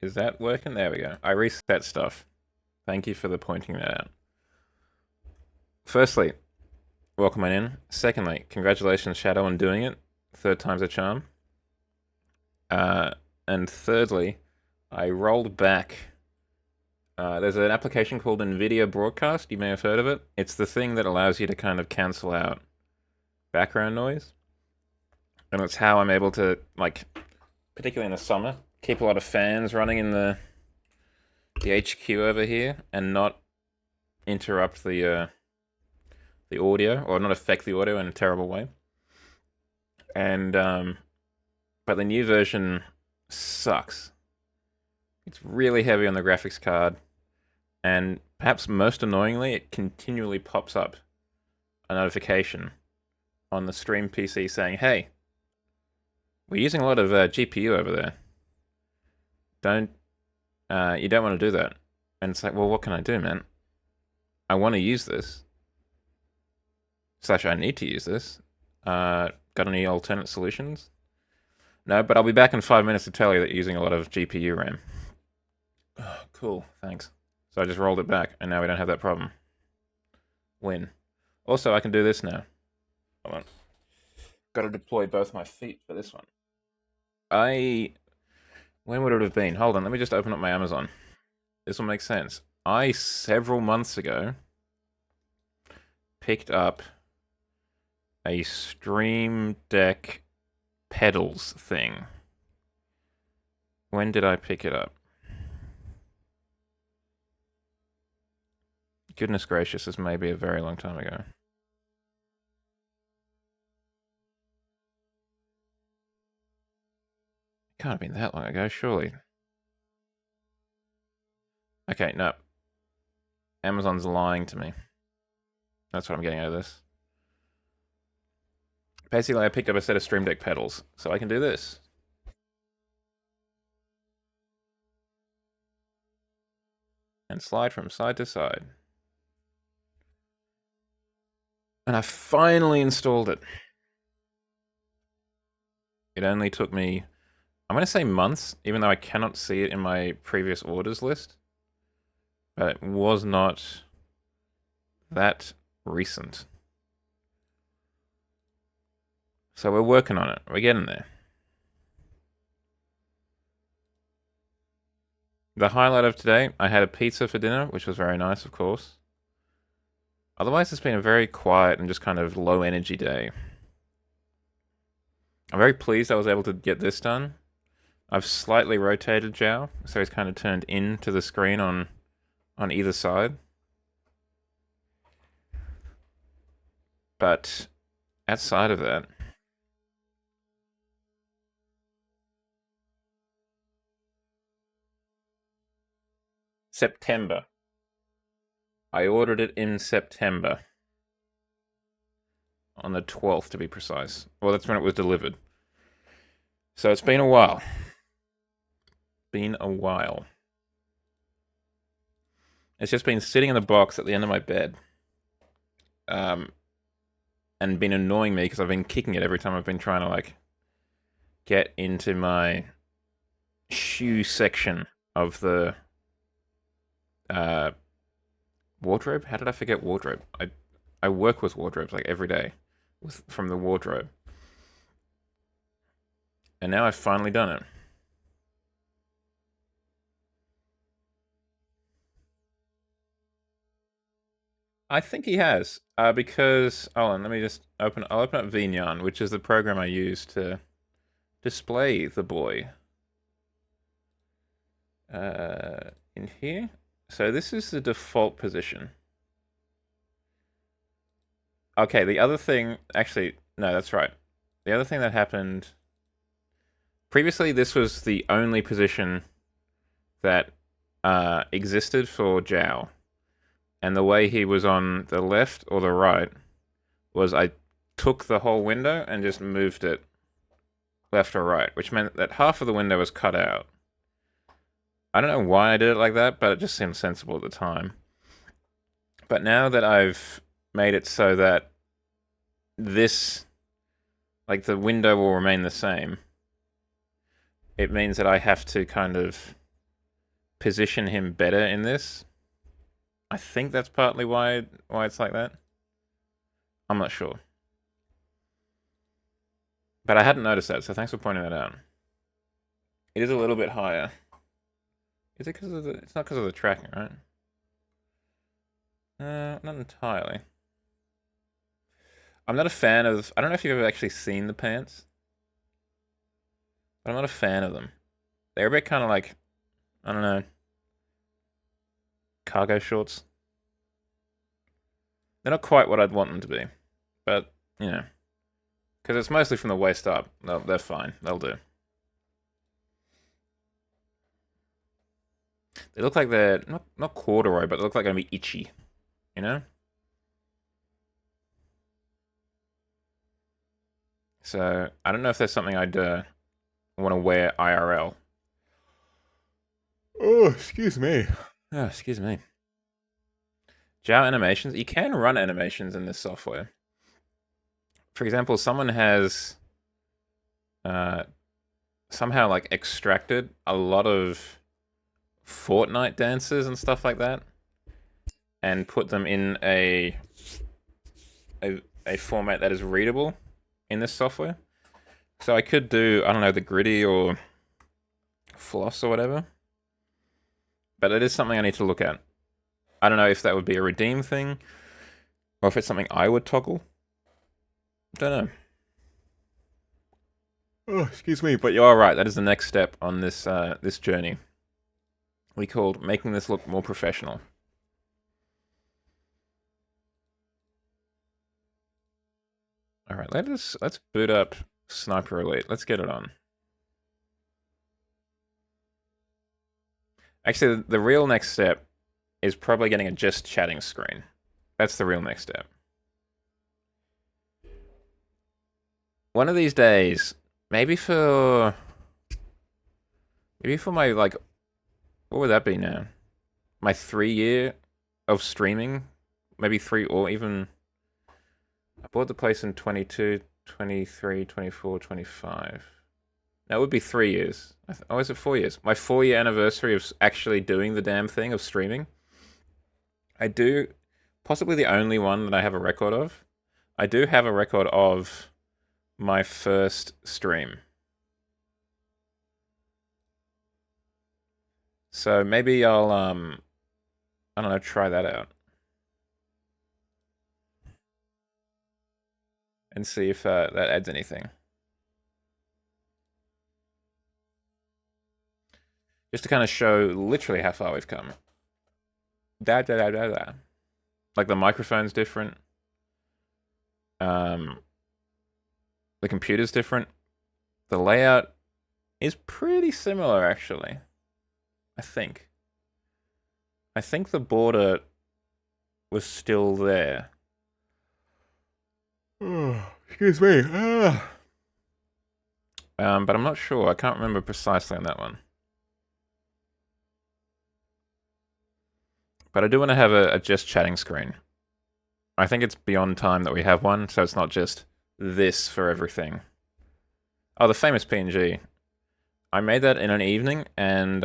Is that working? There we go. I reset stuff. Thank you for the pointing that out. Firstly, welcome on in. Secondly, congratulations, Shadow, on doing it. Third time's a charm. And thirdly, I rolled back. There's an application called NVIDIA Broadcast. You may have heard of it. It's the thing that allows you to kind of cancel out background noise. And it's how I'm able to, like, particularly in the summer, keep a lot of fans running in the HQ over here and not interrupt the audio, or not affect the audio in a terrible way. And but the new version sucks. It's really heavy on the graphics card, and perhaps most annoyingly, it continually pops up a notification on the stream PC saying, "Hey, we're using a lot of GPU over there. You don't want to do that." And it's like, well, what can I do, man? I want to use this. / I need to use this. Got any alternate solutions? No, but I'll be back in 5 minutes to tell you that you're using a lot of GPU RAM. Oh, cool, thanks. So I just rolled it back, and now we don't have that problem. Win. Also, I can do this now. Hold on. Got to deploy both my feet for this one. When would it have been? Hold on, let me just open up my Amazon. This will make sense. I, several months ago, picked up a Stream Deck pedals thing. When did I pick it up? Goodness gracious, this may be a very long time ago. It can't have been that long ago, surely. Okay, no. Amazon's lying to me. That's what I'm getting out of this. Basically, I picked up a set of Stream Deck pedals, so I can do this. And slide from side to side. And I finally installed it. It only took me, I'm going to say months, even though I cannot see it in my previous orders list. But it was not that recent. So we're working on it. We're getting there. The highlight of today, I had a pizza for dinner, which was very nice, of course. Otherwise, it's been a very quiet and just kind of low energy day. I'm very pleased I was able to get this done. I've slightly rotated Zhao, so he's kind of turned into the screen on either side. But outside of that, September. I ordered it in September. On the 12th, to be precise. Well, that's when it was delivered. So it's been a while. Been a while. It's just been sitting in the box at the end of my bed. And been annoying me because I've been kicking it every time I've been trying to, like, get into my shoe section of the wardrobe. How did I forget wardrobe? I work with wardrobes like every day from the wardrobe. And now I've finally done it. I think he has, because hold on, let me just open. I'll open up Vignon, which is the program I use to display the boy. In here. So this is the default position. Okay, the other thing, actually, no, that's right. The other thing that happened previously, this was the only position that existed for Zhao. And the way he was on the left or the right was I took the whole window and just moved it left or right, which meant that half of the window was cut out. I don't know why I did it like that, but it just seemed sensible at the time. But now that I've made it so that this, like, the window will remain the same, it means that I have to kind of position him better in this. I think that's partly why it's like that. I'm not sure. But I hadn't noticed that, so thanks for pointing that out. It is a little bit higher. Is it because of the... It's not because of the tracking, right? Not entirely. I'm not a fan of... I don't know if you've ever actually seen the pants. But I'm not a fan of them. They're a bit kind of like... I don't know. Cargo shorts. They're not quite what I'd want them to be. But, you know. Because it's mostly from the waist up. They're fine. They'll do. They look like they're... Not corduroy, but they look like they're going to be itchy. You know? So, I don't know if there's something I'd want to wear IRL. Oh, excuse me. Oh, excuse me. JAO animations. You can run animations in this software. For example, someone has somehow like extracted a lot of Fortnite dances and stuff like that, and put them in a format that is readable in this software. So I could do, I don't know, the gritty or floss or whatever. But it is something I need to look at. I don't know if that would be a redeem thing, or if it's something I would toggle. Don't know. Oh, excuse me, but you are right. That is the next step on this this journey. We called making this look more professional. All right, let's boot up Sniper Elite. Let's get it on. Actually, the real next step is probably getting a just chatting screen. That's the real next step. One of these days, maybe for my, like, what would that be now? My 3 year of streaming, maybe 3, or even, I bought the place in 22, 23, 24, 25. That would be 3 years. Oh, is it 4 years? My 4-year anniversary of actually doing the damn thing of streaming. I do, possibly the only one that I have a record of. I do have a record of my first stream. So maybe I'll, I don't know, try that out. And see if that adds anything. Just to kind of show literally how far we've come. Like the microphone's different. The computer's different. The layout is pretty similar, actually. I think the border was still there. Oh, excuse me. But I'm not sure. I can't remember precisely on that one. But I do want to have a just chatting screen. I think it's beyond time that we have one, so it's not just this for everything. Oh, the famous PNG. I made that in an evening and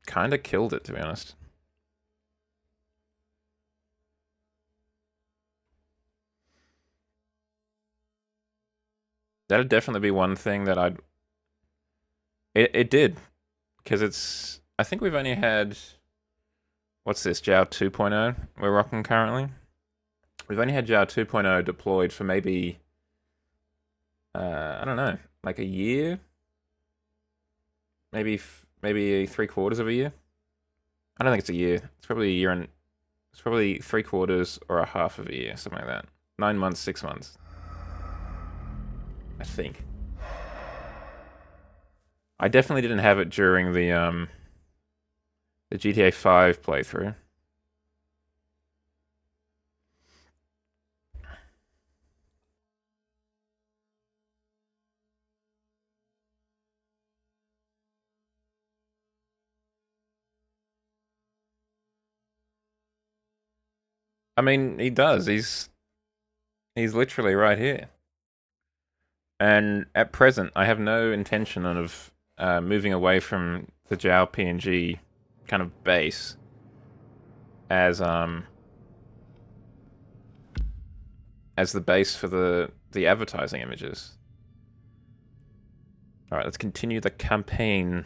kind of killed it, to be honest. That'd definitely be one thing that I'd... It did. Because it's... I think we've only had... What's this? JAO 2.0 we're rocking currently? We've only had JAO 2.0 deployed for maybe... I don't know. Like a year? Maybe 3/4 of a year? I don't think it's a year. It's probably a year and... It's probably 3/4 or a half of a year. Something like that. 9 months, 6 months. I think. I definitely didn't have it during the GTA 5 playthrough. I mean, he does. He's literally right here. And at present, I have no intention of moving away from the JAL PNG kind of base as the base for the advertising images. All right, let's continue the campaign.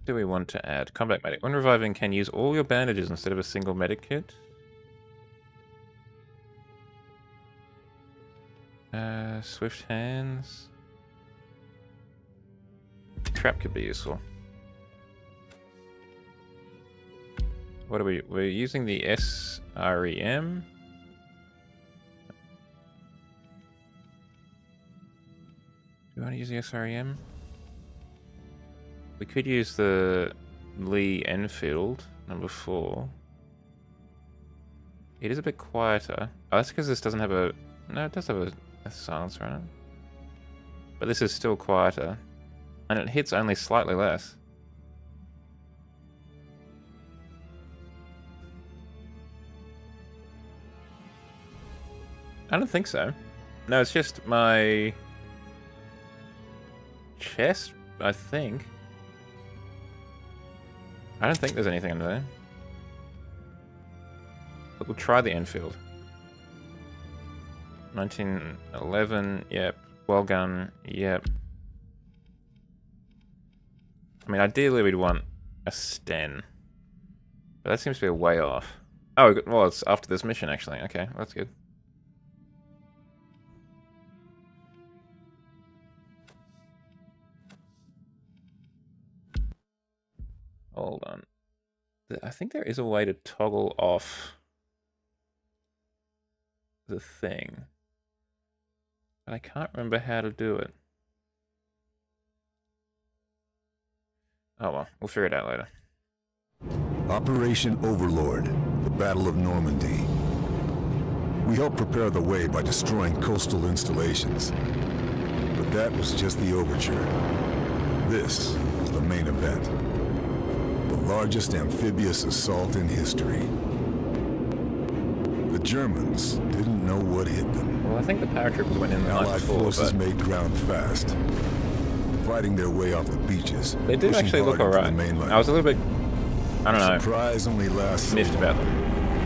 Do we want to add combat medic? When reviving, can use all your bandages instead of a single medic kit. Swift hands. Trap could be useful. What are we? We're using the SREM. Do we want to use the SREM? We could use the Lee Enfield, number 4. It is a bit quieter. Oh, that's because this doesn't have a... No, it does have a silencer on it. But this is still quieter. And it hits only slightly less. I don't think so. No, it's just my... chest, I think. I don't think there's anything under there. But we'll try the Enfield. 1911, yep. Well gun, yep. I mean, ideally we'd want a Sten. But that seems to be a way off. Oh, well, it's after this mission, actually. Okay, well, that's good. Hold on. I think there is a way to toggle off the thing. But I can't remember how to do it. Oh well, we'll figure it out later. Operation Overlord, the Battle of Normandy. We helped prepare the way by destroying coastal installations. But that was just the overture. This was the main event. The largest amphibious assault in history. The Germans didn't know what hit them. Well, I think the paratroopers went in the night Allied before, forces but... made ground fast, fighting their way off the beaches. They did actually look alright. I was a little bit, I don't know, Surprise only lasts miffed about them.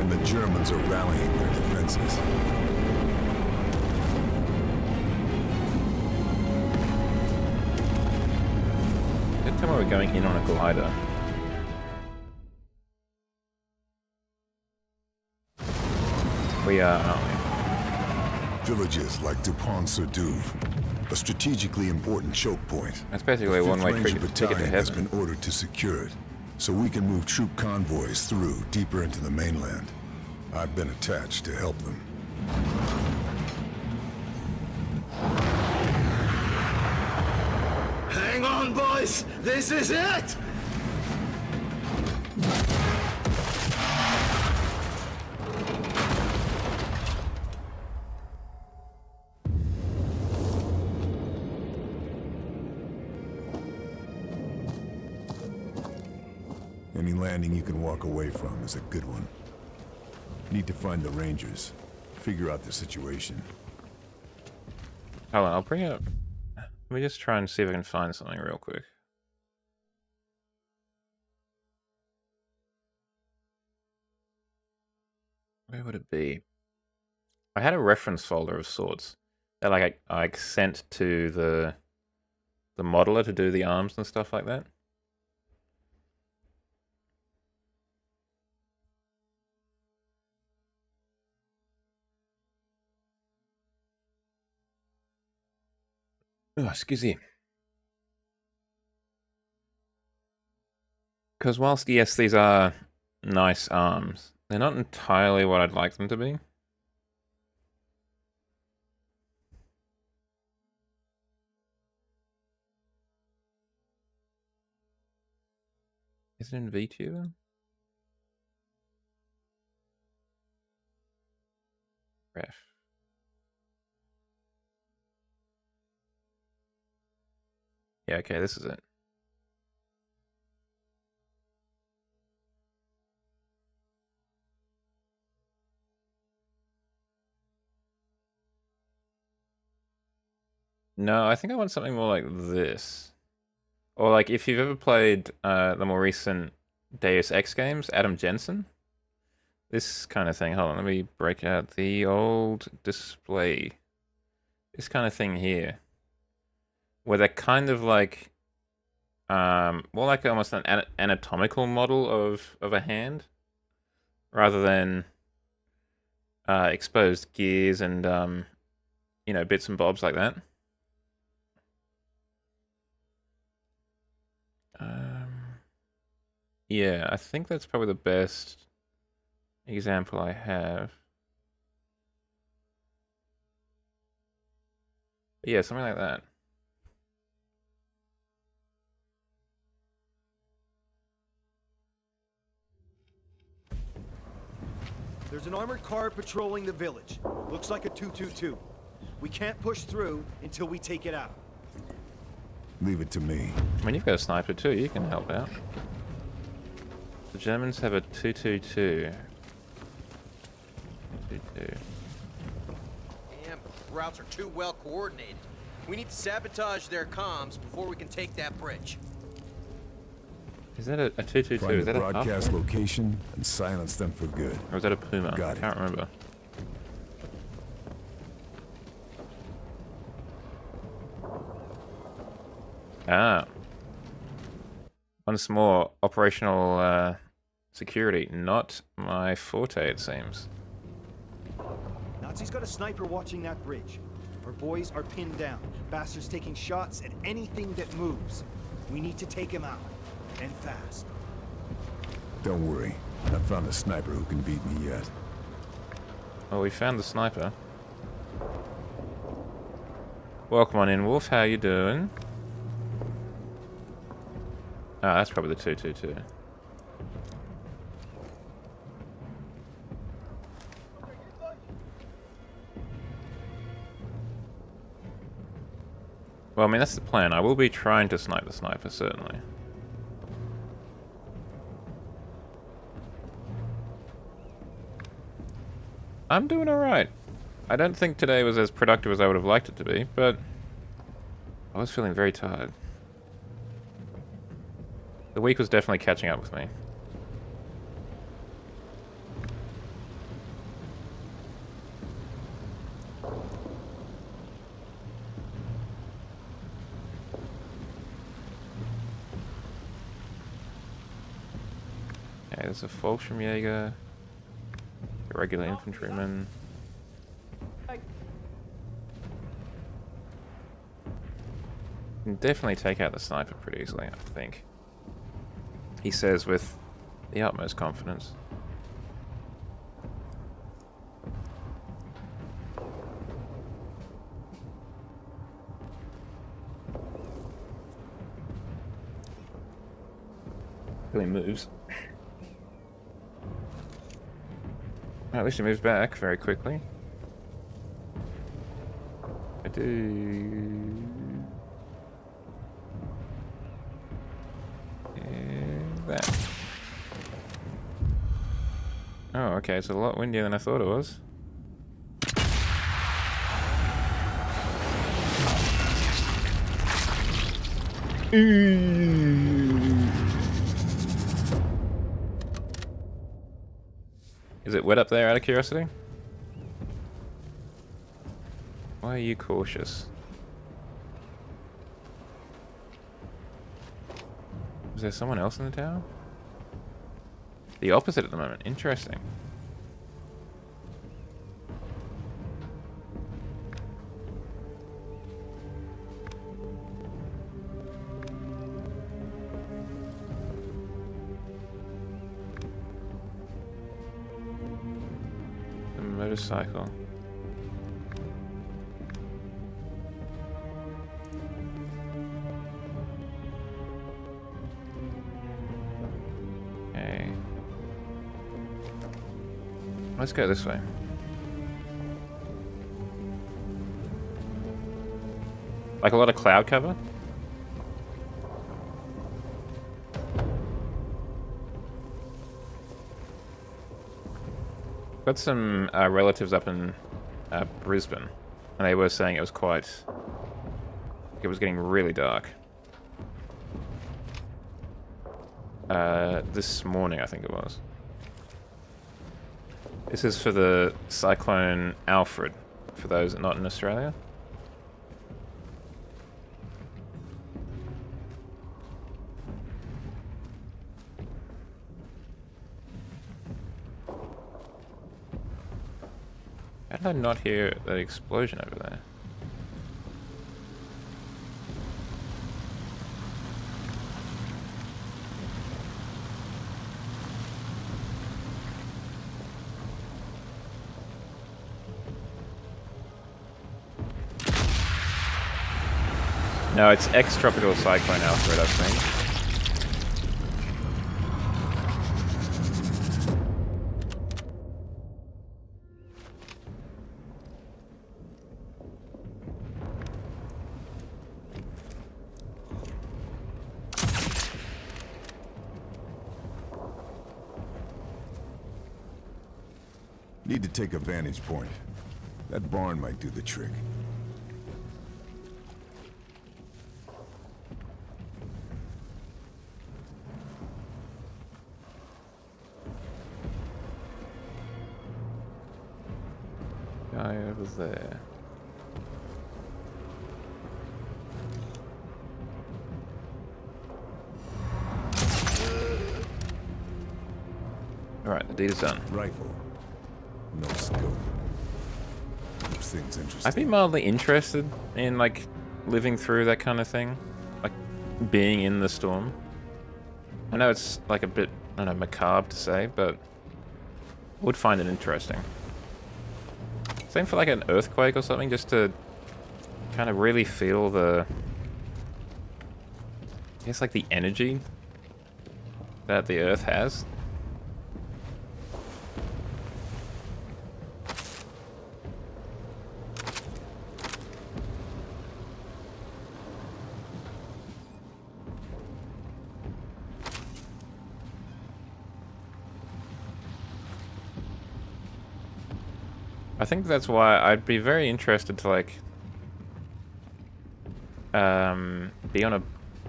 and the Germans are rallying their defenses. Good time we're going in on a glider. We are, aren't we? Villages like Dupont-sur-Douve, a strategically important choke point. That's basically a one-way ticket to battalion has heaven. been ordered to secure it, so we can move troop convoys through deeper into the mainland. I've been attached to help them. Hang on, boys! This is it! Any landing you can walk away from is a good one. Need to find the Rangers, figure out the situation. Hold on, I'll bring it up. Let me just try and see if I can find something real quick. Where would it be? I had a reference folder of sorts that I sent to the modeler to do the arms and stuff like that. Oh, excuse me. Because whilst, yes, these are nice arms, they're not entirely what I'd like them to be. Is it in VTuber? Ref. Yeah, okay, this is it. No, I think I want something more like this. Or like if you've ever played the more recent Deus Ex games, Adam Jensen. This kind of thing. Hold on, let me break out the old display. This kind of thing here. Where they're kind of like more like almost an anatomical model of a hand. Rather than exposed gears and you know, bits and bobs like that. Yeah, I think that's probably the best example I have. But yeah, something like that. There's an armored car patrolling the village. Looks like a 222. We can't push through until we take it out. Leave it to me. I mean, you've got a sniper too, you can help out. The Germans have a 222. 222. Damn, the routes are too well coordinated. We need to sabotage their comms before we can take that bridge. Is that a 222? Find Is the that a broadcast Huff? location and silence them for good. Or is that a Puma? Got I it. can't remember. Ah. Once more, operational security. Not my forte, it seems. Nazi's got a sniper watching that bridge. Our boys are pinned down. Bastards taking shots at anything that moves. We need to take him out. And fast. Don't worry. I found a sniper who can beat me yet. Well, we found the sniper. Welcome on in, Wolf. How you doing? Ah, that's probably the 222. Well, I mean, that's the plan. I will be trying to snipe the sniper, certainly. I'm doing alright. I don't think today was as productive as I would have liked it to be, but I was feeling very tired. The week was definitely catching up with me. Okay, there's a Fallschirmjäger, a regular infantryman. Can definitely take out the sniper pretty easily, I think. He says with the utmost confidence. Really moves. At least he moves back very quickly. I do. And that. Oh, okay, it's a lot windier than I thought it was. Is it wet up there, out of curiosity? Why are you cautious? Is there someone else in the tower? The opposite at the moment. Interesting. The motorcycle. Okay. Let's go this way. Like a lot of cloud cover? got some relatives up in Brisbane, and they were saying it was quite... it was getting really dark. This morning, I think it was. This is for the Cyclone Alfred, for those not in Australia. How did I not hear that explosion over there? No, it's ex-tropical cyclone Alfred, I think. Need to take a vantage point. That barn might do the trick. Guy over there. Alright, the deed is done. Rifle. No scope. Keeps things interesting. I'd be mildly interested in, like, living through that kind of thing. Like, being in the storm. I know it's, like, a bit, I don't know, macabre to say, but I would find it interesting. Same for, like, an earthquake or something, just to kind of really feel the... I guess, like, the energy that the Earth has. I think that's why I'd be very interested to, like, be on a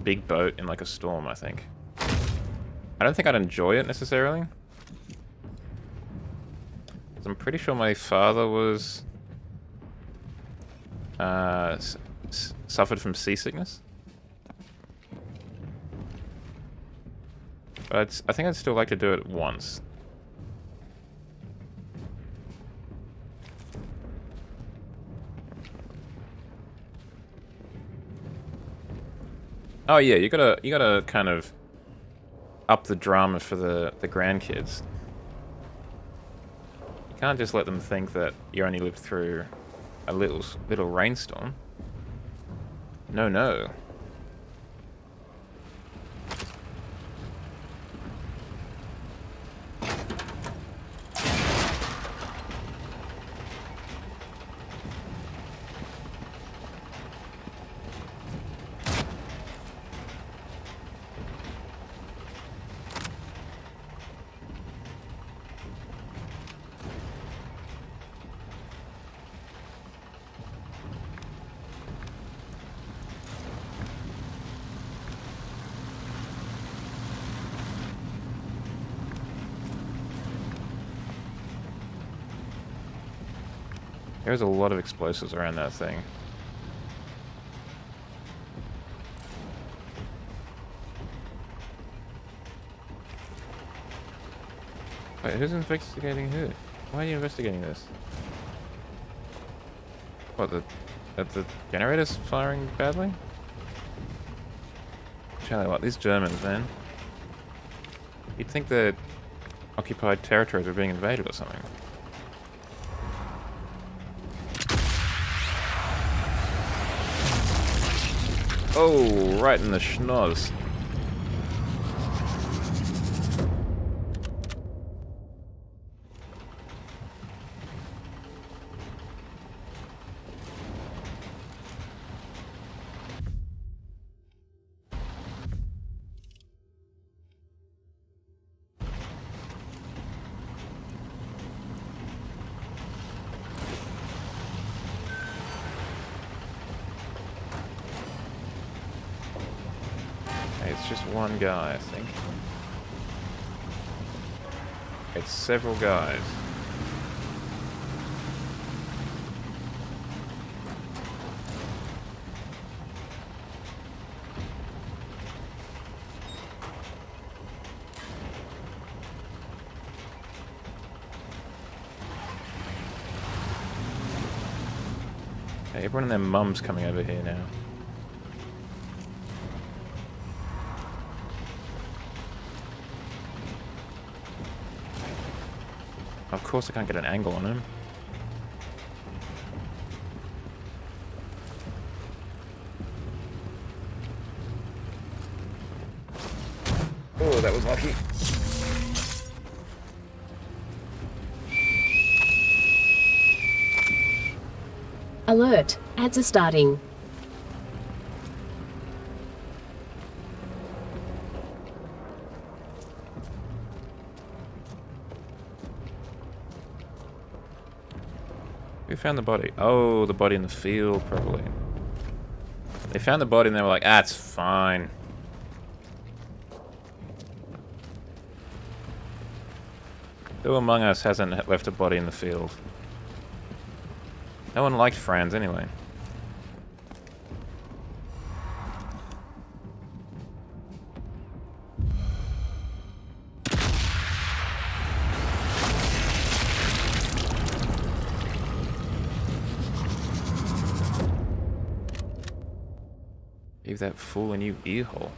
big boat in, like, a storm, I think. I don't think I'd enjoy it, necessarily. 'Cause I'm pretty sure my father was... suffered from seasickness. But I think I'd still like to do it once. Oh yeah, you gotta kind of up the drama for the grandkids. You can't just let them think that you only lived through a little rainstorm. No, no. There's a lot of explosives around that thing. Wait, who's investigating who? Why are you investigating this? What, the generator's firing badly? Tell you what, these Germans, man. You'd think that occupied territories are being invaded or something. Oh, right in the schnoz. it's just one guy, I think. It's several guys. Okay, everyone and their mum's coming over here now. Of course I can't get an angle on him. Oh, that was lucky. Alert! Ads are starting. Who found the body? Oh, the body in the field, probably. They found the body and they were like, ah, it's fine. Who among us hasn't left a body in the field? No one liked Franz anyway. Give that fool a new ear hole.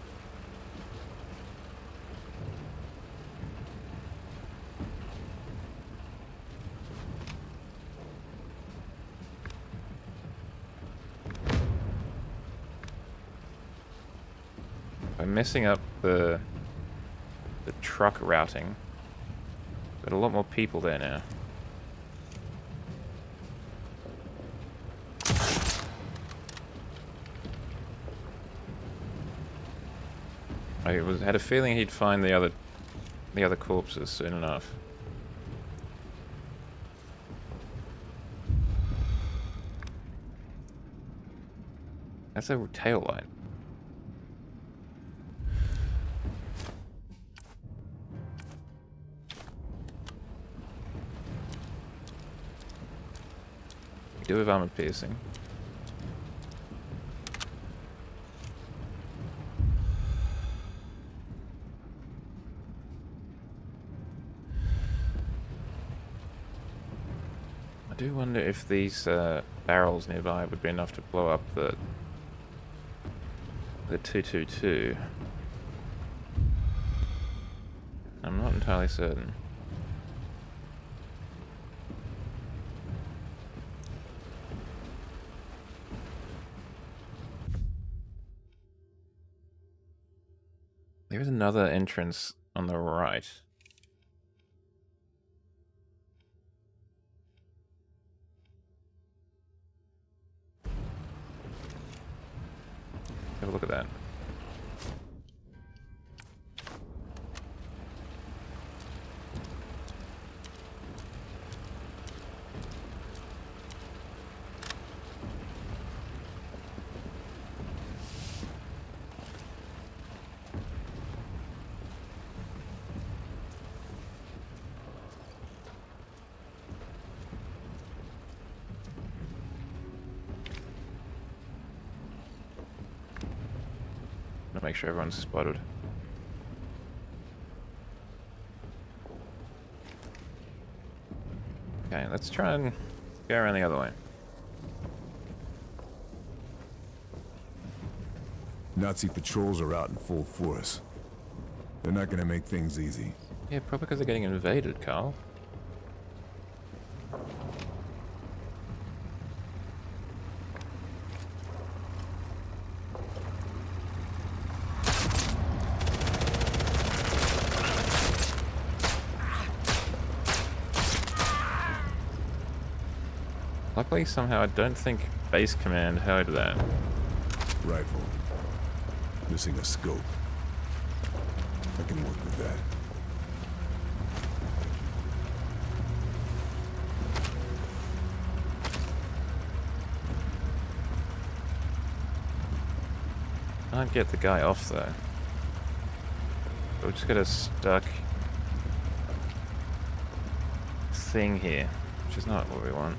By messing up the truck routing, got a lot more people there now. I had a feeling he'd find the other corpses soon enough. That's a tail light. We do have armor piercing. I do wonder if these barrels nearby would be enough to blow up the 222. I'm not entirely certain. There is another entrance on the right. Have a look at that. Make sure everyone's spotted. Okay, let's try and go around the other way. Nazi patrols are out in full force. They're not gonna make things easy. Yeah, probably because they're getting invaded, Carl. Luckily, somehow, I don't think base command heard that. Rifle. Missing a scope. I can work with that. Can't get the guy off, though. We'll just get a stuck thing here, which is not what we want.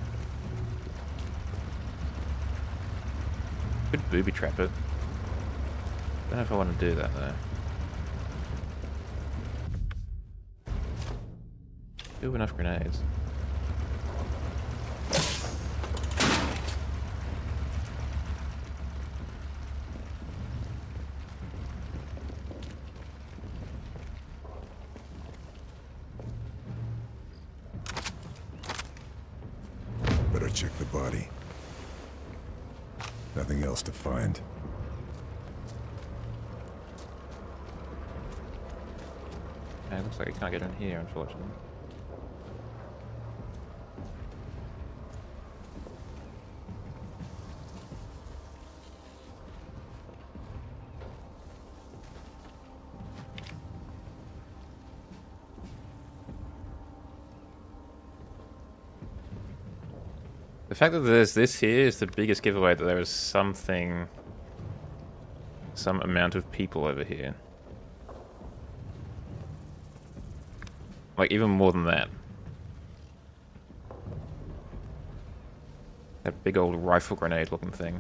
Could booby trap it. Don't know if I want to do that though. Do enough grenades. Better check the body. Nothing else to find. Okay, looks like I can't get in here, unfortunately. The fact that there's this here is the biggest giveaway that there is something, some amount of people over here. Like, even more than that. That big old rifle grenade looking thing.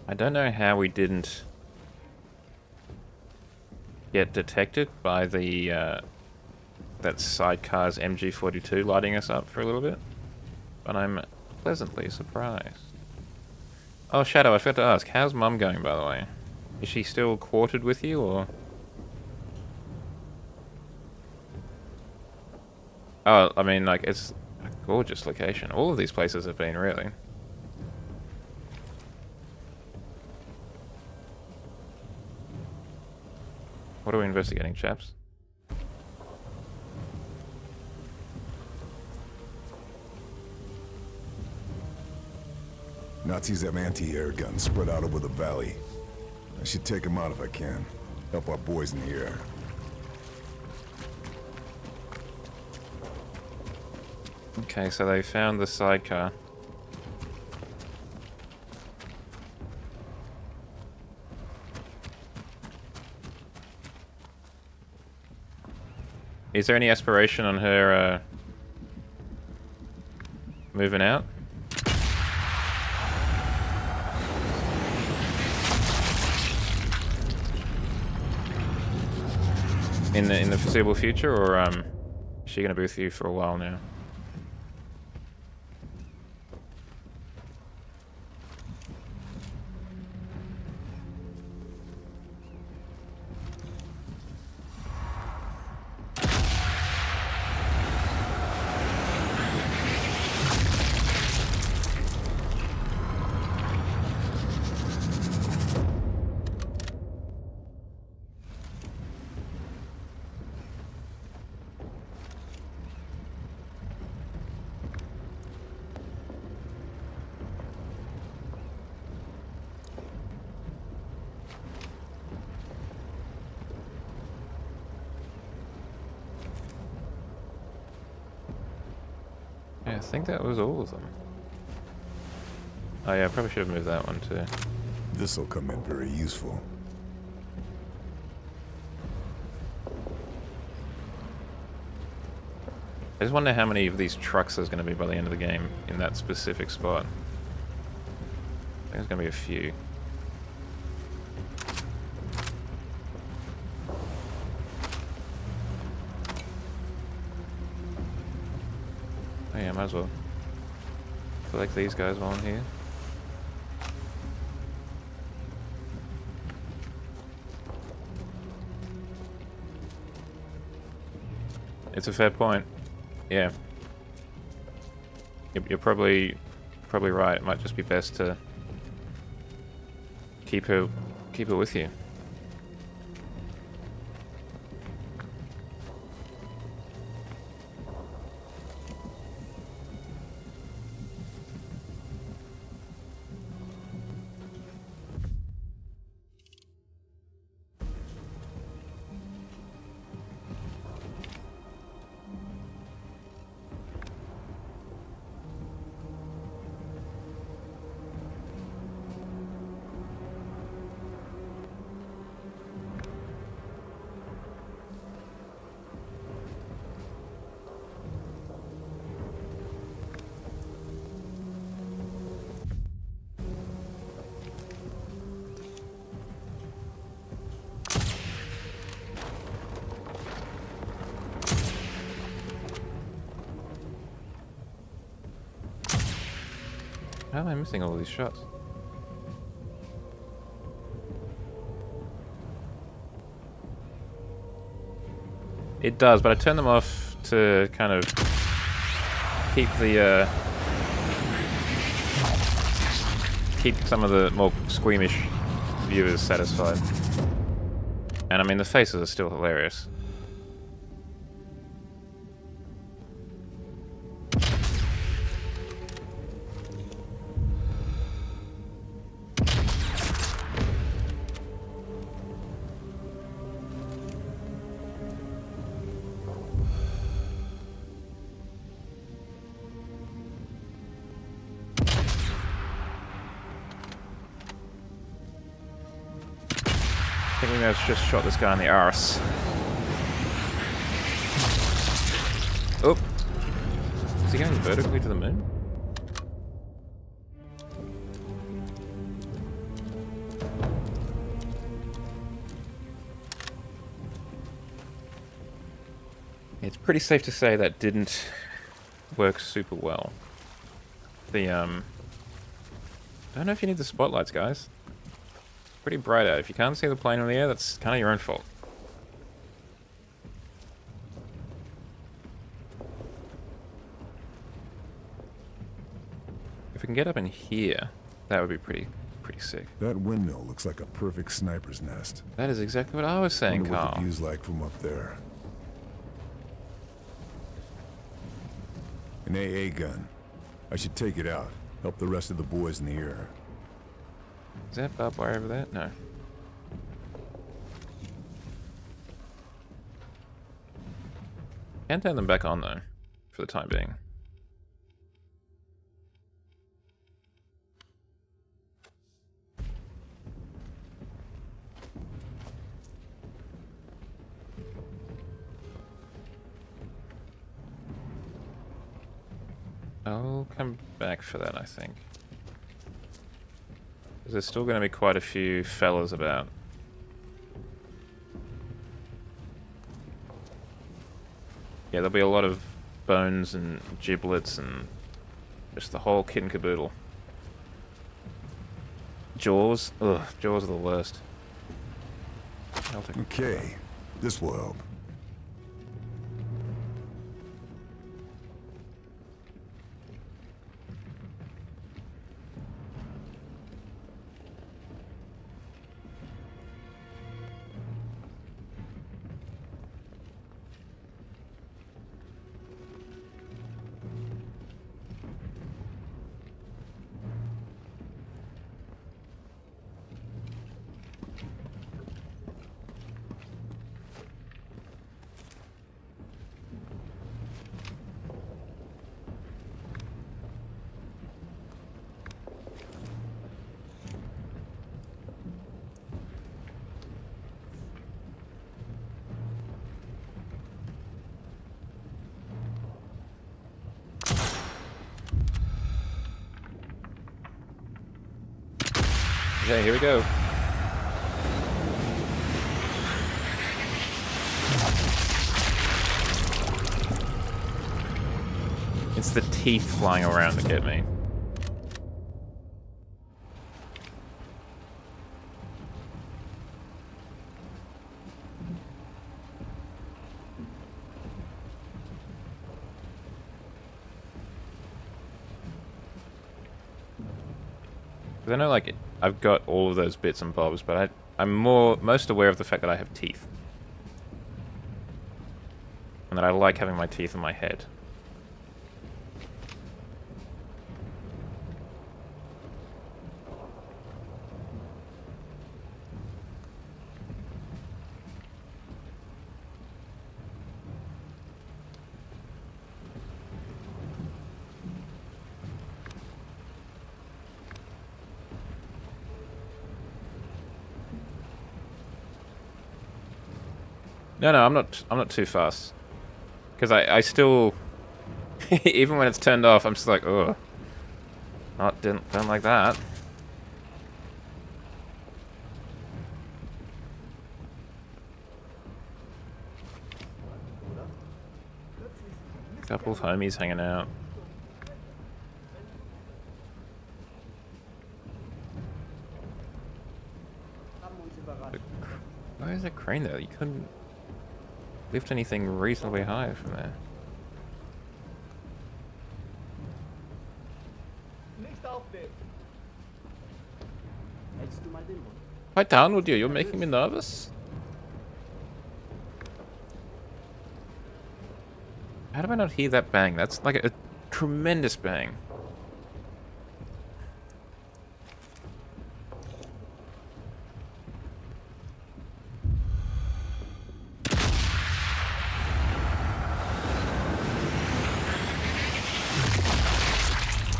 I don't know how we didn't get detected by the that sidecar's MG42 lighting us up for a little bit, but I'm pleasantly surprised. Oh, Shadow, I forgot to ask, how's Mum going, by the way? Is she still quartered with you, or? Oh, I mean, like, it's a gorgeous location. All of these places have been, really. What are we investigating, chaps? Nazis have anti-air guns spread out over the valley. I should take them out if I can. Help our boys in the air. Okay, so they found the sidecar. Is there any aspiration on her moving out? In the foreseeable future, or is she gonna be with you for a while now? Yeah, I think that was all of them. Oh yeah, I probably should have moved that one too. This'll come in very useful. I just wonder how many of these trucks there's going to be by the end of the game in that specific spot. I think there's going to be a few. Oh yeah, might as well collect these guys while I'm here. It's a fair point. Yeah. You're probably right. It might just be best to keep her with you. How am I missing all these shots? It does, but I turn them off to kind of keep the keep some of the more squeamish viewers satisfied. And I mean, the faces are still hilarious. I think we may have just shot this guy in the arse. Oh! Is he going vertically to the moon? It's pretty safe to say that didn't work super well. The, I don't know if you need the spotlights, guys. Pretty bright out. If you can't see the plane in the air, that's kind of your own fault. If we can get up in here, that would be pretty sick. That windmill looks like a perfect sniper's nest. That is exactly what I was saying, Wonder what Carl. the view's like from up there. An AA gun. I should take it out. Help the rest of the boys in the air. Is that barbed wire over there? No. Can't turn them back on, though, for the time being. I'll come back for that, I think. There's still going to be quite a few fellas about. Yeah, there'll be a lot of bones and giblets and just the whole kit and caboodle. Jaws? Ugh, jaws are the worst. I'll take Okay, this will help. Okay, here we go. It's the teeth flying around that get me. Because I know, like, I've got all of those bits and bobs, but I'm most aware of the fact that I have teeth. And that I like having my teeth in my head. No, I'm not too fast. Because I still, even when it's turned off, I'm just like, ugh. Don't like that. Couple of homies hanging out. is a crane there? You couldn't lift anything reasonably high from there. Hi, down with you. You're making me nervous. How do I not hear that bang? That's like a tremendous bang.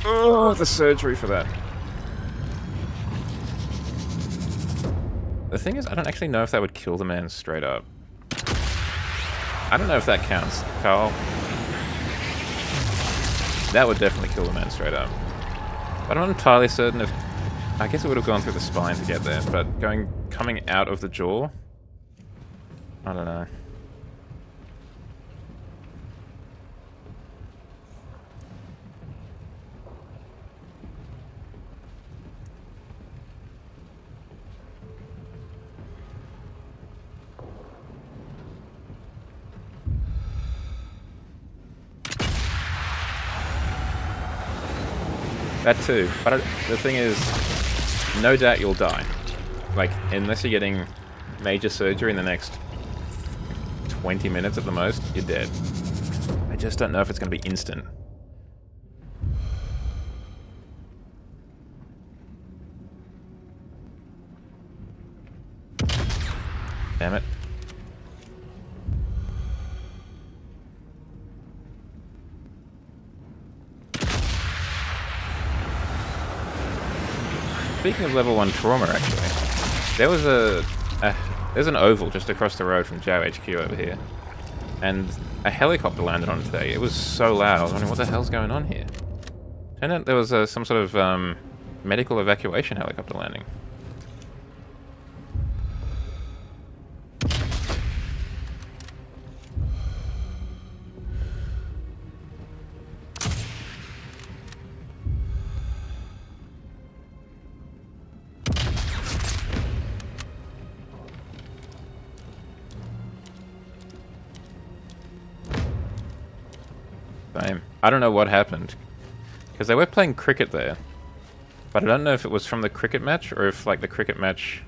Oh, the surgery for that. The thing is, I don't actually know if that would kill the man straight up. I don't know if that counts, Carl. That would definitely kill the man straight up. But I'm not entirely certain if... I guess it would have gone through the spine to get there, but coming out of the jaw? I don't know. That too, but the thing is, no doubt you'll die. Like, unless you're getting major surgery in the next 20 minutes at the most, you're dead. I just don't know if it's going to be instant. Damn it. Speaking of level 1 trauma, actually, there was there's an oval just across the road from Joe HQ over here, and a helicopter landed on it today. It was so loud. I was wondering what the hell's going on here. Turned out there was some sort of medical evacuation helicopter landing. Same. I don't know what happened, because they were playing cricket there, but I don't know if it was from the cricket match or if, like, the cricket match,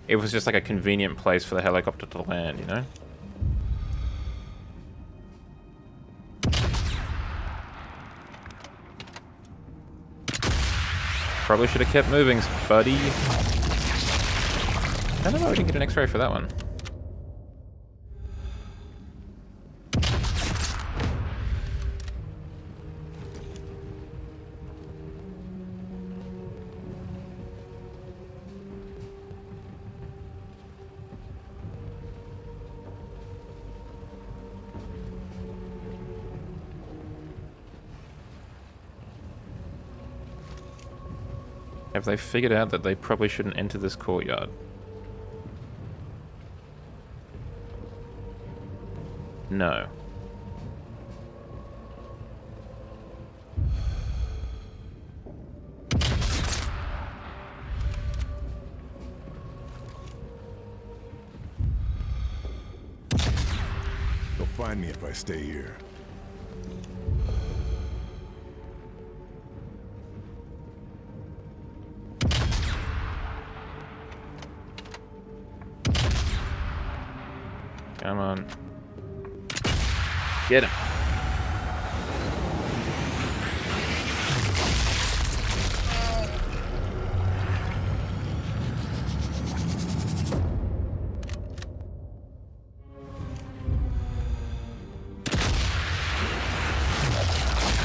it was just like a convenient place for the helicopter to land, you know? Probably should have kept moving, buddy. I don't know, we didn't get an X-ray for that one. Have they figured out that they probably shouldn't enter this courtyard? No. They'll find me if I stay here. Come on. Get him.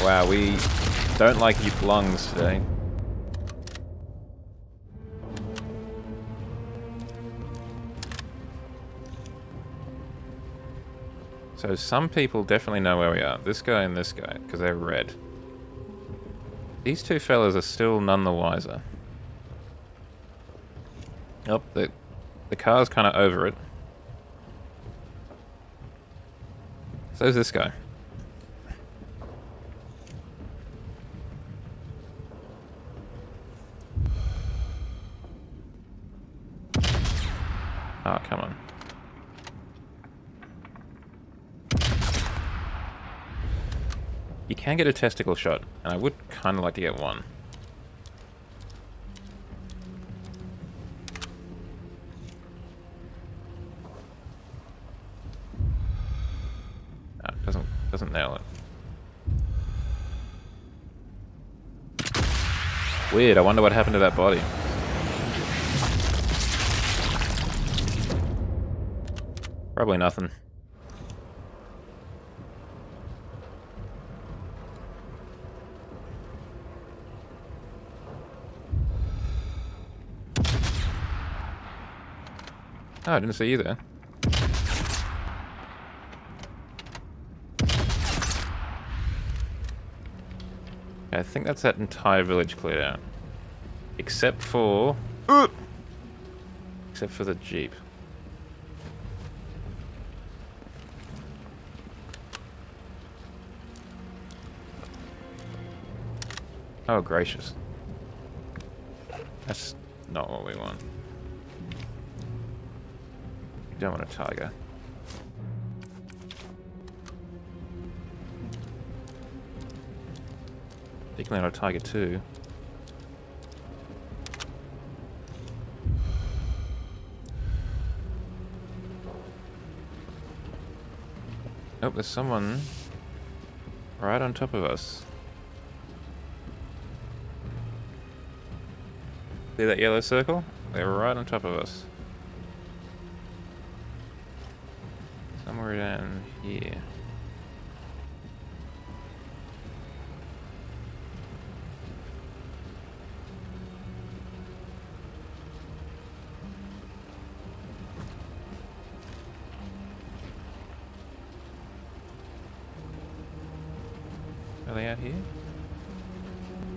Wow, we don't like your lungs today. So some people definitely know where we are. This guy and this guy, because they're red. These two fellas are still none the wiser. Oh, the car's kind of over it. So's this guy. Oh, come on. You can get a testicle shot, and I would kind of like to get one. Doesn't nail it. Weird, I wonder what happened to that body. Probably nothing. Oh, I didn't see you there. I think that's that entire village cleared out. Except for... Except for the jeep. Oh, gracious. That's not what we want. We don't want a tiger. Particularly not a tiger too. Oh, there's someone right on top of us. See that yellow circle? They're right on top of us. Somewhere down here. Are they out here?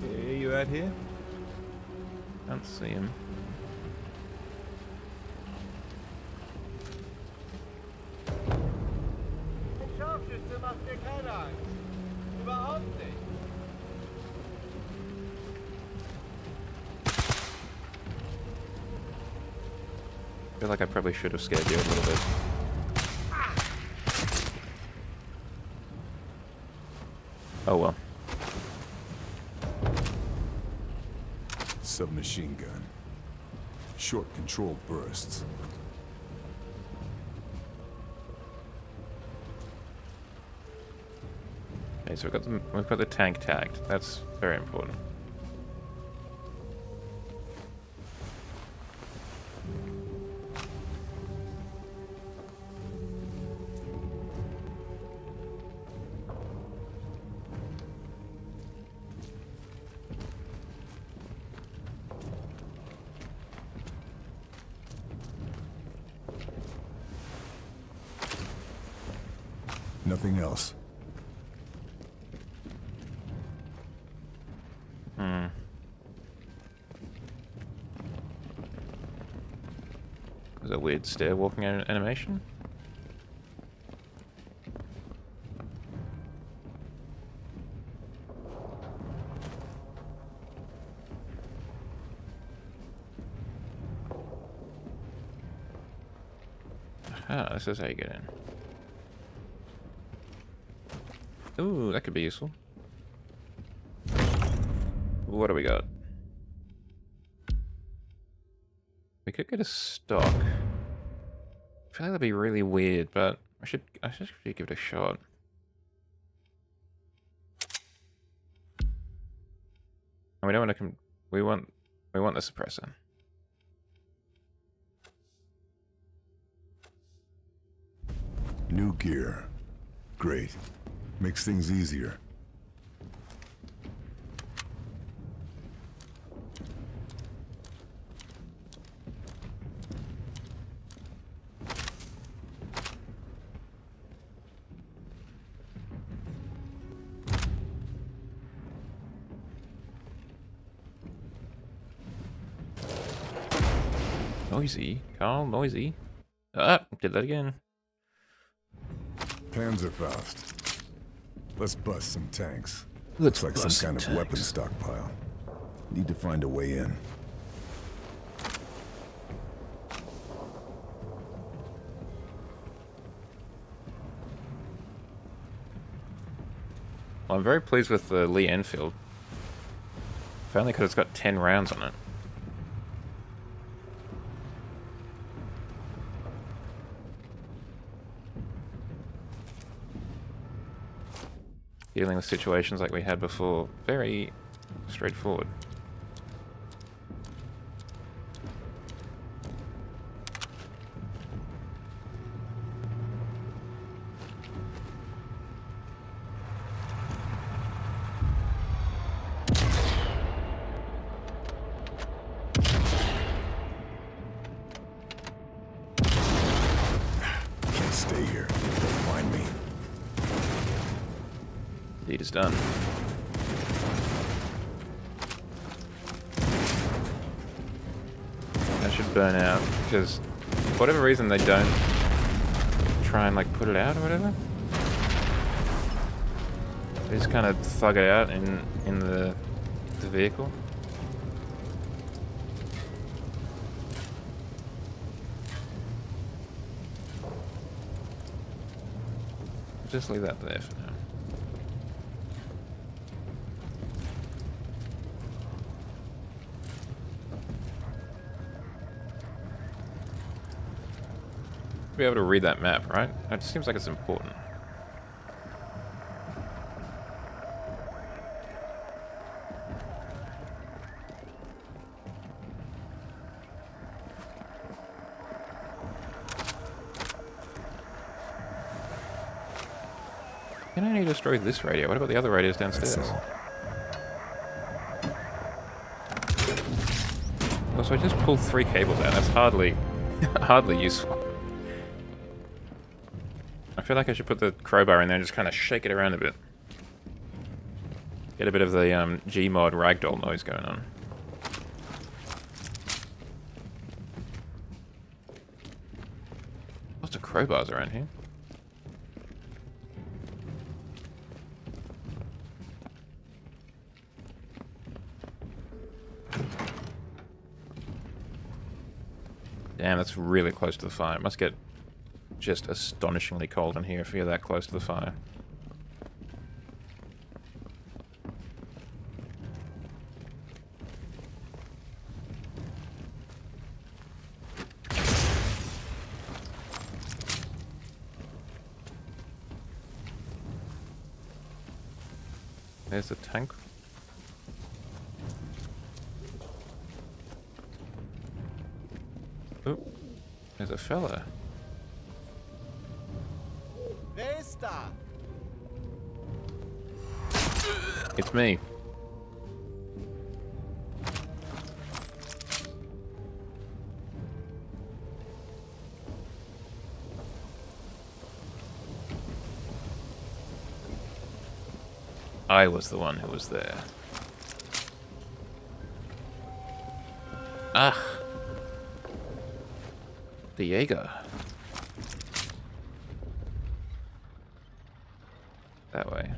Are you out here? Can't see him. Scharfschütze macht mir keine Angst. Überhaupt nicht. I feel like I probably should have scared you a little bit. Oh well. Submachine gun. Short controlled bursts. Okay, so we've got the tank tagged. That's very important. Nothing else. Is that a weird stair walking animation? Ah, this is how you get in. Ooh, that could be useful. What do we got? We could get a stock. I feel like that'd be really weird, but I should give it a shot. And we don't want to we want the suppressor. New gear. Great. Makes things easier. Noisy, Carl, noisy. Ah, did that again. Panzerfaust. Let's bust some tanks. Let's Looks like bust some kind some of weapon tanks. stockpile. Need to find a way in. Well, I'm very pleased with the Lee Enfield. If only because it's got 10 rounds on it. Dealing with situations like we had before, very straightforward. Can't stay here. They'll find me. Deed is done. That should burn out, because for whatever reason they don't try and like put it out or whatever. They just kind of thug it out in the vehicle. Just leave that there for now. Be able to read that map, right? It seems like it's important. Can I only destroy this radio? What about the other radios downstairs? Oh, so I just pulled 3 cables out. That's hardly useful. I feel like I should put the crowbar in there and just kind of shake it around a bit. Get a bit of the Gmod ragdoll noise going on. Lots of crowbars around here. Damn, that's really close to the fire. It must get just astonishingly cold in here if you're that close to the fire. There's a tank. Oh, there's a fella. Vesta! It's me. I was the one who was there. Ah! The Jaeger. That way.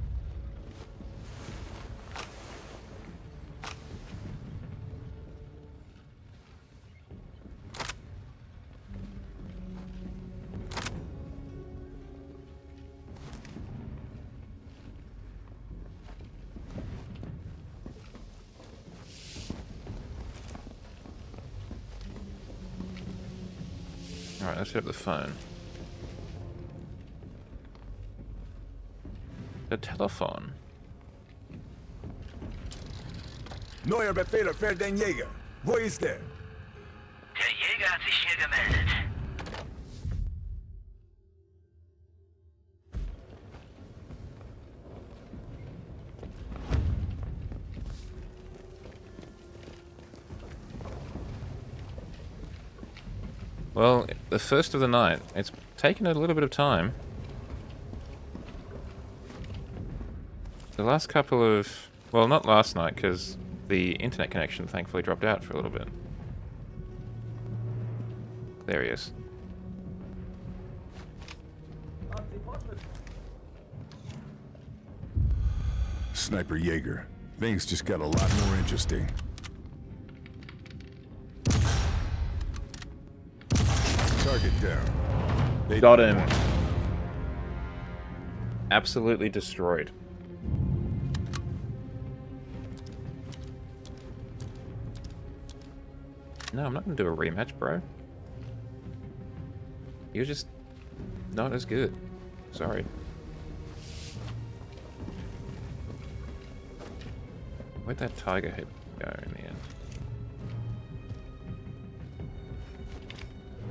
Alright, let's hit up the phone. The telephone. Neuer Befehler für den Jäger. Wo ist er? Der Jäger hat sich hier gemeldet. Well, the first of the night. It's taken a little bit of time. The last couple of... Well, not last night, because the internet connection thankfully dropped out for a little bit. There he is. Sniper Jaeger. Things just got a lot more interesting. Target down. They got him. Absolutely destroyed. No, I'm not gonna do a rematch, bro. You're just not as good. Sorry. Where'd that tiger head go in the end?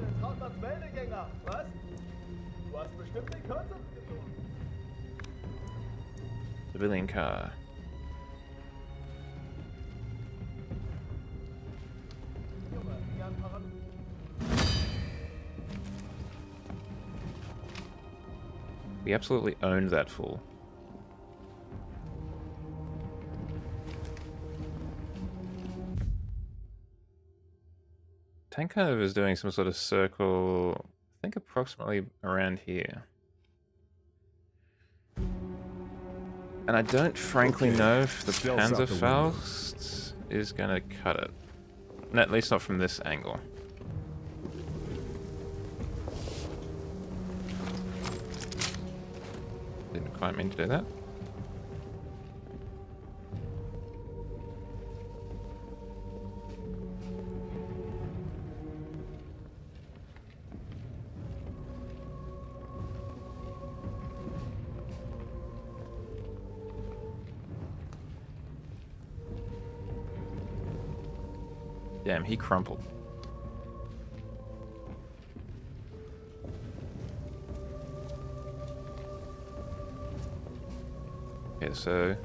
Jetzt haut das Meldegänger, was? Du hast bestimmt den kürzeren gesucht. Civilian car. Junge, gern Paranoid. We absolutely owned that fool. Tank kind of is doing some sort of circle, I think approximately around here. And I don't frankly Okay, know if the stealth's out the window. Panzerfaust is gonna cut it. No, at least not from this angle. Didn't quite mean to do that. Damn, he crumpled. Okay, so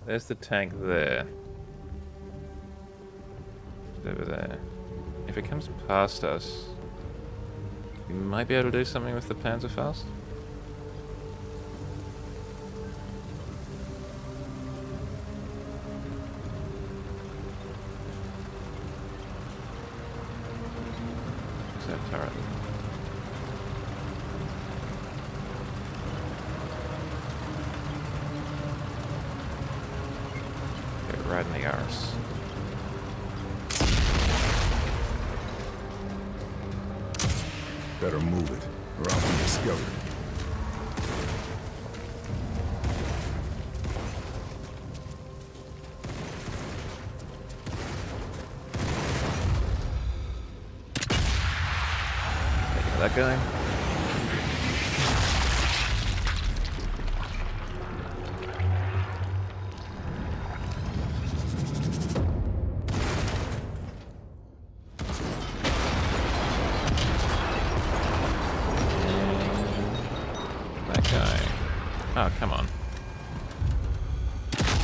there's the tank there. It's over there. If it comes past us, we might be able to do something with the Panzerfaust. What's that turret? Okay, right in the arse. Better move it, or I'll be discovered. That guy. That guy. Oh, come on.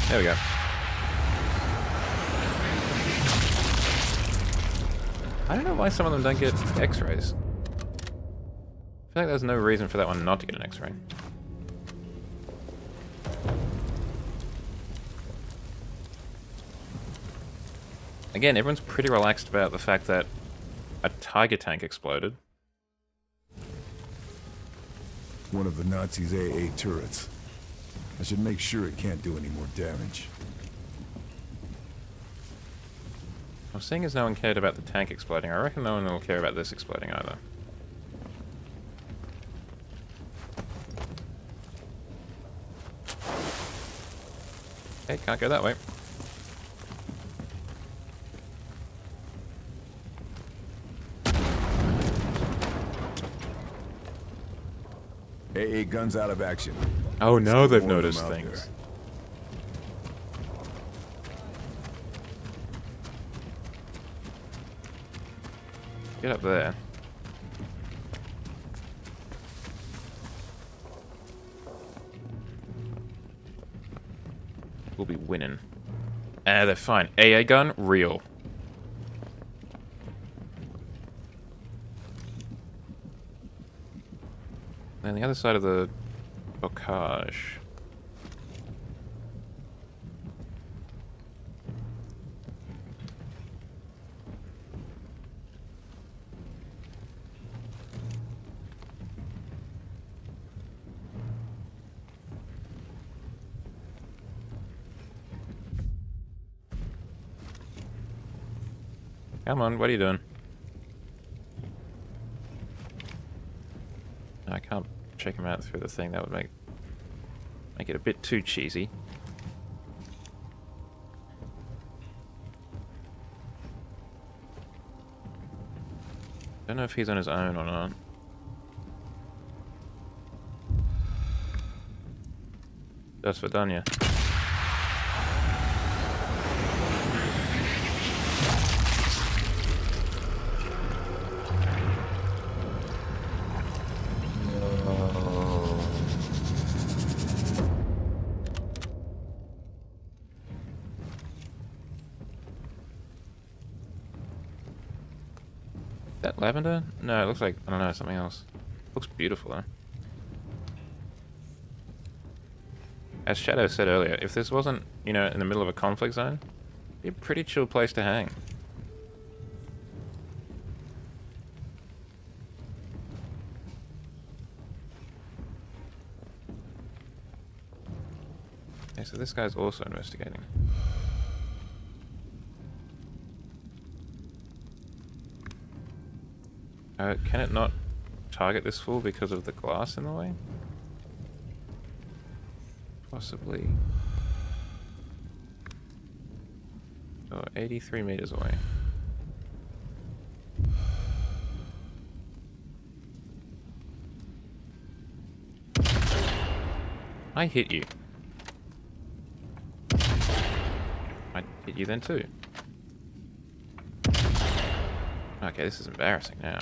There we go. I don't know why some of them don't get X-rays. I feel like there's no reason for that one not to get an X-ray. Again, everyone's pretty relaxed about the fact that a Tiger tank exploded. One of the Nazis' AA turrets. I should make sure it can't do any more damage. I'm seeing as no one cared about the tank exploding. I reckon no one will care about this exploding either. Okay, can't go that way. AA guns out of action. Oh no, Still they've more of them noticed out things. there. Get up there. We'll be winning. Ah, they're fine. AA gun, real. And the other side of the bocage. Come on, what are you doing? I can't check him out through the thing. That would make it a bit too cheesy. Don't know if he's on his own or not. That's for Danya. Is that lavender? No, it looks like, I don't know, something else. Looks beautiful though. As Shadow said earlier, if this wasn't, you know, in the middle of a conflict zone, it'd be a pretty chill place to hang. Okay, so this guy's also investigating. Can it not target this fool because of the glass in the way? Possibly. Oh, 83 meters away. I hit you. I hit you then too. Okay, this is embarrassing now.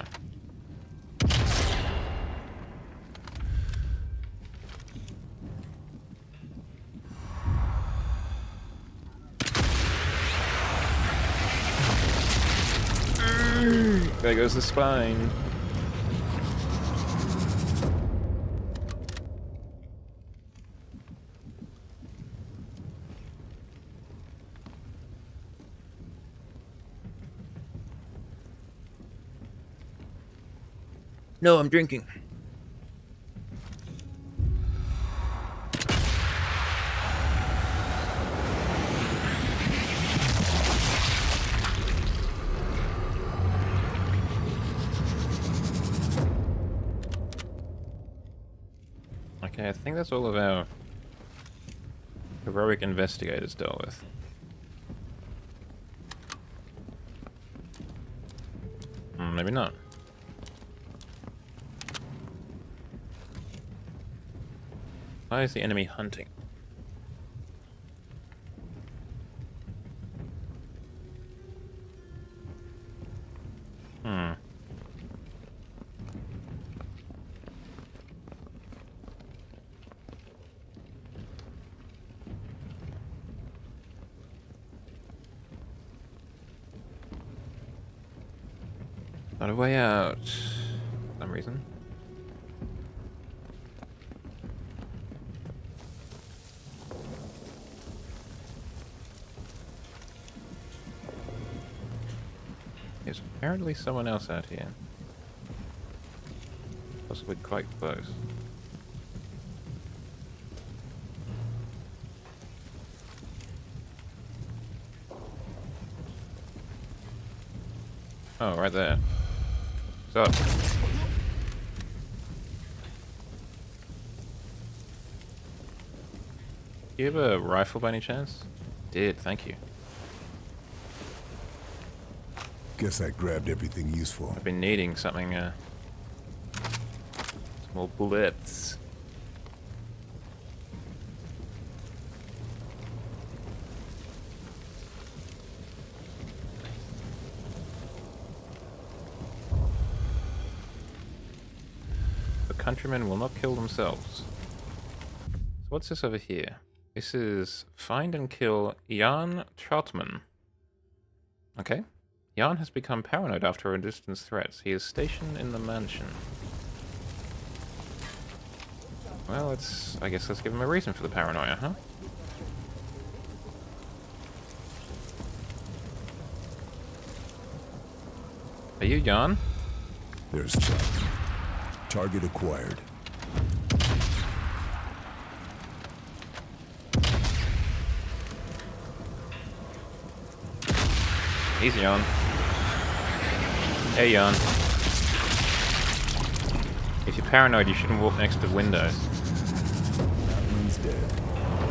There goes the spine. No, I'm drinking. Okay, I think that's all of our heroic investigators dealt with. Maybe not. Why is the enemy hunting? Not a way out. For some reason. There's apparently someone else out here. Possibly quite close. Oh, right there. What's up? Do you have a rifle by any chance? Did, thank you. Guess I grabbed everything useful. I've been needing something, some more bullets. The countrymen will not kill themselves. So what's this over here? This is find and kill Jan Troutman. Okay. Jan has become paranoid after a distance threats. He is stationed in the mansion. Well, I guess let's give him a reason for the paranoia, huh? Are you Jan? There's Chuck. Target acquired. He's Jan. Hey, Jan. If you're paranoid, you shouldn't walk next to windows. That one's dead.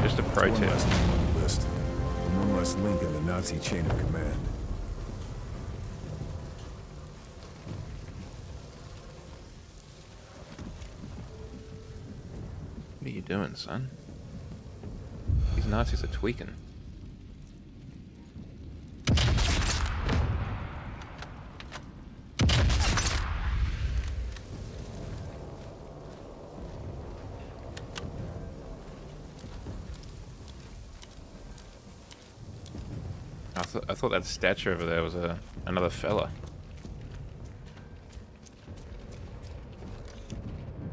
Just a pro One tip. less name on the list. And one less link in the Nazi chain of command. What are you doing, son? These Nazis are tweaking. I thought that statue over there was another fella.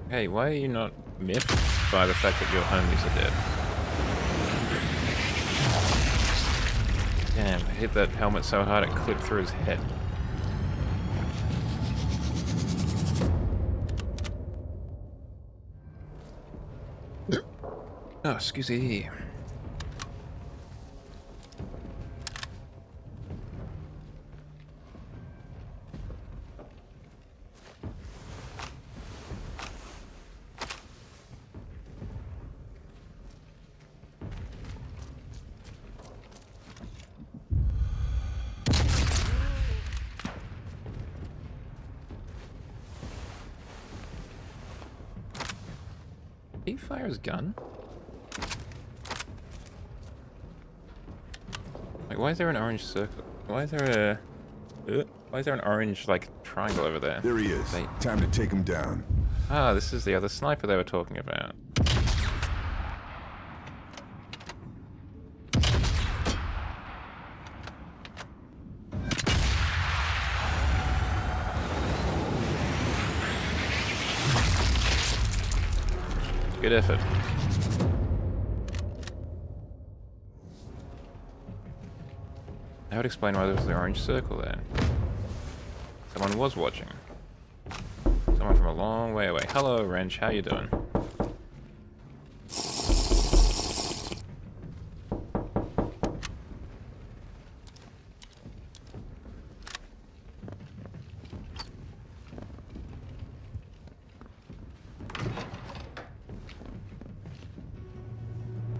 Hey, why are you not miffed by the fact that your homies are dead? Damn, I hit that helmet so hard it clipped through his head. Oh, excuse me. He fires gun? Like, why is there an orange circle? Why is there an orange, like, triangle over there? There he is. Time to take him down. Ah, this is the other sniper they were talking about. Good effort. That would explain why there was the orange circle there. Someone was watching. Someone from a long way away. Hello, Wrench. How you doing?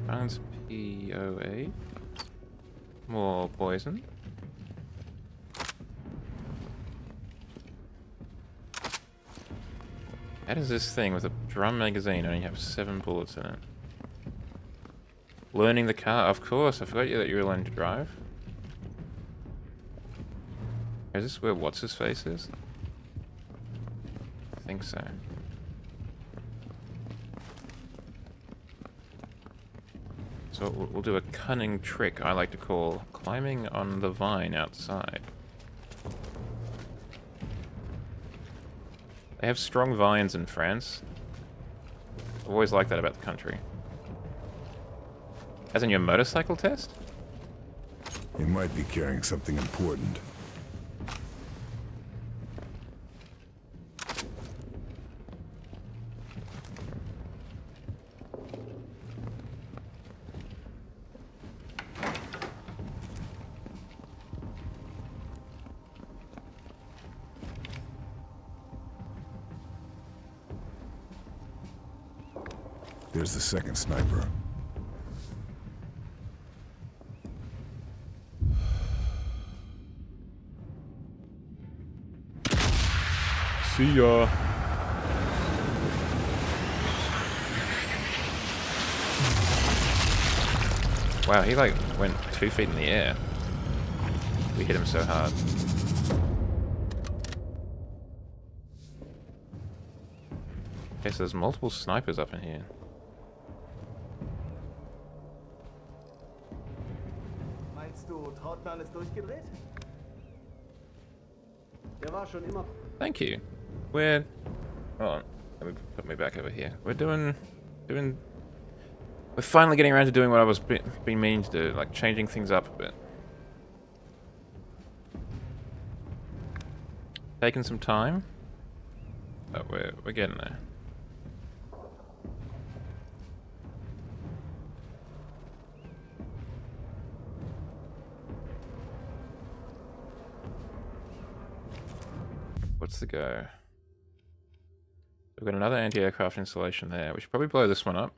Balance POA. More poison. How does this thing with a drum magazine only have 7 bullets in it? Learning the car, of course. I forgot that you were learning to drive. Is this where what's his face is? I think so. So we'll do a cunning trick I like to call climbing on the vine outside. They have strong vines in France. I've always liked that about the country. As in your motorcycle test? He might be carrying something important. There's the second sniper. See ya. Wow, he like went 2 feet in the air. We hit him so hard. Okay, so there's multiple snipers up in here. Meinst du, Trautmann ist durchgedreht? Der war schon immer... Thank you. We're... Hold on. Let me put me back over here. We're doing... We're finally getting around to doing what I was been meaning to do, like changing things up a bit. Taking some time. But we're getting there. What's the go? We've got another anti-aircraft installation there. We should probably blow this one up.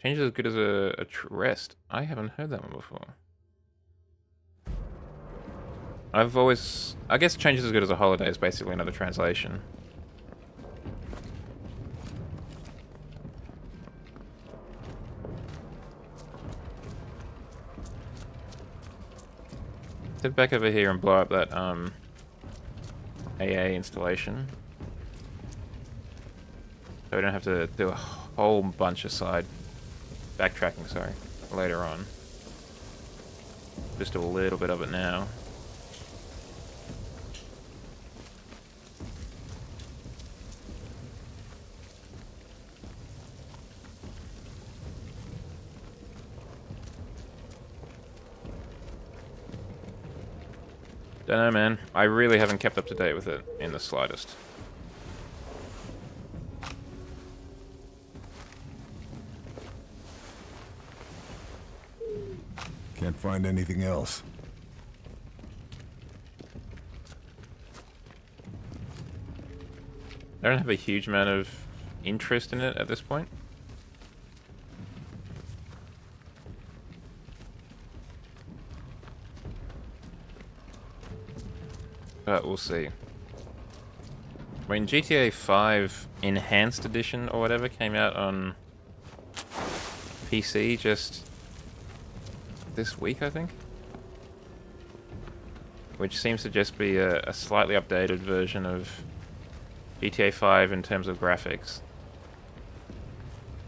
Change is as good as a rest. I haven't heard that one before. I guess change is as good as a holiday is basically another translation. head back over here and blow up that AA installation. So we don't have to do a whole bunch of backtracking, sorry, later on. Just do a little bit of it now. Don't know, man. I really haven't kept up to date with it in the slightest. Can't find anything else. I don't have a huge amount of interest in it at this point. But we'll see. I mean, GTA 5 Enhanced Edition or whatever came out on PC just this week, I think. Which seems to just be a slightly updated version of GTA 5 in terms of graphics.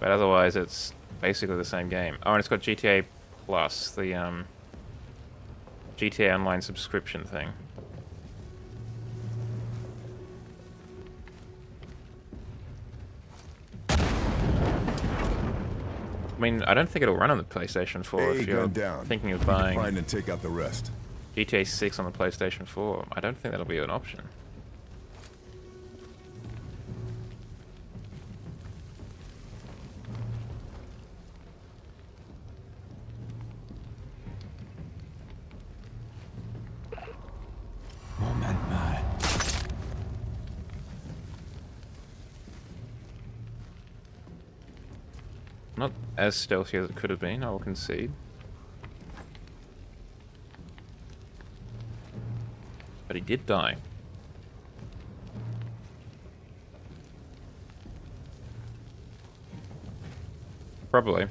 But otherwise, it's basically the same game. Oh, and it's got GTA Plus, the GTA Online subscription thing. I mean, I don't think it'll run on the PlayStation 4 Hey, if you're gun down. thinking of We can buying find and take out the rest. GTA 6 on the PlayStation 4. I don't think that'll be an option. Not as stealthy as it could have been, I will concede. But he did die. Probably.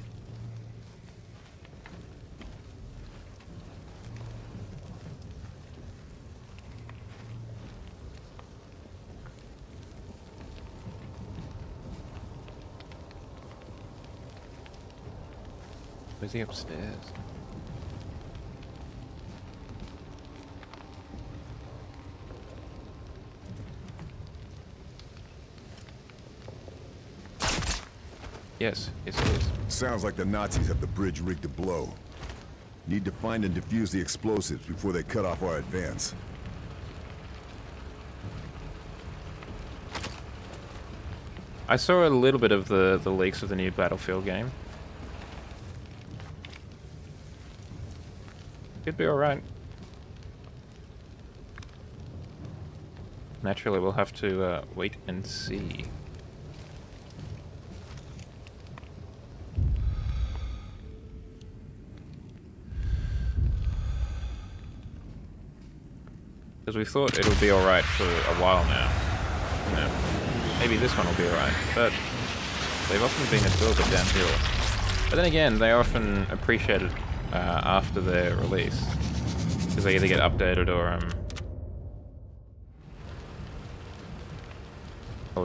Is he upstairs? Yes, it is. Sounds like the Nazis have the bridge rigged to blow. Need to find and defuse the explosives before they cut off our advance. I saw a little bit of the leaks of the new Battlefield game. Could be alright. Naturally, we'll have to wait and see. Because we thought it would be alright for a while now. You know, maybe this one will be alright, but they've often been a little bit downhill. But then again, they often appreciate it after their release. Because they either get updated or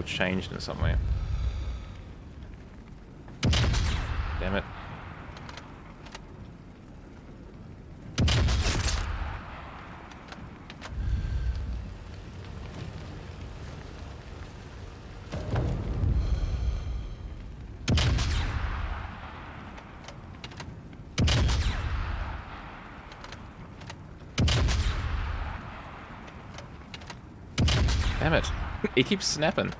changed in some way. Damn it. Damn it. He keeps snapping.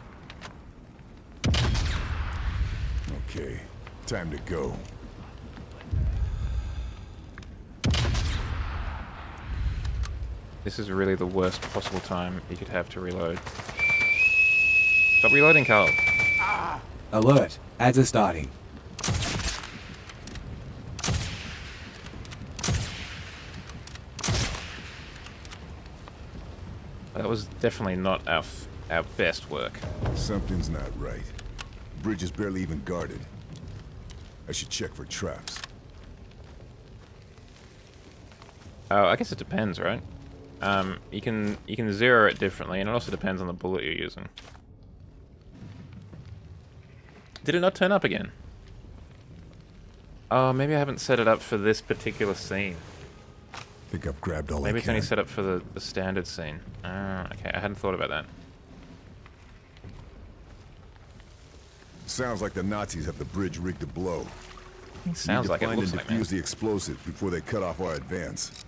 Okay, time to go. This is really the worst possible time you could have to reload. Stop reloading, Carl. Alert. Ads are starting. That was definitely not our best work. Something's not right. Bridge is barely even guarded. I should check for traps. Oh, I guess it depends, right? You can zero it differently, and it also depends on the bullet you're using. Did it not turn up again? Oh, maybe I haven't set it up for this particular scene. Think I've grabbed all Maybe I it's can. only set up for the standard scene. Ah, okay, I hadn't thought about that. Sounds like the Nazis have the bridge rigged to blow. Sounds like it, Need to find looks and like, man. defuse the explosives before they cut off our advance.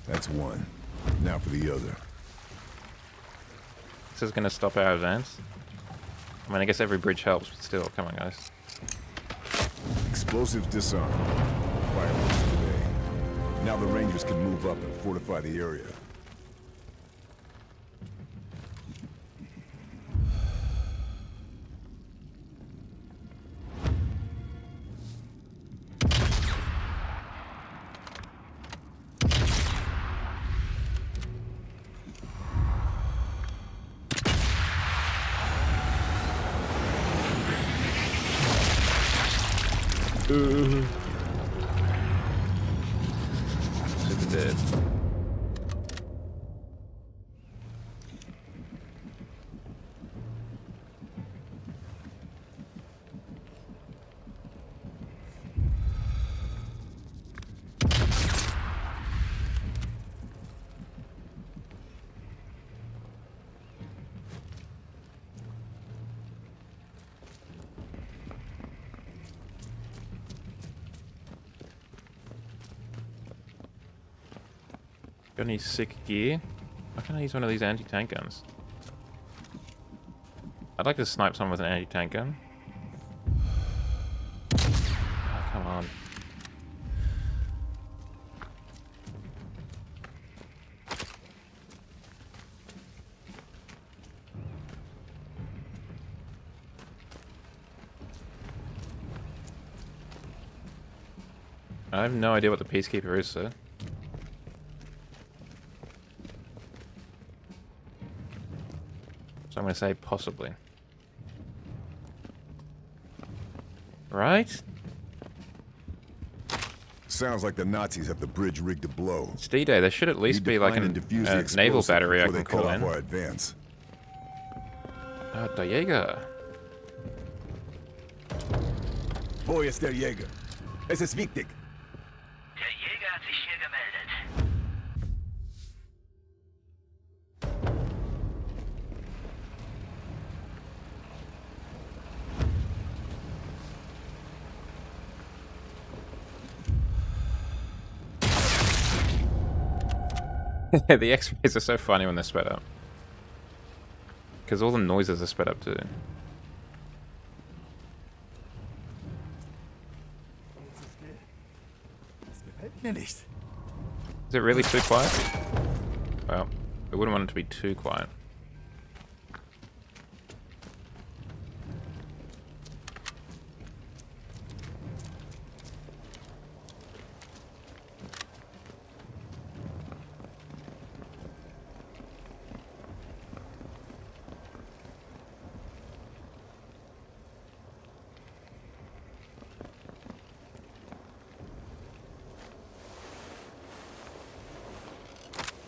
That's one. Now for the other. This is gonna stop our advance. I mean, I guess every bridge helps, but still, come on, guys. Explosives disarmed. Fireworks today. Now the Rangers can move up and fortify the area. Super dead. Got any sick gear? Why can't I use one of these anti-tank guns? I'd like to snipe someone with an anti-tank gun. Oh, come on. I have no idea what the Peacekeeper is, sir. So I'm going to say possibly. Right? Sounds like the Nazis have the bridge rigged to blow. It's D-Day. There should at least be like a naval battery I can call in. Our advance. Oh, der Jäger. Wo ist der Jäger? Es ist wichtig. Der Jäger hat sich hier gemeldet. The X-rays are so funny when they're sped up. Because all the noises are sped up too. Is it really too quiet? Well, I wouldn't want it to be too quiet.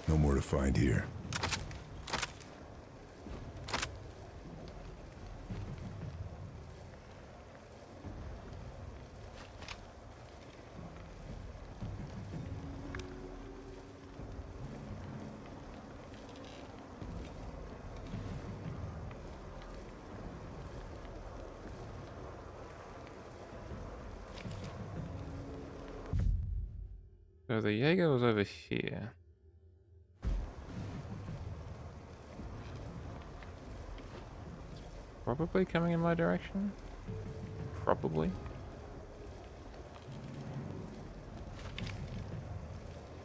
No more to find here. So the Jaeger was over here. Probably coming in my direction? Probably.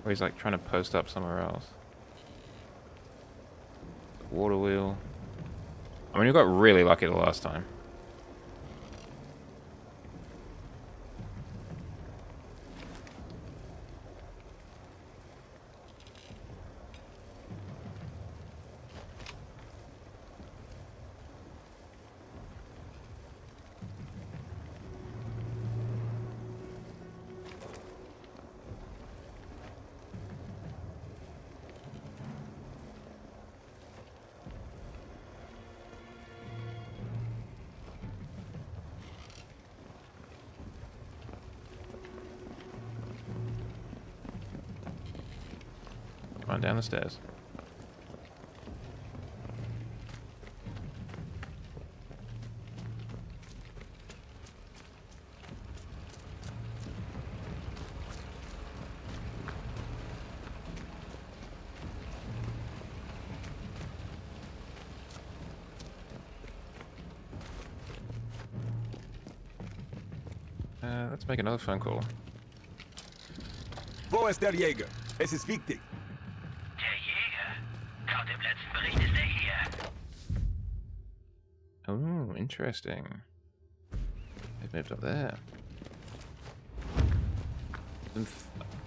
Or he's like trying to post up somewhere else. The water wheel. I mean, we got really lucky the last time. Come on, down the stairs. Let's make another phone call. Wo ist der Jäger? Es ist wichtig. Der Jäger. Laut dem letzten Bericht ist er hier. Oh, interesting. They've moved up there.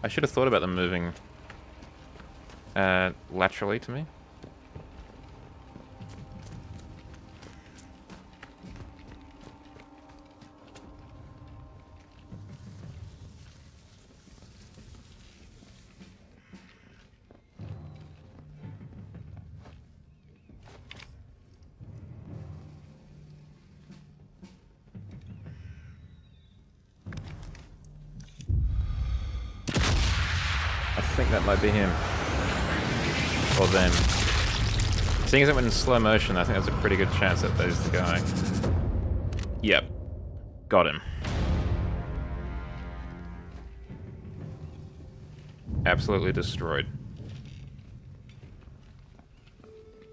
I should have thought about them moving laterally to me. I think that might be him. Or them. Seeing as it went in slow motion, I think there's a pretty good chance that that is the guy. Yep. Got him. Absolutely destroyed.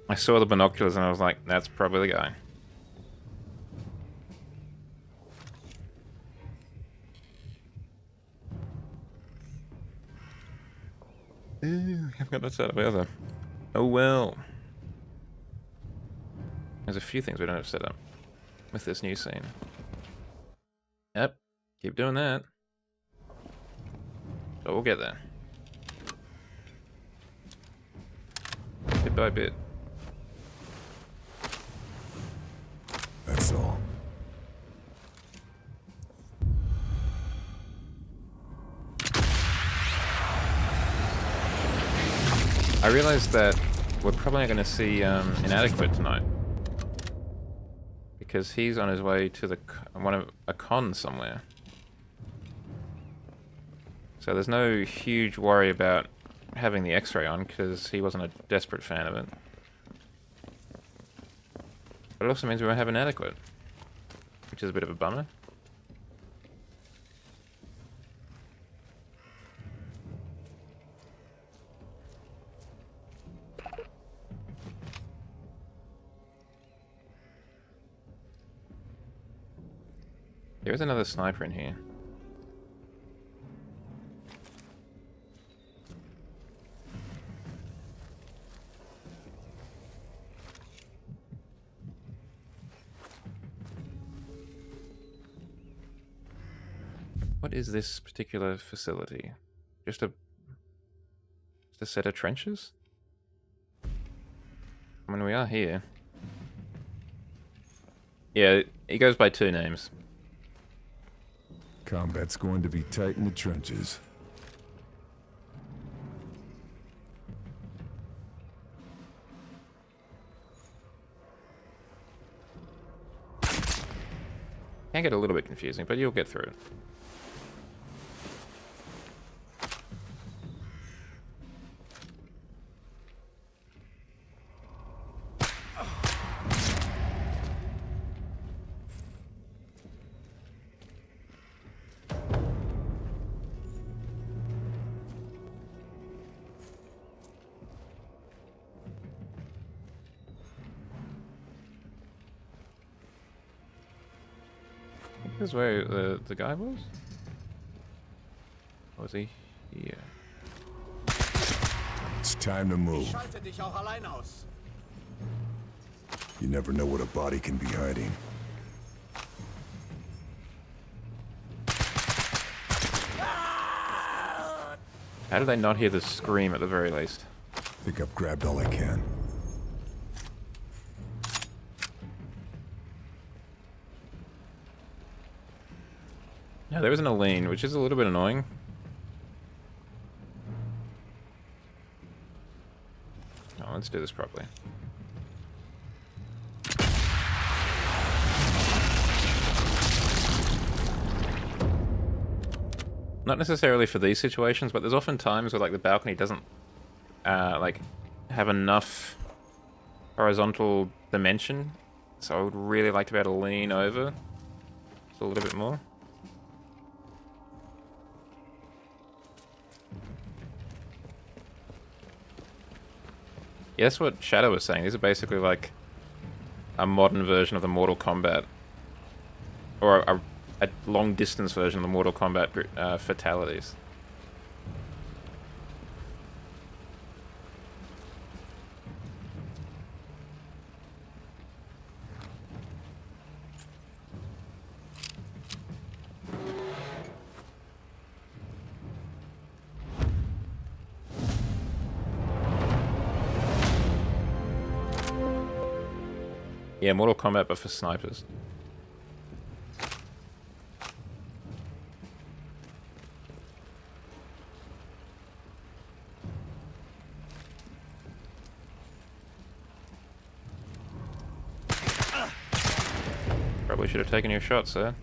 I saw the binoculars and I was like, that's probably the guy. Ew, I've got that set up either. Oh well. There's a few things we don't have set up with this new scene. Yep, keep doing that. But we'll get there. Bit by bit. That's all. I realized that we're probably not going to see Inadequate tonight. Because he's on his way to the a con somewhere. So there's no huge worry about having the X-ray on, because he wasn't a desperate fan of it. But it also means we won't have Inadequate, which is a bit of a bummer. There's another sniper in here. What is this particular facility? Just a set of trenches? I mean, we are here. Yeah, he goes by two names. Combat's going to be tight in the trenches. Can get a little bit confusing, but you'll get through it. This is where the guy was? Or was he here? It's time to move. Schalte dich auch allein aus. You never know what a body can be hiding. How did they not hear the scream at the very least? I think I've grabbed all I can. No, there isn't a lean, which is a little bit annoying. Oh, let's do this properly. Not necessarily for these situations, but there's often times where like the balcony doesn't like have enough horizontal dimension, so I would really like to be able to lean over just a little bit more. Yeah, that's what Shadow was saying. These are basically like a modern version of the Mortal Kombat, or a long-distance version of the Mortal Kombat fatalities. Yeah, Mortal Kombat, but for snipers. Probably should have taken your shot, sir.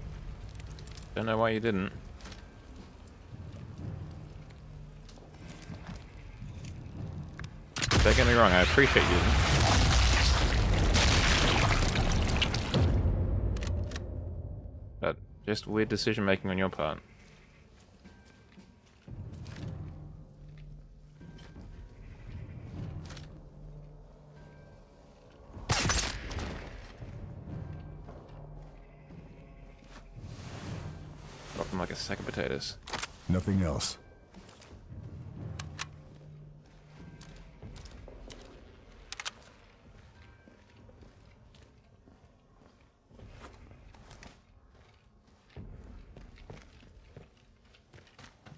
Don't know why you didn't. Don't get me wrong, I appreciate you. But just weird decision making on your part. Drop them like a sack of potatoes. Nothing else.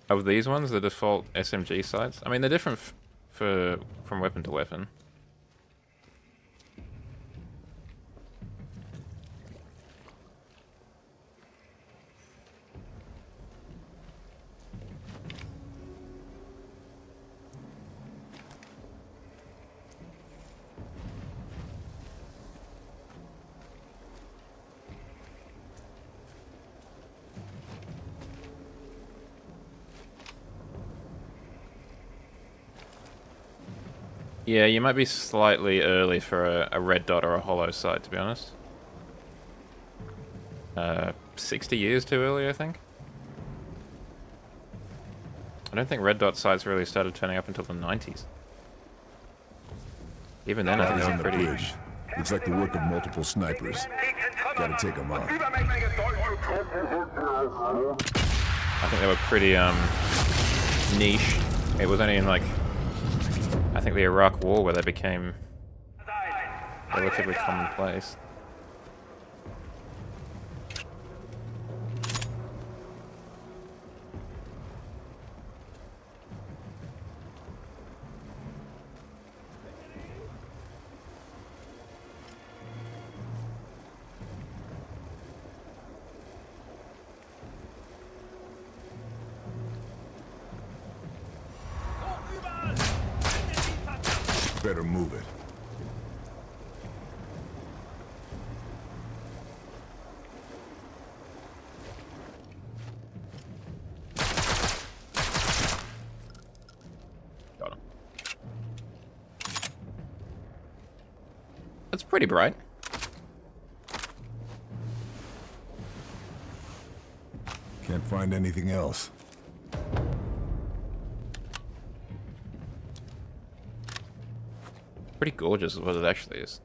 Of these ones, the default SMG sights? I mean, they're different from weapon to weapon. Yeah, you might be slightly early for a red dot or a hollow sight, to be honest. 60 years too early, I think. I don't think red dot sights really started turning up until the 90s. Even then, I think Eyes they on were the pretty... bridge. Looks like the work of multiple snipers. Gotta take them out. I think they were pretty, niche. It was only in, like, I think the Iraq War where they became relatively commonplace. Better move it. Got him. That's pretty bright. Can't find anything else. Pretty gorgeous is what it actually is.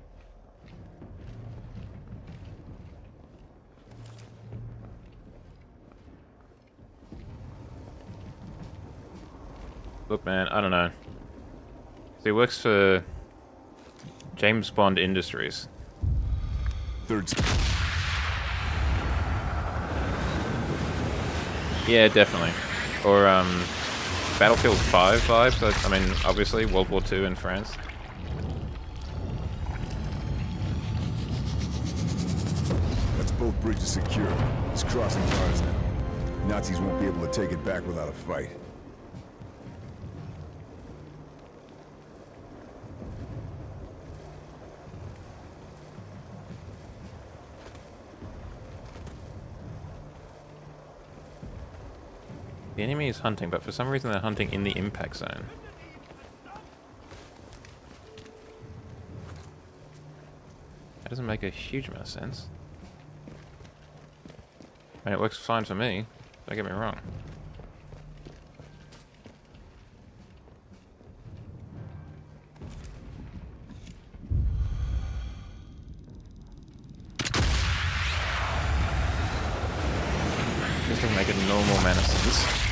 Look, man, I don't know. So he works for James Bond Industries. Third. Yeah, definitely. Or Battlefield 5 vibes. I mean, obviously World War II in France. Both bridges secure. It's crossing guards now. Nazis won't be able to take it back without a fight. The enemy is hunting, but for some reason they're hunting in the impact zone. doesn't make a huge amount of sense. I mean, it works fine for me. Don't get me wrong. This doesn't make a normal amount of sense.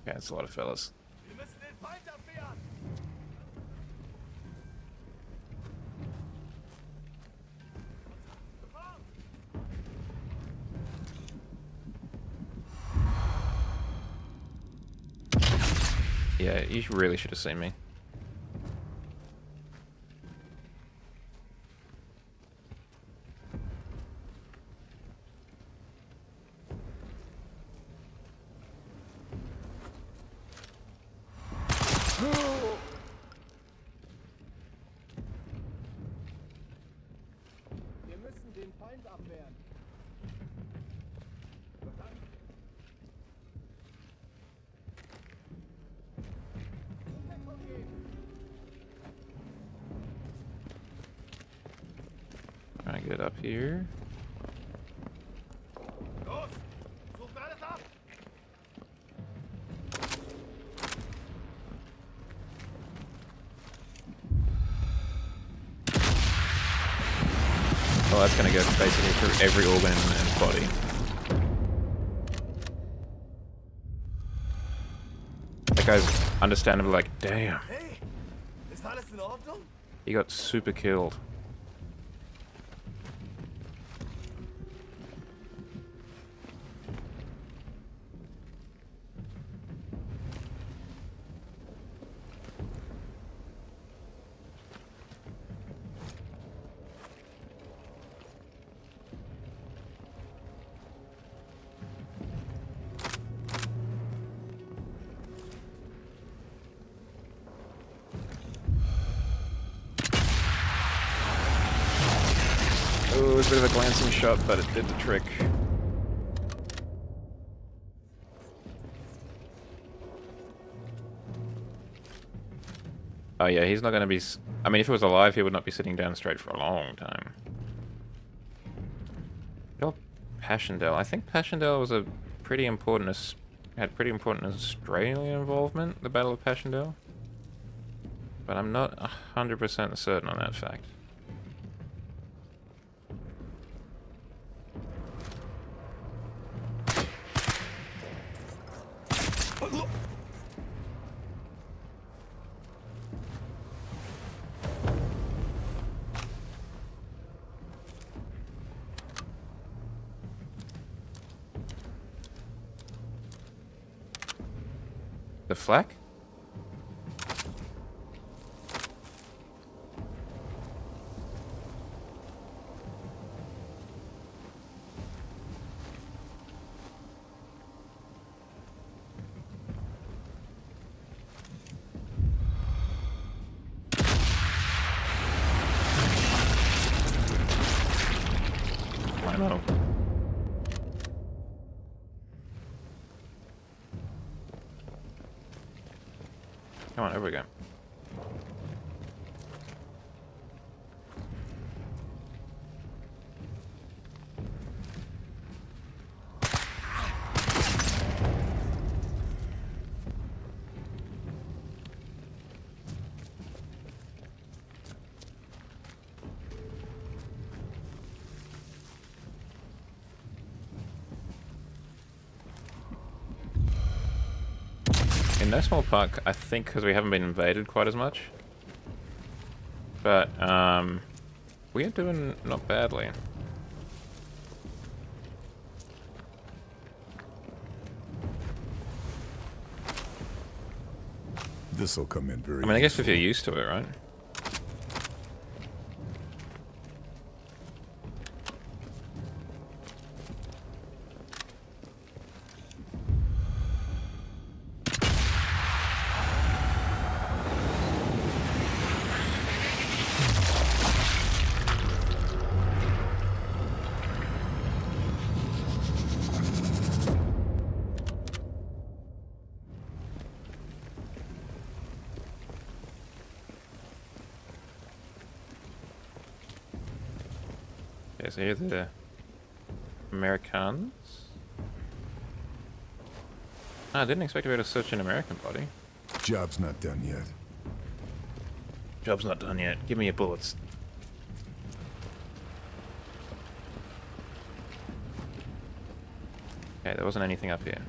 Yeah, it's a lot of fellas. Wir müssen den Feind abwehren! Yeah, you really should have seen me. Wir müssen den Feind abwehren. Trying to get up here. Los! Sucht alles ab! Well, that's gonna go basically through every organ in his body. That guy's understandably like, damn. Hey! Ist alles in Ordnung? He got super killed. Oh, it was a bit of a glancing shot, but it did the trick. Oh yeah, he's not going to be... I mean, if he was alive, he would not be sitting down straight for a long time. Oh, Passchendaele. I think Passchendaele was a pretty important... had pretty important Australian involvement, the Battle of Passchendaele. But I'm not 100% certain on that fact. The flak? I know. Come on, over we go. In no small part, I think because we haven't been invaded quite as much. But, we are doing not badly. This'll come in very I mean, I guess if you're used to it, right? so here the Americans. I didn't expect to be able to search an American body. Job's not done yet. Job's not done yet. Give me your bullets. Okay, there wasn't anything up here.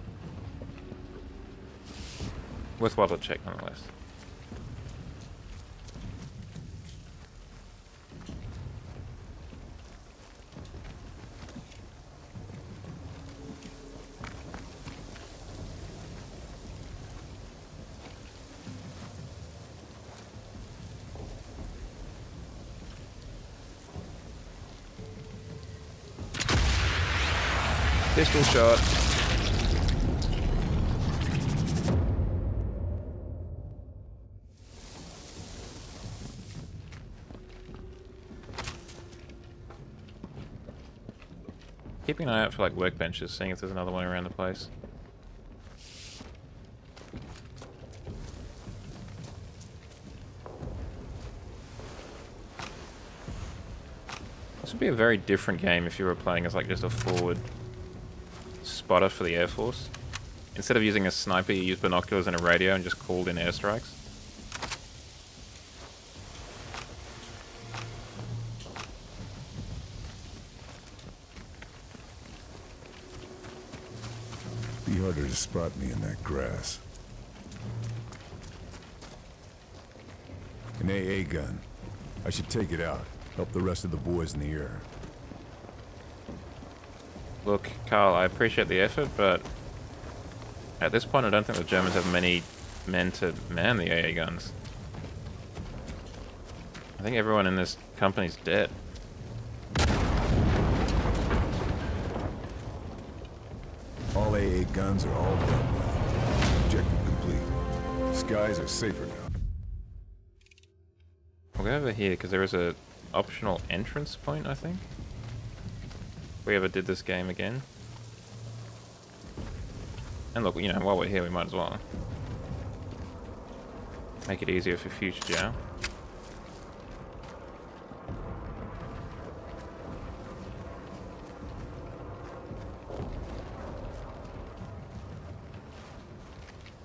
Worthwhile to check nonetheless. Pistol shot. Keeping an eye out for like workbenches, seeing if there's another one around the place. This would be a very different game if you were playing as like just a forward spotter for the Air Force. Instead of using a sniper, you use binoculars and a radio and just called in airstrikes. Be harder to spot me in that grass. An AA gun. I should take it out. Help the rest of the boys in the air. Look, Carl, I appreciate the effort, but at this point I don't think the Germans have many men to man the AA guns. I think everyone in this company's dead. All AA guns are all done with. Objective complete. Skies are safer now. I'll go over here because there is a optional entrance point, I think. If we ever did this game again. And look, you know, while we're here we might as well make it easier for future Jow.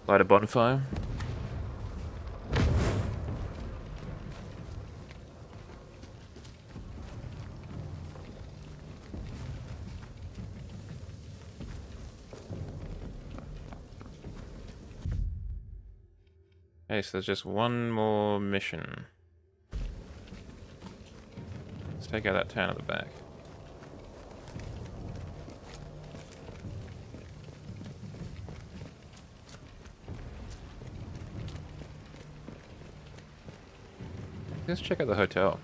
Light a bonfire. Okay, so there's just one more mission. Let's take out that town at the back. Let's check out the hotel.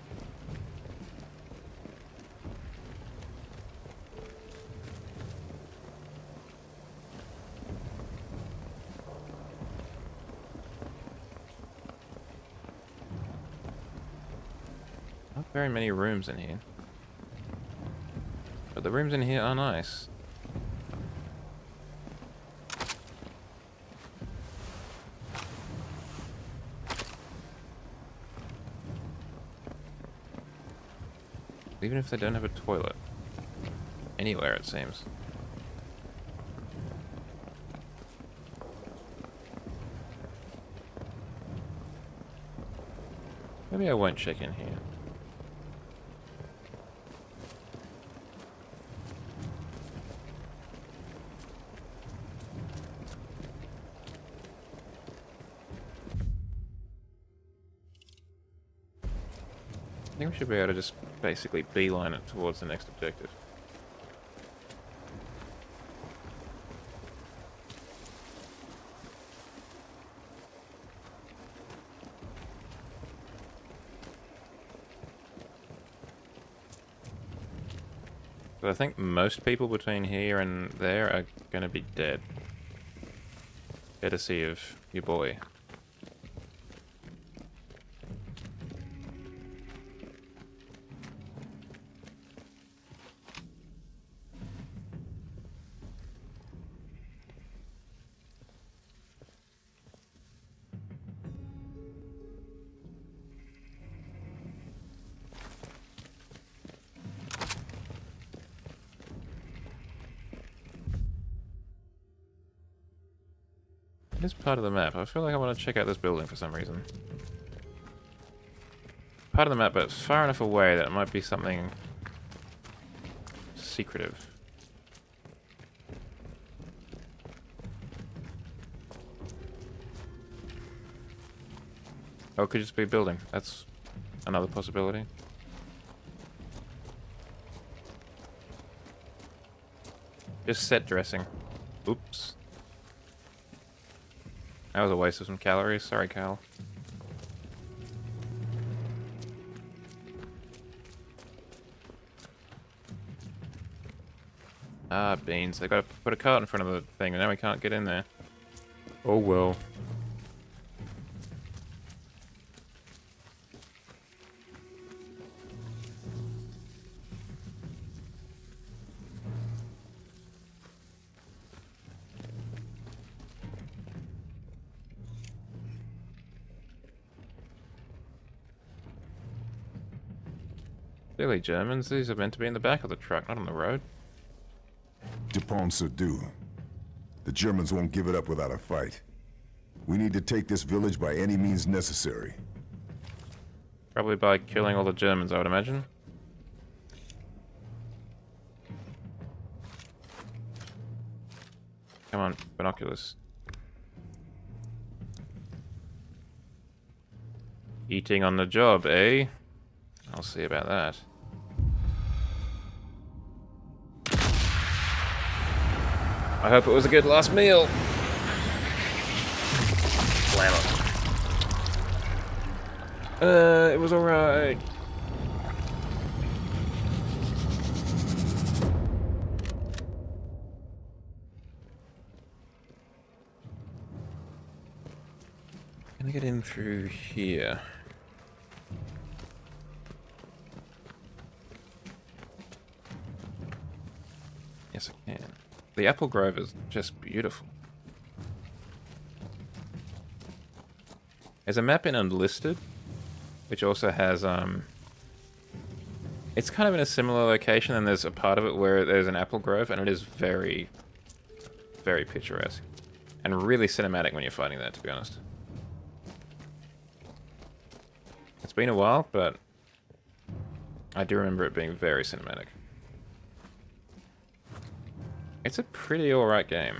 Not very many rooms in here. But the rooms in here are nice. Even if they don't have a toilet. Anywhere, it seems. Maybe I won't check in here. I think we should be able to just basically beeline it towards the next objective. But I think most people between here and there are going to be dead. Courtesy of your boy. It is part of the map. I feel like I want to check out this building for some reason. Part of the map, but it's far enough away that it might be something secretive. Oh, it could just be a building. That's another possibility. Just set dressing. Oops. That was a waste of some calories. Sorry, Cal. Ah, beans. They gotta put a cart in front of the thing, and now we can't get in there. Oh well. Clearly Germans. These are meant to be in the back of the truck, not on the road. Dupont Serdou. The Germans won't give it up without a fight. We need to take this village by any means necessary. Probably by killing all the Germans, I would imagine. Come on, binoculars. Eating on the job, eh? I'll see about that. I hope it was a good last meal. Slam it. It was alright. Can I get in through here? Yes, I can. The apple grove is just beautiful. There's a map in Unlisted, which also has, it's kind of in a similar location, and there's a part of it where there's an apple grove, and it is very, very picturesque. And really cinematic when you're fighting that, to be honest. It's been a while, but I do remember it being very cinematic. It's a pretty alright game.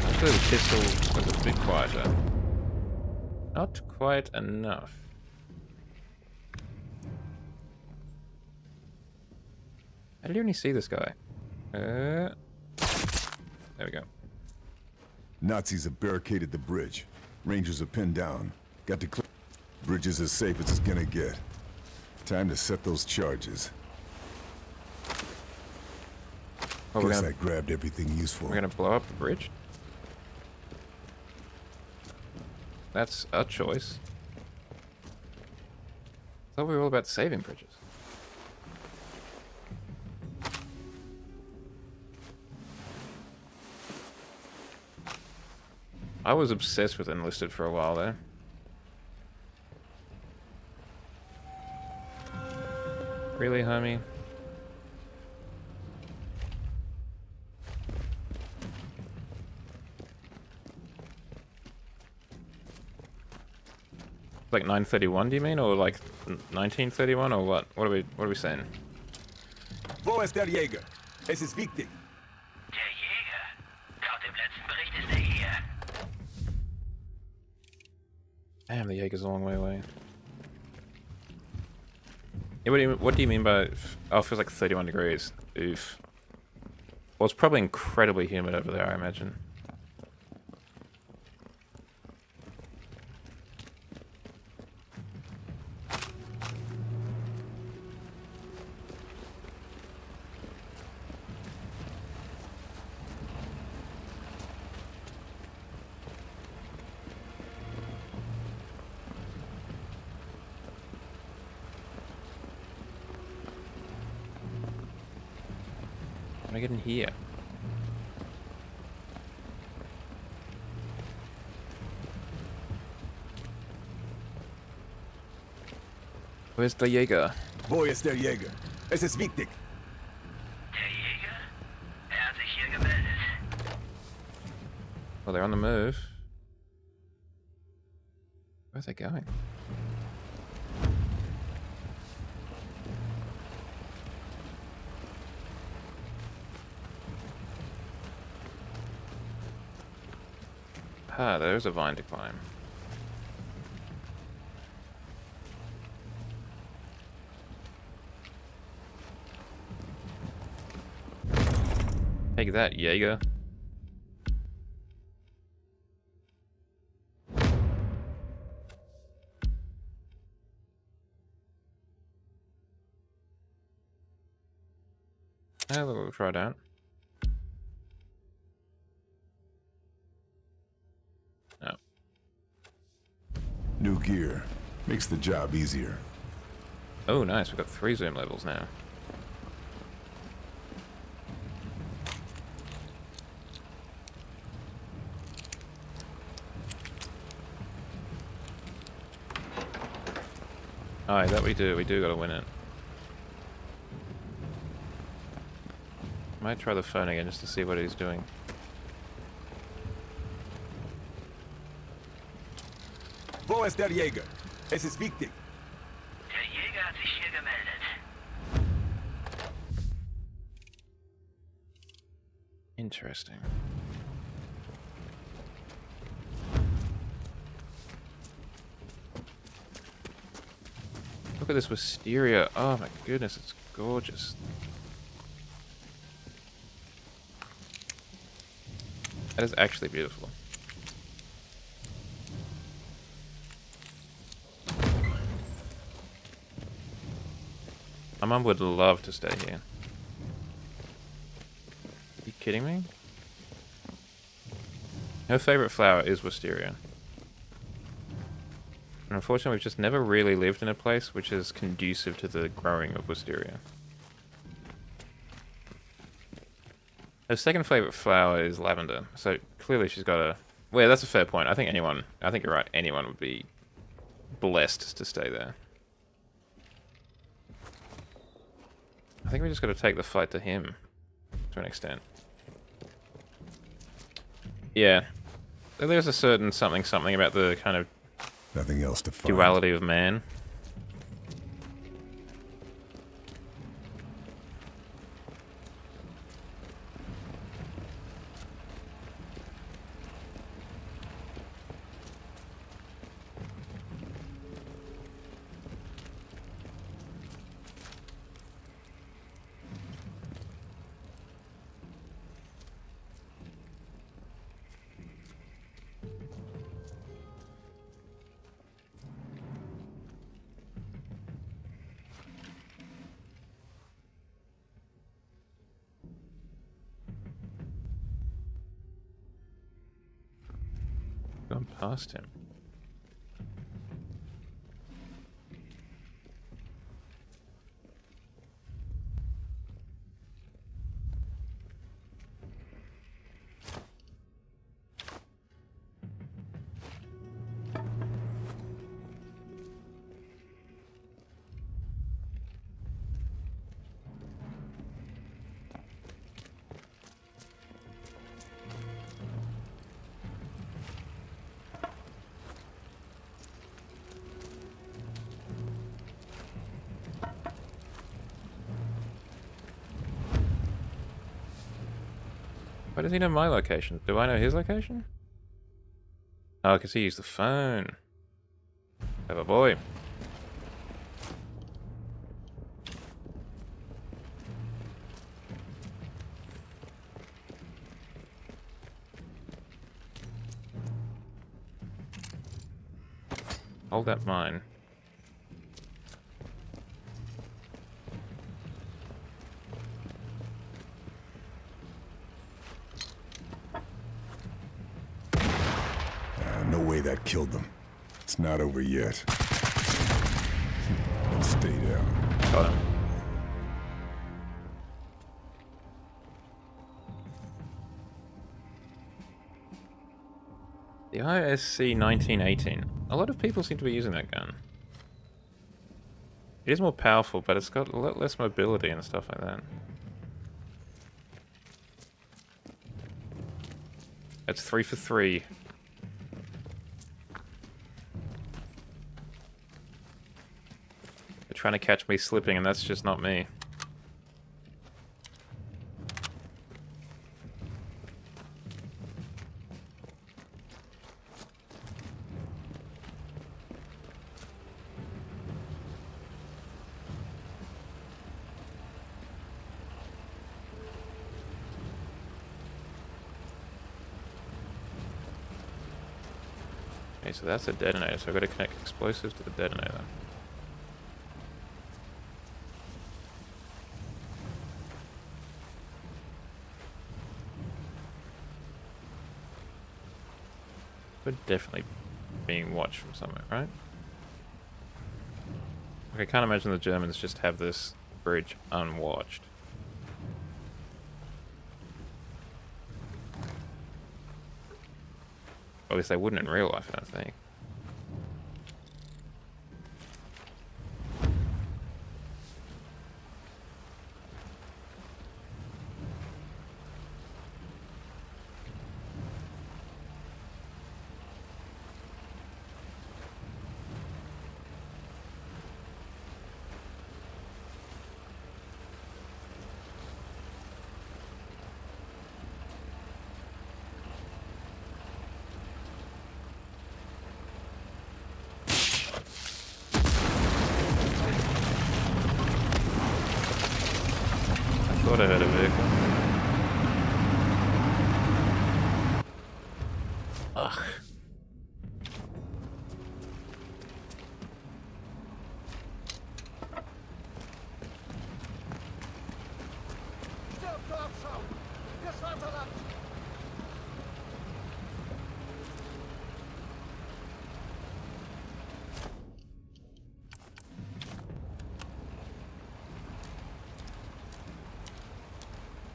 Actually, the pistol was a bit quieter. Not quite enough. How did you only see this guy? There we go. Nazis have barricaded the bridge. Rangers are pinned down. Got to clear. Bridge is as safe as it's gonna get. Time to set those charges. Oh, Guess I grabbed everything useful. we're gonna blow up the bridge? That's a choice. I thought we were all about saving bridges. I was obsessed with Enlisted for a while there. Really, homie? Like 931, do you mean, or like 1931, or what? What are we saying? Wo ist der Jäger? Es ist wichtig. Der Jäger. Laut dem letzten Bericht ist er hier. Damn, the Jaeger's a long way away. Yeah, what do you mean by... Oh, it feels like 31 degrees. Oof. Well, it's probably incredibly humid over there, I imagine. I get in here? Where's the Jäger? Wo ist der Jäger? Es ist wichtig. Der Jäger? Hat sich hier gemeldet. Well, they're on the move. Where's they going? Ah, there's a vine to climb. Take that, Jaeger. Ah, we'll try it out. No. New gear. Makes the job easier. Oh, nice. We've got 3 zoom levels now. Oh, that we do. We do gotta win it. Might try the phone again just to see what he's doing. Wo ist der Jäger? Es ist wichtig. Der Jäger hat sich hier gemeldet. Interesting. Look at this wisteria. Oh my goodness, it's gorgeous. That is actually beautiful. My mum would love to stay here. Are you kidding me? Her favorite flower is wisteria. And unfortunately, we've just never really lived in a place which is conducive to the growing of wisteria. Her second favorite flower is lavender, so clearly she's got a... Well, that's a fair point. I think you're right, anyone would be blessed to stay there. I think we just got to take the fight to him, to an extent. Yeah. There's a certain something about the kind of Nothing else to find. duality of man. Gone past him. Why does he know my location? Do I know his location? Oh, because he used the phone. Clever boy. Hold that mine. No way that killed them. It's not over yet. Stay down. Got him. The ISC 1918. A lot of people seem to be using that gun. It is more powerful, but it's got a lot less mobility and stuff like that. That's 3 for 3. They're trying to catch me slipping, and that's just not me. Okay, so that's a detonator, so I've got to connect explosives to the detonator. We're definitely being watched from somewhere, right? I can't imagine the Germans just have this bridge unwatched. At least they wouldn't in real life, I don't think. I thought I heard a vehicle. Ugh. Stirb, du Abschaum! Fürs Vaterland!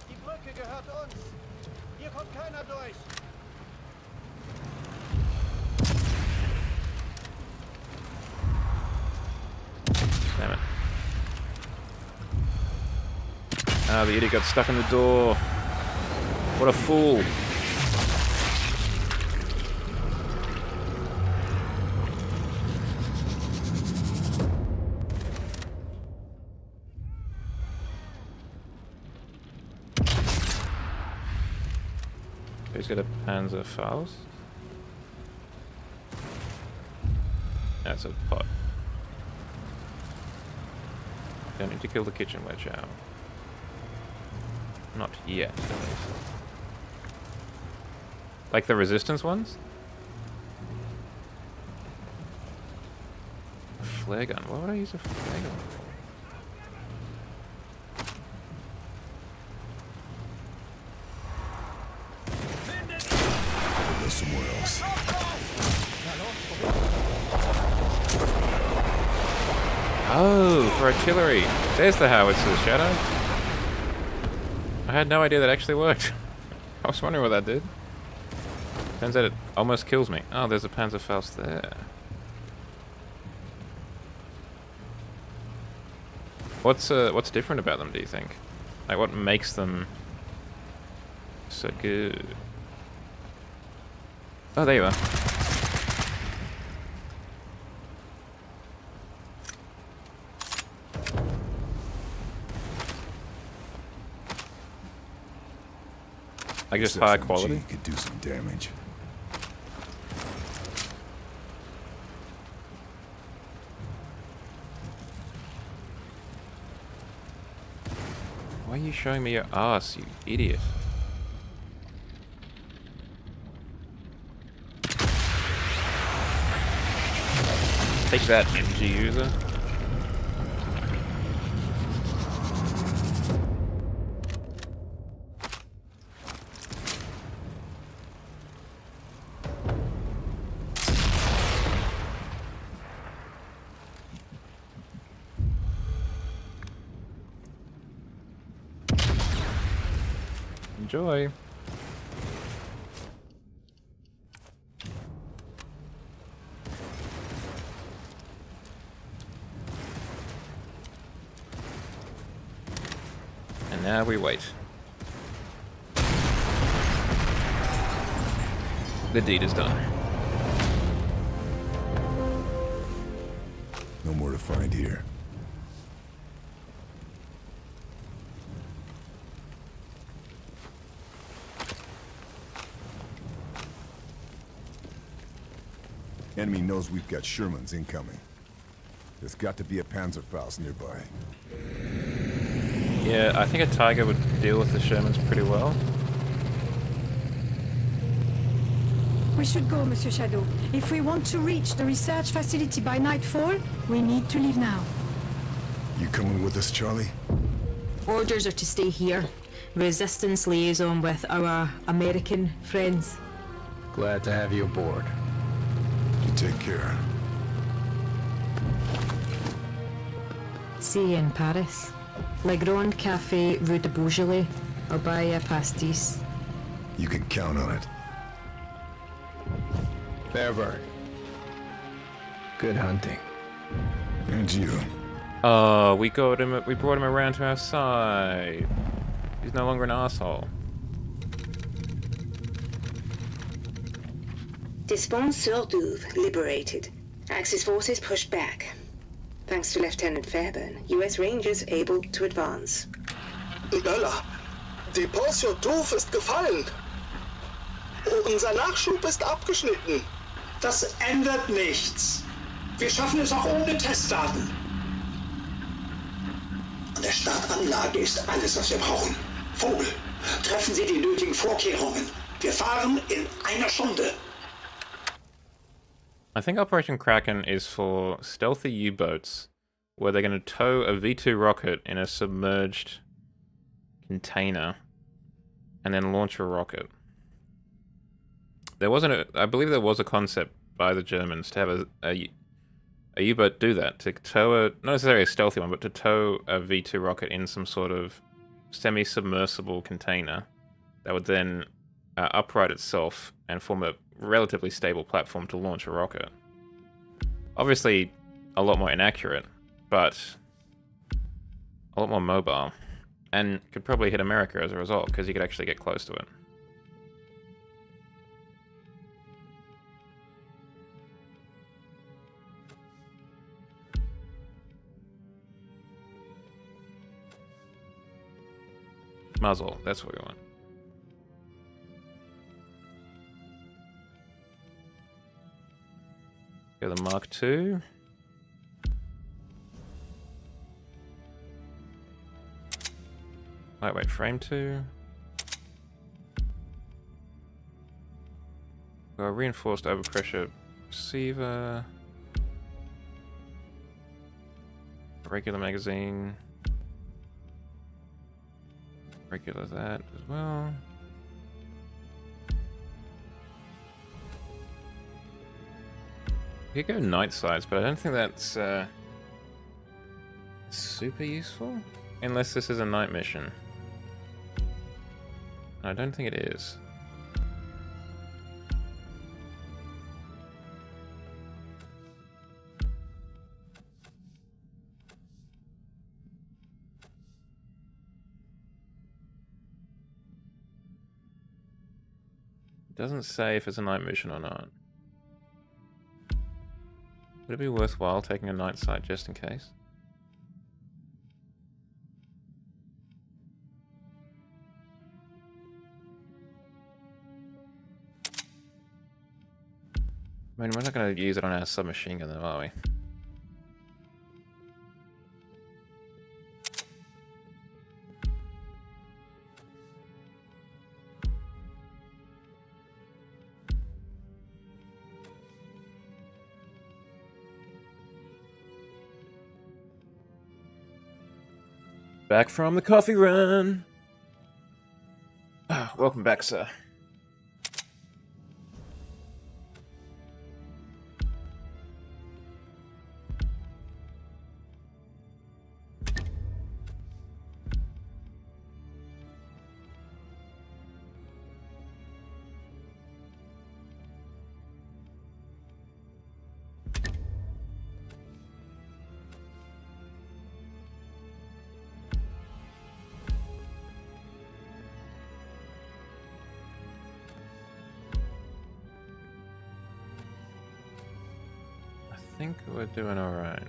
Die Brücke gehört uns! Hier kommt keiner durch! Damn it. Ah, the idiot got stuck in the door. What a fool. Who's got a Panzerfaust? That's a pot. Don't need to kill the kitchen wedge out. Not yet, at least. Like the resistance ones? A flare gun. Why would I use a flare gun for? Go somewhere else. Oh, for artillery. There's the howitzer, Shadow. I had no idea that actually worked. I was wondering what that did. Turns out it almost kills me. Oh, there's a Panzerfaust there. What's different about them, do you think? Like, what makes them so good? Oh, there you are. Like just higher quality? Could do some damage. Why are you showing me your ass, you idiot? Take that, energy user. Enjoy. Now we wait. The deed is done. No more to find here. Enemy knows we've got Shermans incoming. There's got to be a Panzerfaust nearby. Yeah, I think a Tiger would deal with the Shermans pretty well. We should go, Monsieur Shadow. If we want to reach the research facility by nightfall, we need to leave now. You coming with us, Charlie? Orders are to stay here. Resistance liaison with our American friends. Glad to have you aboard. You take care. See you in Paris. Le Grand Café Rue de Beaujolais. I'll buy you a pastis. You can count on it. Fair bird. Good hunting. And you. Oh, we brought him around to our side. He's no longer an asshole. Despons-sur-Douve liberated. Axis forces pushed back. Thanks to Lieutenant Fairburn, US Rangers able to advance. Bella, Despons-sur-Douve ist gefallen. Unser Nachschub ist abgeschnitten. Das ändert nichts. Wir schaffen es auch ohne Testdaten. An der Startanlage ist alles, was wir brauchen. Vogel, treffen Sie die nötigen Vorkehrungen. Wir fahren in einer Stunde. I think Operation Kraken is for stealthy U-boats, where they're going to tow a V2 rocket in a submerged container, and then launch a rocket. There wasn't I believe there was a concept by the Germans to have a U-boat do that, to tow not necessarily a stealthy one, but to tow a V2 rocket in some sort of semi-submersible container that would then upright itself and form a relatively stable platform to launch a rocket. Obviously, a lot more inaccurate, but a lot more mobile, and could probably hit America as a result, because you could actually get close to it. Muzzle, that's what we want. Go the Mark II. Lightweight frame 2. Got a reinforced overpressure receiver. Regular magazine. Regular that as well. You could go night sights, but I don't think that's super useful. Unless this is a night mission. I don't think it is. It doesn't say if it's a night mission or not. Would it be worthwhile taking a night sight just in case? I mean, we're not going to use it on our submachine gun though, are we? Back from the coffee run. Welcome back, sir. think we're doing alright.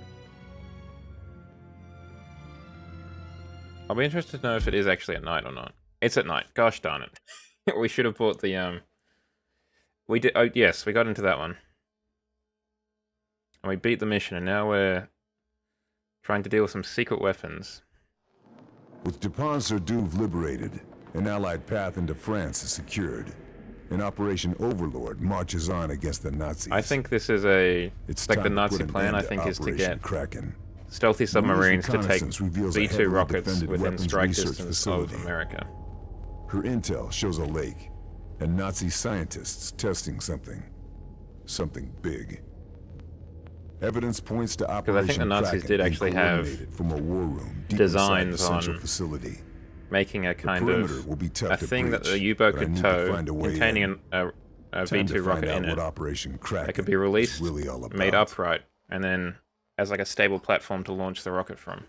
I'll be interested to know if it is actually at night or not. It's at night. Gosh darn it. We should have bought the, We did. Oh, yes, we got into that one. And we beat the mission, and now we're trying to deal with some secret weapons. With Dupont-sur-Douve liberated, an Allied path into France is secured. And Operation Overlord marches on against the Nazis. I think this is a... It's like the time to Nazi put an plan, end I to think, is to Operation get Kraken. stealthy submarines to take reconnaissance reveals a V2 heavily rockets defended within weapons strike research distance facility. of America. Her intel shows a lake, and Nazi scientists testing something. Something big. Evidence points to Operation Because I think the Nazis Kraken did being actually have coordinated from a war room deep designs inside the central on facility. making a The kind perimeter of will be tough a to thing that breach, the U-boat but I could need to tow find a way containing in. a Time to V2 find rocket out in what it Operation Kraken that could be released, is really all about. made upright, and then as like a stable platform to launch the rocket from.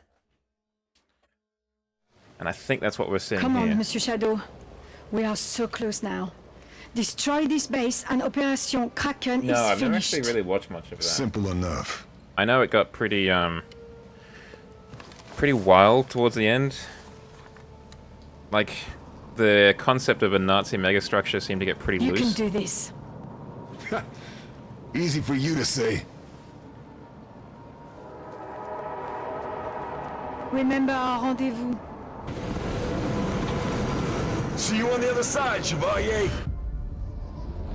And I think that's what we're seeing Come on, here. Monsieur Shadow. We are so close now. Destroy this base and Operation Kraken is No, I've never finished. actually really watched much of that. Simple enough. I know it got pretty pretty wild towards the end. Like, the concept of a Nazi megastructure seemed to get pretty You loose. can do this. Easy for you to say. Remember our rendezvous. See you on the other side, Chevalier.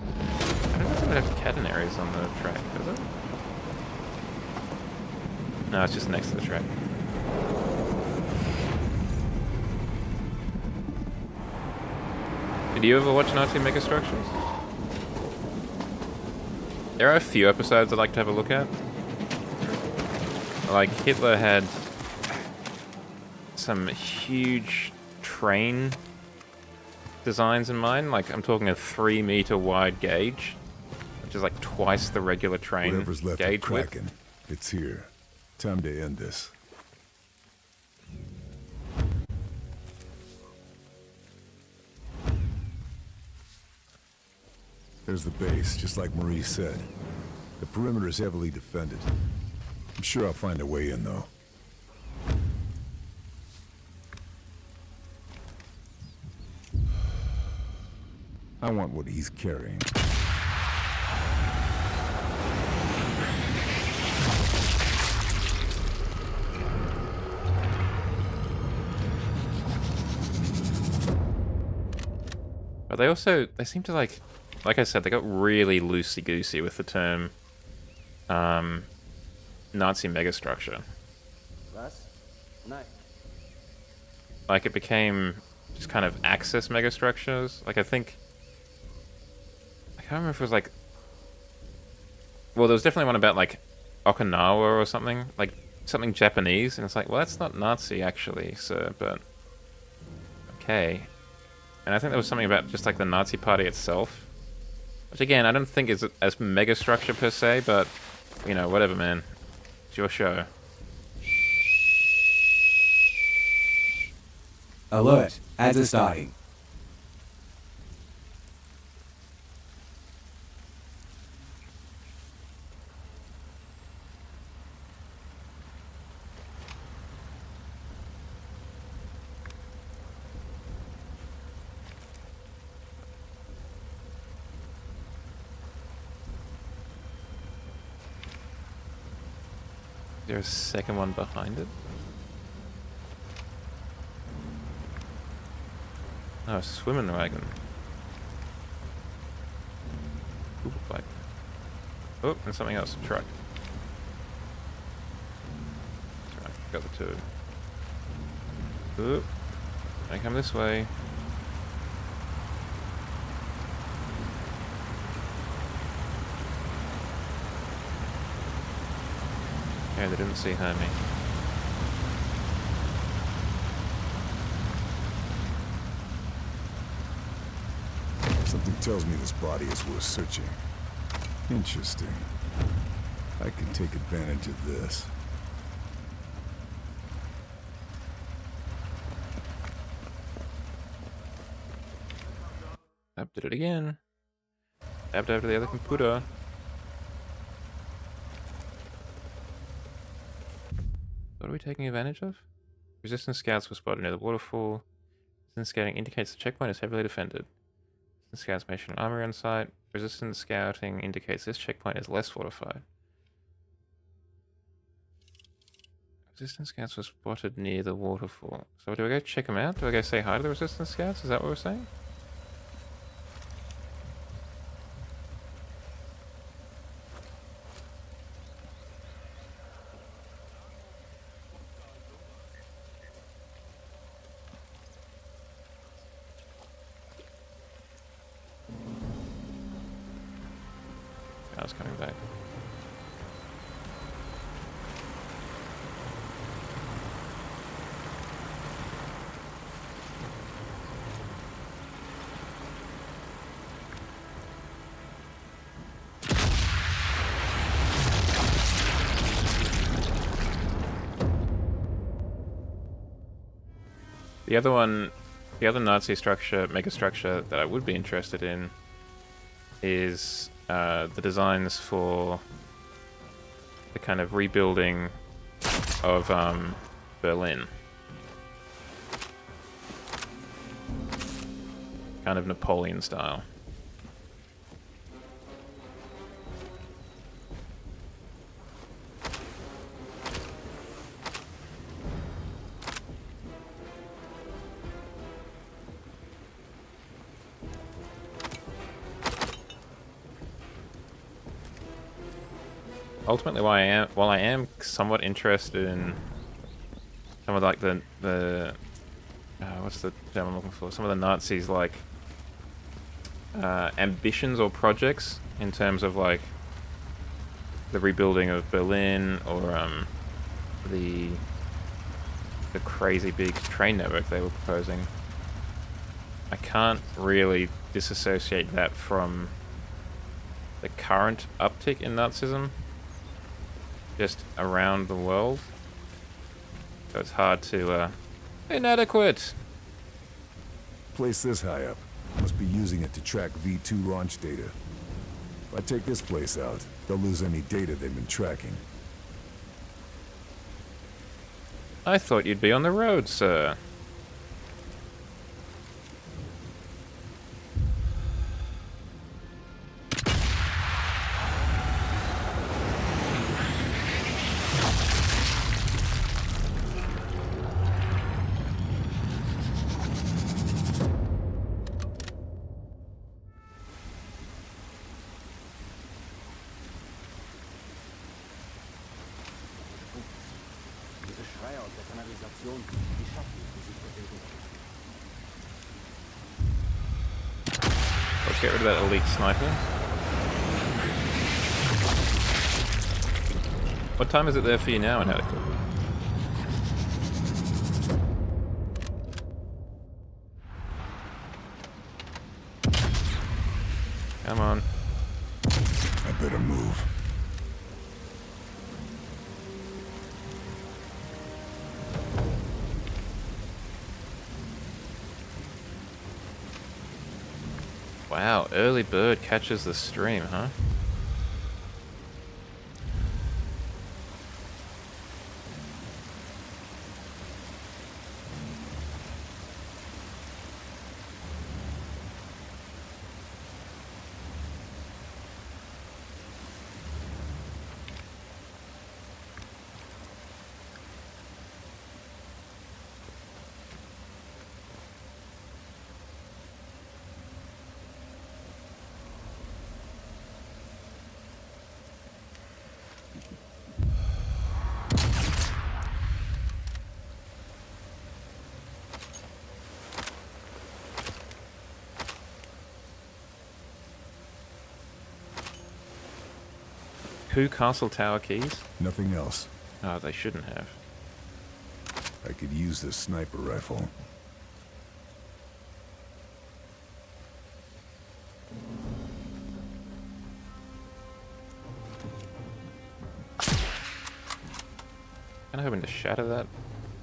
I don't know if it have catenaries on the track, does it? No, it's just next to the track. Did you ever watch Nazi megastructures? There are a few episodes I'd like to have a look at. Like, Hitler had some huge train designs in mind. Like, I'm talking a 3-meter wide gauge, which is like twice the regular train Whatever's left of gauge width. Kraken, it's here. Time to end this. There's the base, just like Marie said. The perimeter is heavily defended. I'm sure I'll find a way in, though. I want what he's carrying. But they seem to like I said, they got really loosey-goosey with the term Nazi megastructure. Like, it became just kind of Axis megastructures. Like, I can't remember if it was like, well, there was definitely one about like Okinawa or something, like something Japanese, and it's like, well, that's not Nazi actually, sir, but okay. And I think there was something about just like the Nazi party itself, which again, I don't think is as megastructure per se, but you know, whatever, man. It's your show. Alert, ads are starting. Is there a second one behind it? Oh, a swimming wagon. Ooh, bike. Oh, and something else. A truck. Truck. Got the two. Ooh. Don't come this way. Okay, they didn't see Hermie. Something tells me this body is worth searching. Interesting. I can take advantage of this. Up, did it again. Tapped over the other computer. What are we taking advantage of? Resistance scouts were spotted near the waterfall. Resistance scouting indicates the checkpoint is heavily defended. Resistance scouts mention armor on site. Resistance scouting indicates this checkpoint is less fortified. Resistance scouts were spotted near the waterfall. So do I go check them out? Do I go say hi to the resistance scouts? Is that what we're saying? I was coming back. The other one, the other Nazi structure, mega structure that I would be interested in is the designs for the kind of rebuilding of Berlin. Kind of Napoleon style. Ultimately, while I am somewhat interested in some of like the what's the term I'm looking for? Some of the Nazis like ambitions or projects in terms of like the rebuilding of Berlin or the crazy big train network they were proposing. I can't really disassociate that from the current uptick in Nazism just around the world. So it's hard to inadequate. Place this high up. Must be using it to track V2 launch data. If I take this place out, they'll lose any data they've been tracking. I thought you'd be on the road, sir. Let's get rid of that elite sniper. What time is it there for you now, Inadequate? Come on. I better move. Wow, early bird catches the stream, huh? Two castle tower keys? Nothing else. Oh, they shouldn't have. I could use this sniper rifle. Kinda hoping to shatter that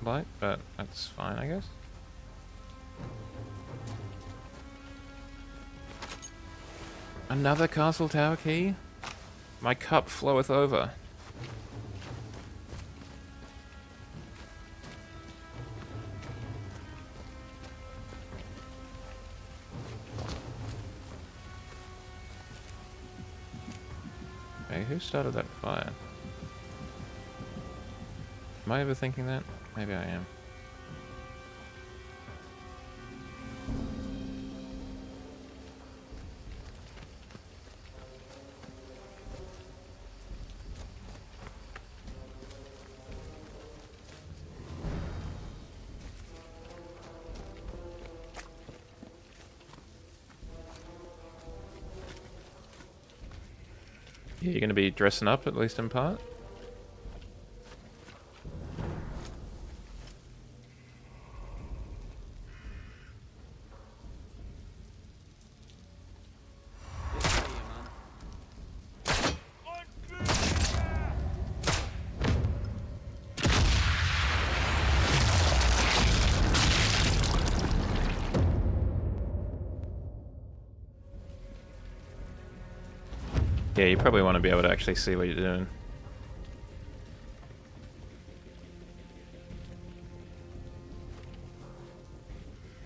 light, but that's fine, I guess. Another castle tower key? My cup floweth over. Okay, who started that fire? Am I overthinking that? Maybe I am. Yeah, you're going to be dressing up, at least in part? Yeah, you probably want to be able to actually see what you're doing.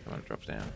Come on, drops down.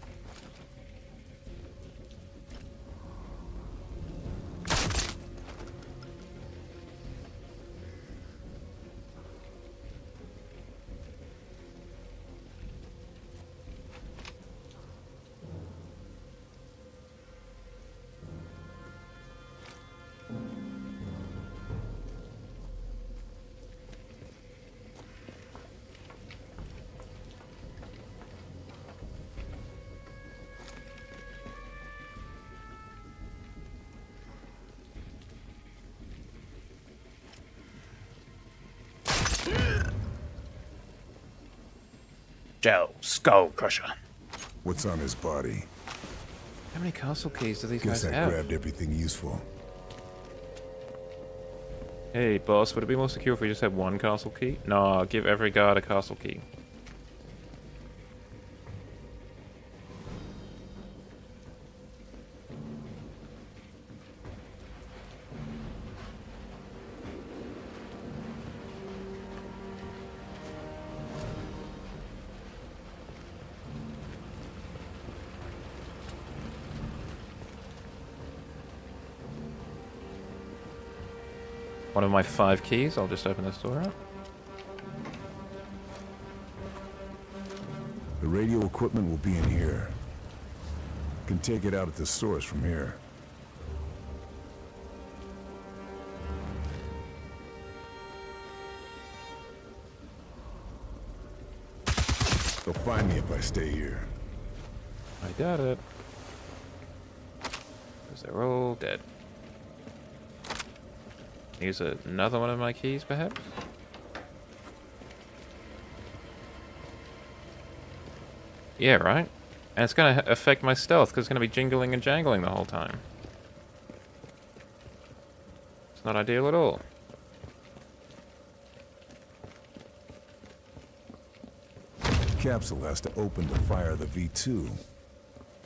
Joe, Skull Crusher. What's on his body? How many castle keys do these Guess guys I have? grabbed everything useful. Hey, boss, would it be more secure if we just had one castle key? No, give every guard a castle key. One of my 5 keys, I'll just open this door up. The radio equipment will be in here. Can take it out at the source from here. They'll find me if I stay here. I got it. Because they're all dead. Use another one of my keys, perhaps? Yeah, right? And it's going to affect my stealth, because it's going to be jingling and jangling the whole time. It's not ideal at all. The capsule has to open to fire the V2.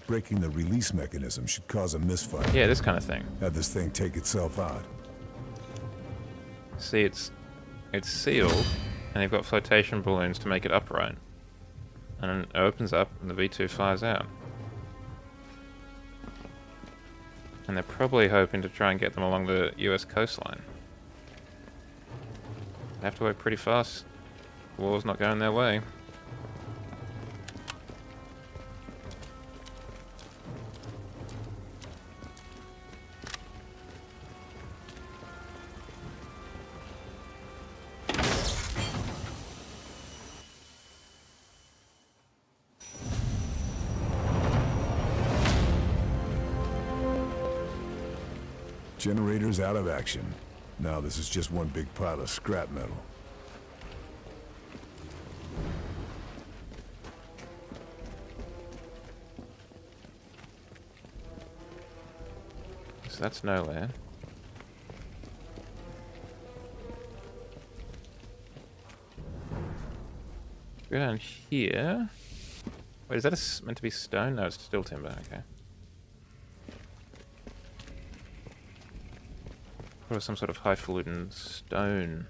Breaking the release mechanism should cause a misfire. Yeah, this kind of thing. Have this thing take itself out. See, it's sealed, and they've got flotation balloons to make it upright. And then it opens up, and the V2 flies out. And they're probably hoping to try and get them along the US coastline. They have to work pretty fast. The war's not going their way. Generators out of action. Now this is just one big pile of scrap metal. So that's nowhere. Go down here. Wait, is that meant to be stone? No, it's still timber. Okay. Or some sort of highfalutin stone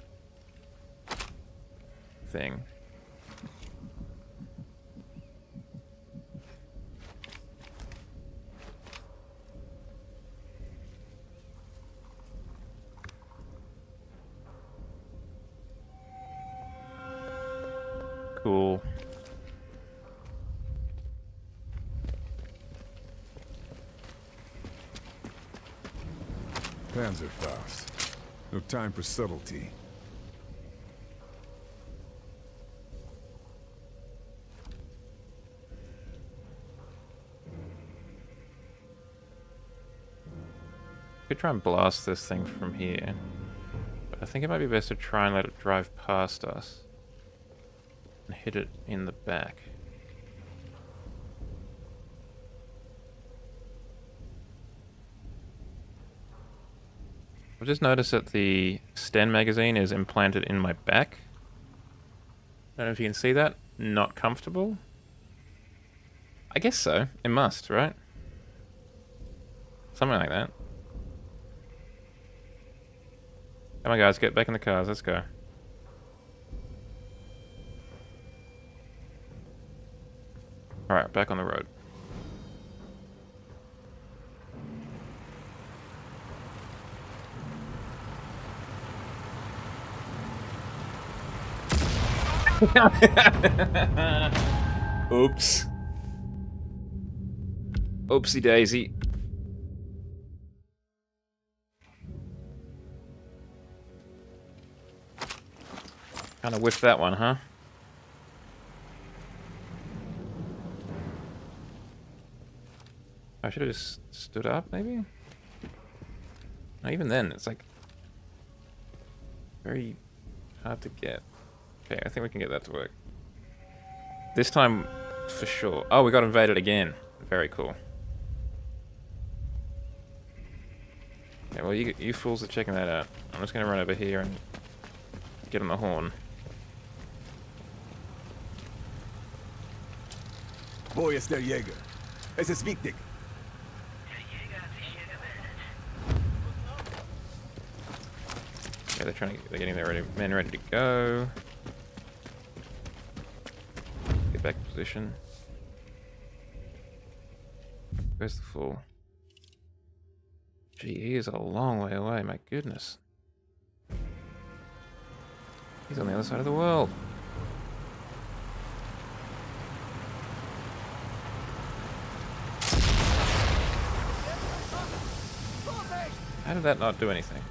thing. Cool. Panzerfaust. No time for subtlety. Could try and blast this thing from here. But I think it might be best to try and let it drive past us. And hit it in the back. I've just noticed that the Sten magazine is implanted in my back. I don't know if you can see that. Not comfortable. I guess so. It must, right? Something like that. Come on guys, get back in the cars, let's go. Alright, back on the road. Oops. Oopsie daisy. Kind of whiffed that one, huh? I should have just stood up, maybe? No, even then, it's like very hard to get. Okay, I think we can get that to work. This time, for sure. Oh, we got invaded again. Very cool. Yeah, well, you fools are checking that out. I'm just going to run over here and get on the horn. Wo ist der Jäger? Es ist wichtig. Yeah, they're getting their men ready to go. Get back in position. Where's the fool? Gee, he is a long way away, my goodness. He's on the other side of the world. How did that not do anything?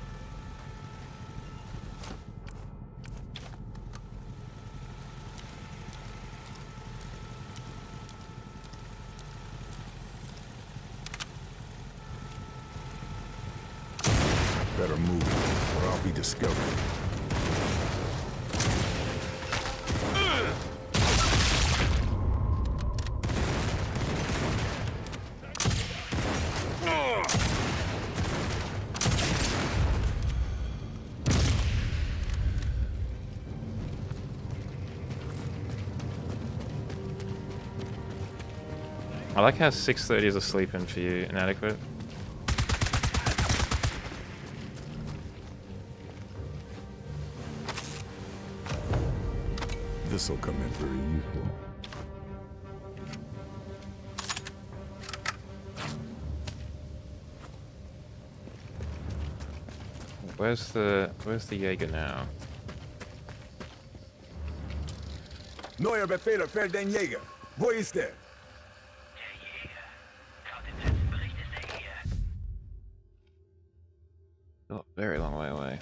Better move, or I'll be discovered. I like how 6:30 is a sleep-in for you, inadequate. This'll come in very useful. Where's the Jaeger now? Neuer Befehler für den Jäger. Wo ist er? Oh, very long way away.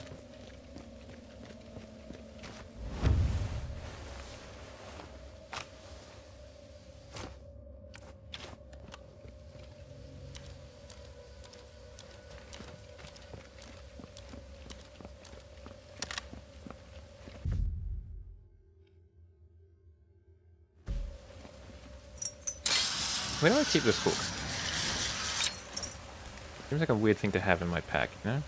Where do I keep this hook? Seems like a weird thing to have in my pack, you know?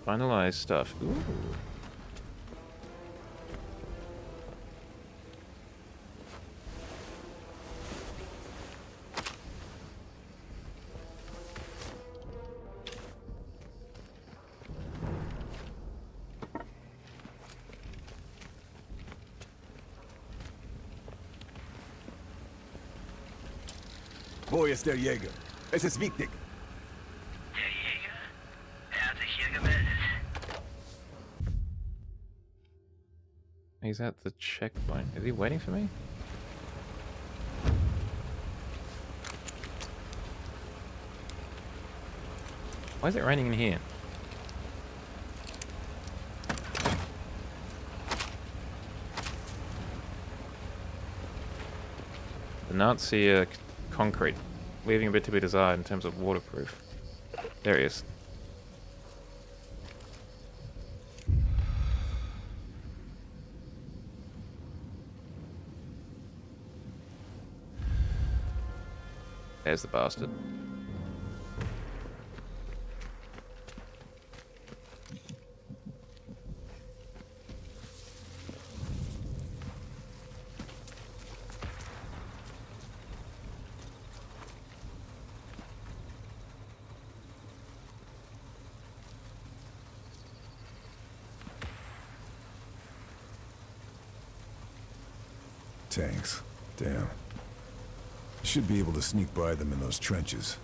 Finalize stuff. Ooh. Wo ist der Jäger? Es ist wichtig. Der Jäger? Er hat sich hier gemeldet. He's at the checkpoint. Is he waiting for me? Why is it raining in here? The Nazi concrete, leaving a bit to be desired in terms of waterproof. There he is. There's the bastard. Tanks. Damn. Should be able to sneak by them in those trenches.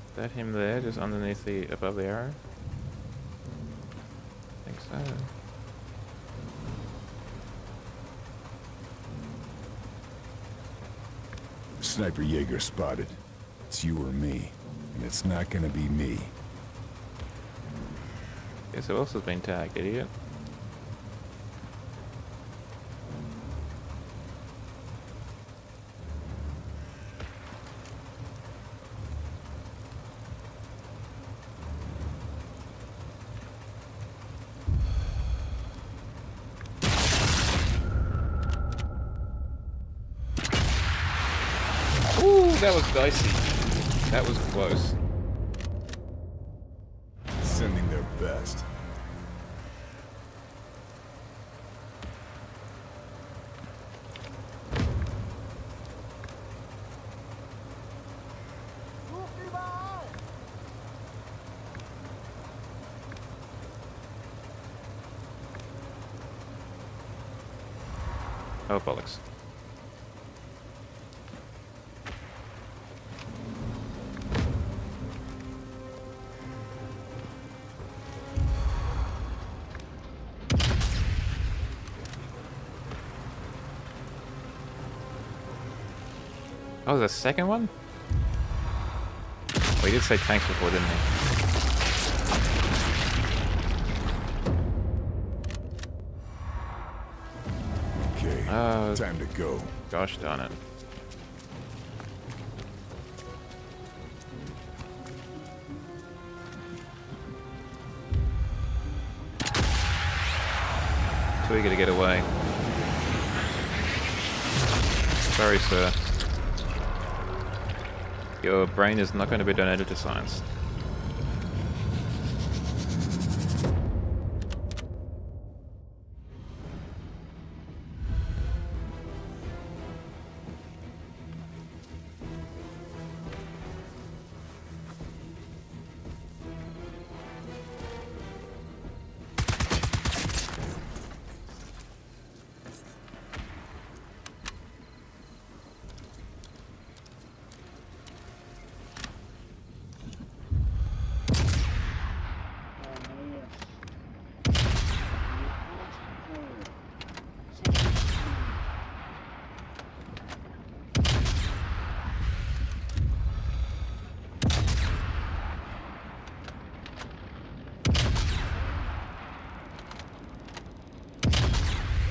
Is that him there, just underneath the, above the arrow? I think so. Sniper Jaeger spotted. It's you or me. And it's not gonna be me. Guess who else has been tagged, idiot? Ooh, that was dicey. That was close. Sending their best. Oh, bollocks. Oh, the second one? Oh, he did say tanks before, didn't he? Okay, time to go. Gosh darn it. Too eager to get away. Sorry, sir. Your brain is not going to be donated to science.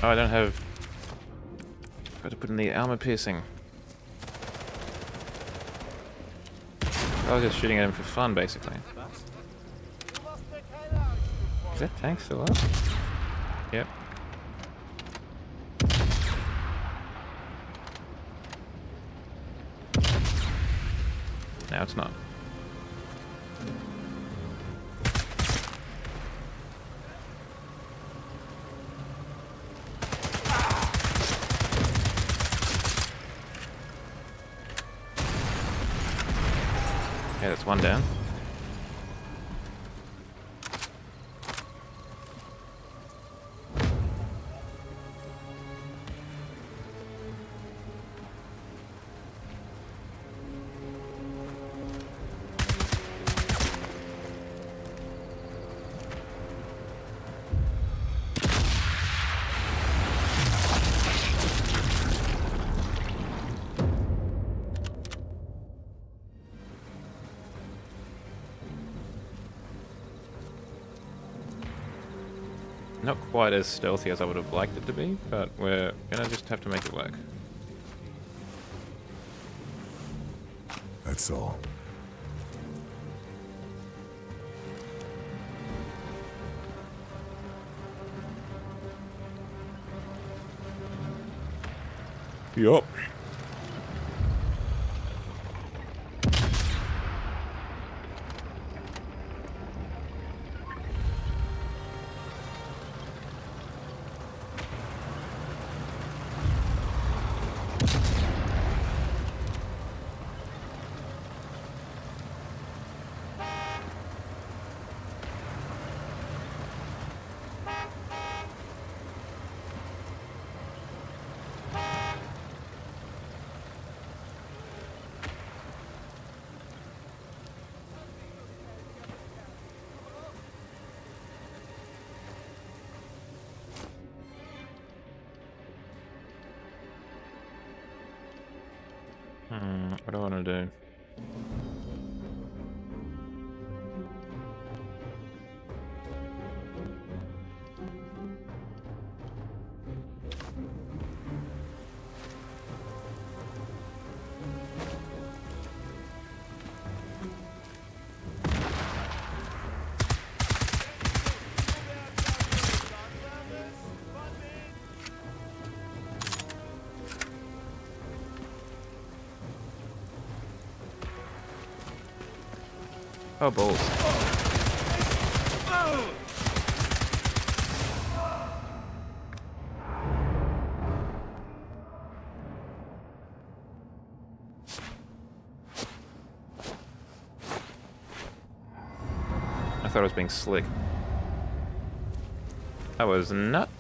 Oh, I don't have... Got to put in the armor piercing. I was just shooting at him for fun, basically. Is that tank still up? Yep. Now it's not. Okay, that's one down. Not quite as stealthy as I would have liked it to be, but we're gonna just have to make it work. That's all. Yup. What do I want to do? Oh, balls. I thought I was being slick. That was nuts.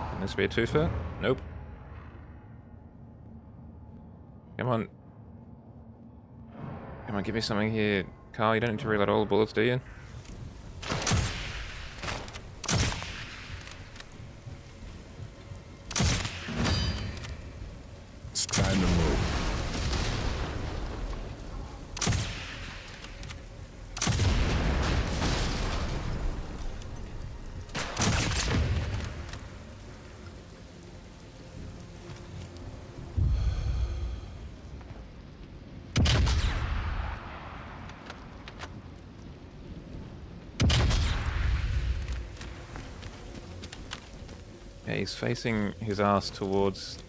Can this be a twofer? Nope. Come on. Come on, give me something here. Carl, you don't need to reload all the bullets, do you? It's time to move. Yeah, he's facing his ass towards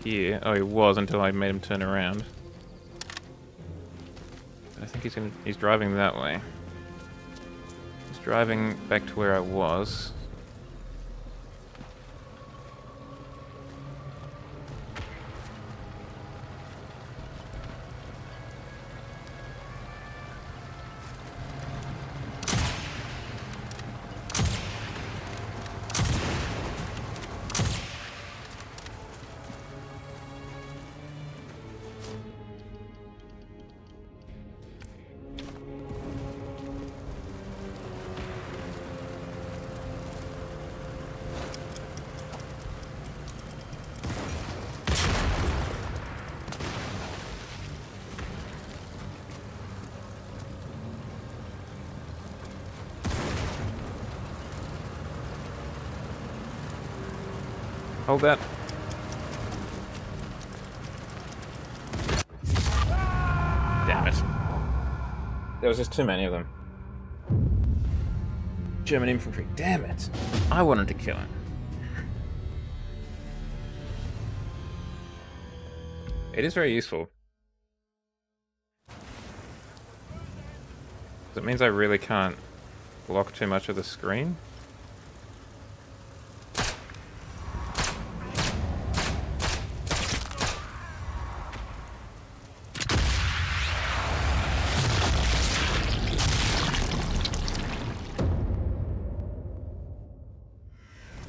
here. Oh, he was until I made him turn around. I think he's driving that way. He's driving back to where I was. Hold that. Damn it. There was just too many of them. German infantry. Damn it. I wanted to kill him. It is very useful. It means I really can't block too much of the screen.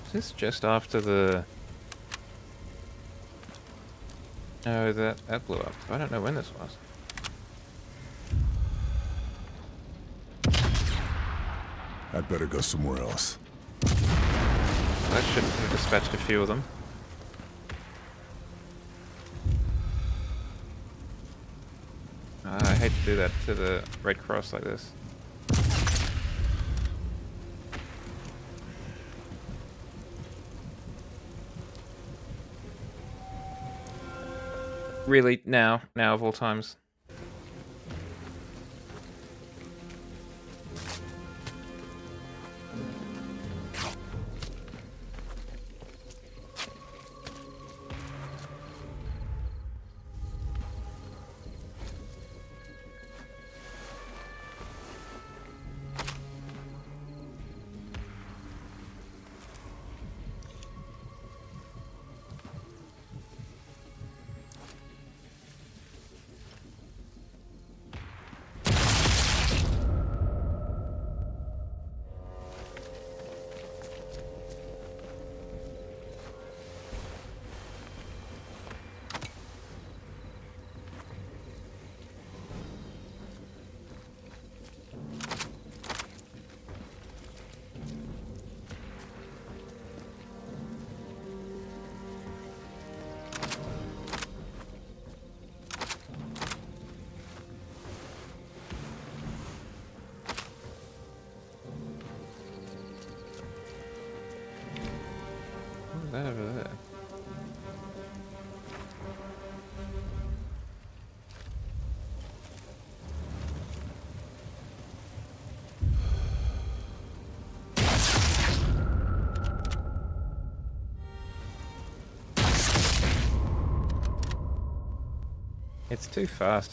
Is this just after the... Oh, that blew up. I don't know when this was. I'd better go somewhere else. That should have dispatched a few of them. I hate to do that to the Red Cross like this. Really, now of all times. That over there. It's too fast.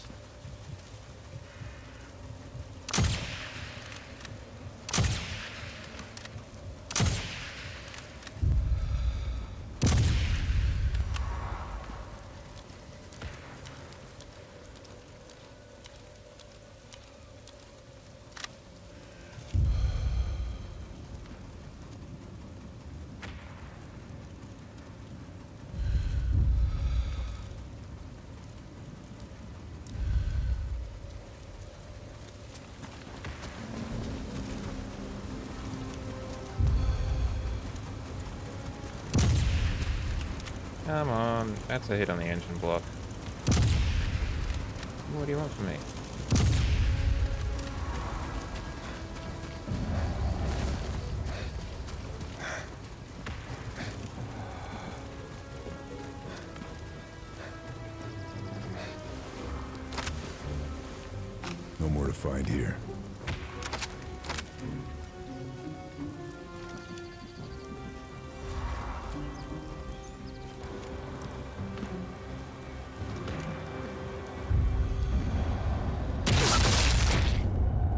Come on, that's a hit on the engine block. What do you want from me? No more to find here.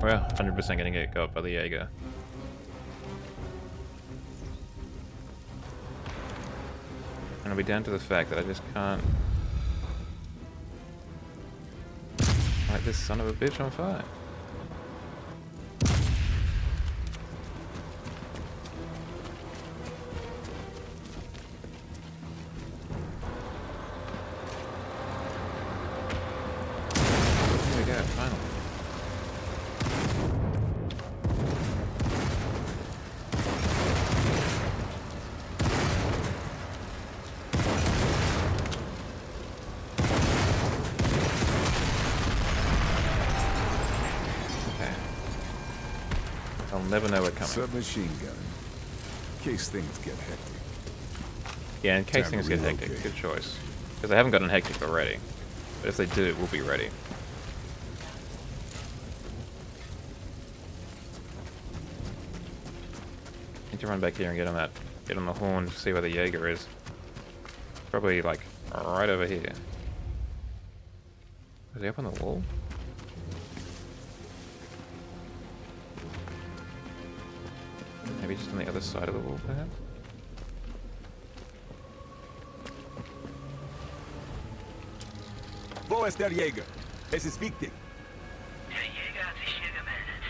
Well, 100% gonna get got by the Jaeger. And it'll be down to the fact that I just can't light this son of a bitch on fire. There we go, finally. I'll never know it coming. Submachine gun. In case things get hectic. Yeah, in case Time to things get hectic, relocate. good choice. Because they haven't gotten hectic already. But if they do, we'll be ready. Need to run back here and get on the horn to see where the Jaeger is. Probably like right over here. Is he up on the wall? Maybe just on the other side of the wall, perhaps? Wo ist der Jäger? Es ist wichtig. Der Jäger hat sich hier gemeldet.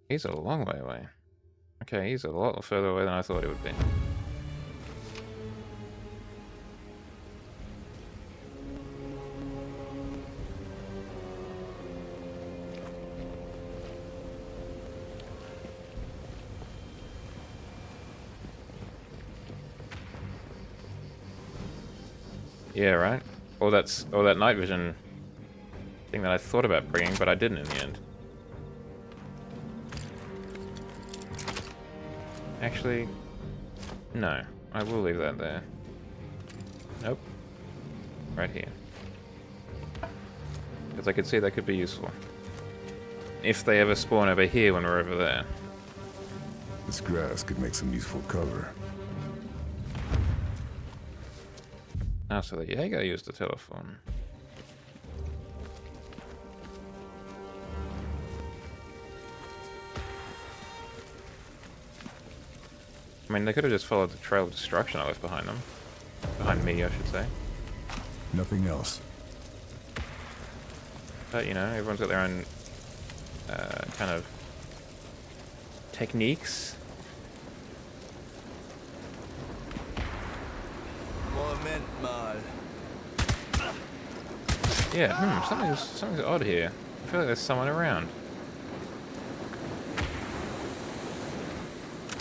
He's a long way away. Okay, he's a lot further away than I thought he would be. Yeah, right? Or that night vision thing that I thought about bringing, but I didn't in the end. Actually, no. I will leave that there. Nope. Right here. Because I could see that could be useful. If they ever spawn over here when we're over there. This grass could make some useful cover. Ah, so the Jaeger used the telephone. I mean, they could have just followed the trail of destruction I left behind them. Behind me, I should say. Nothing else. But, you know, everyone's got their own kind of techniques. Moment mal. Yeah, something's odd here. I feel like there's someone around.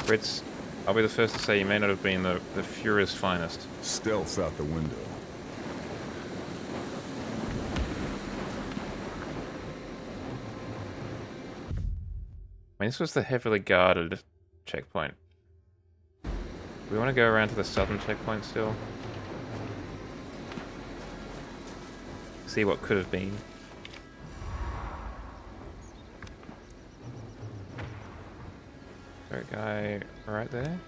Brits, I'll be the first to say you may not have been the Fuhrer's finest. Stealth's out the window. I mean, this was the heavily guarded checkpoint. Do we want to go around to the southern checkpoint still? See what could have been. Is there a guy right there?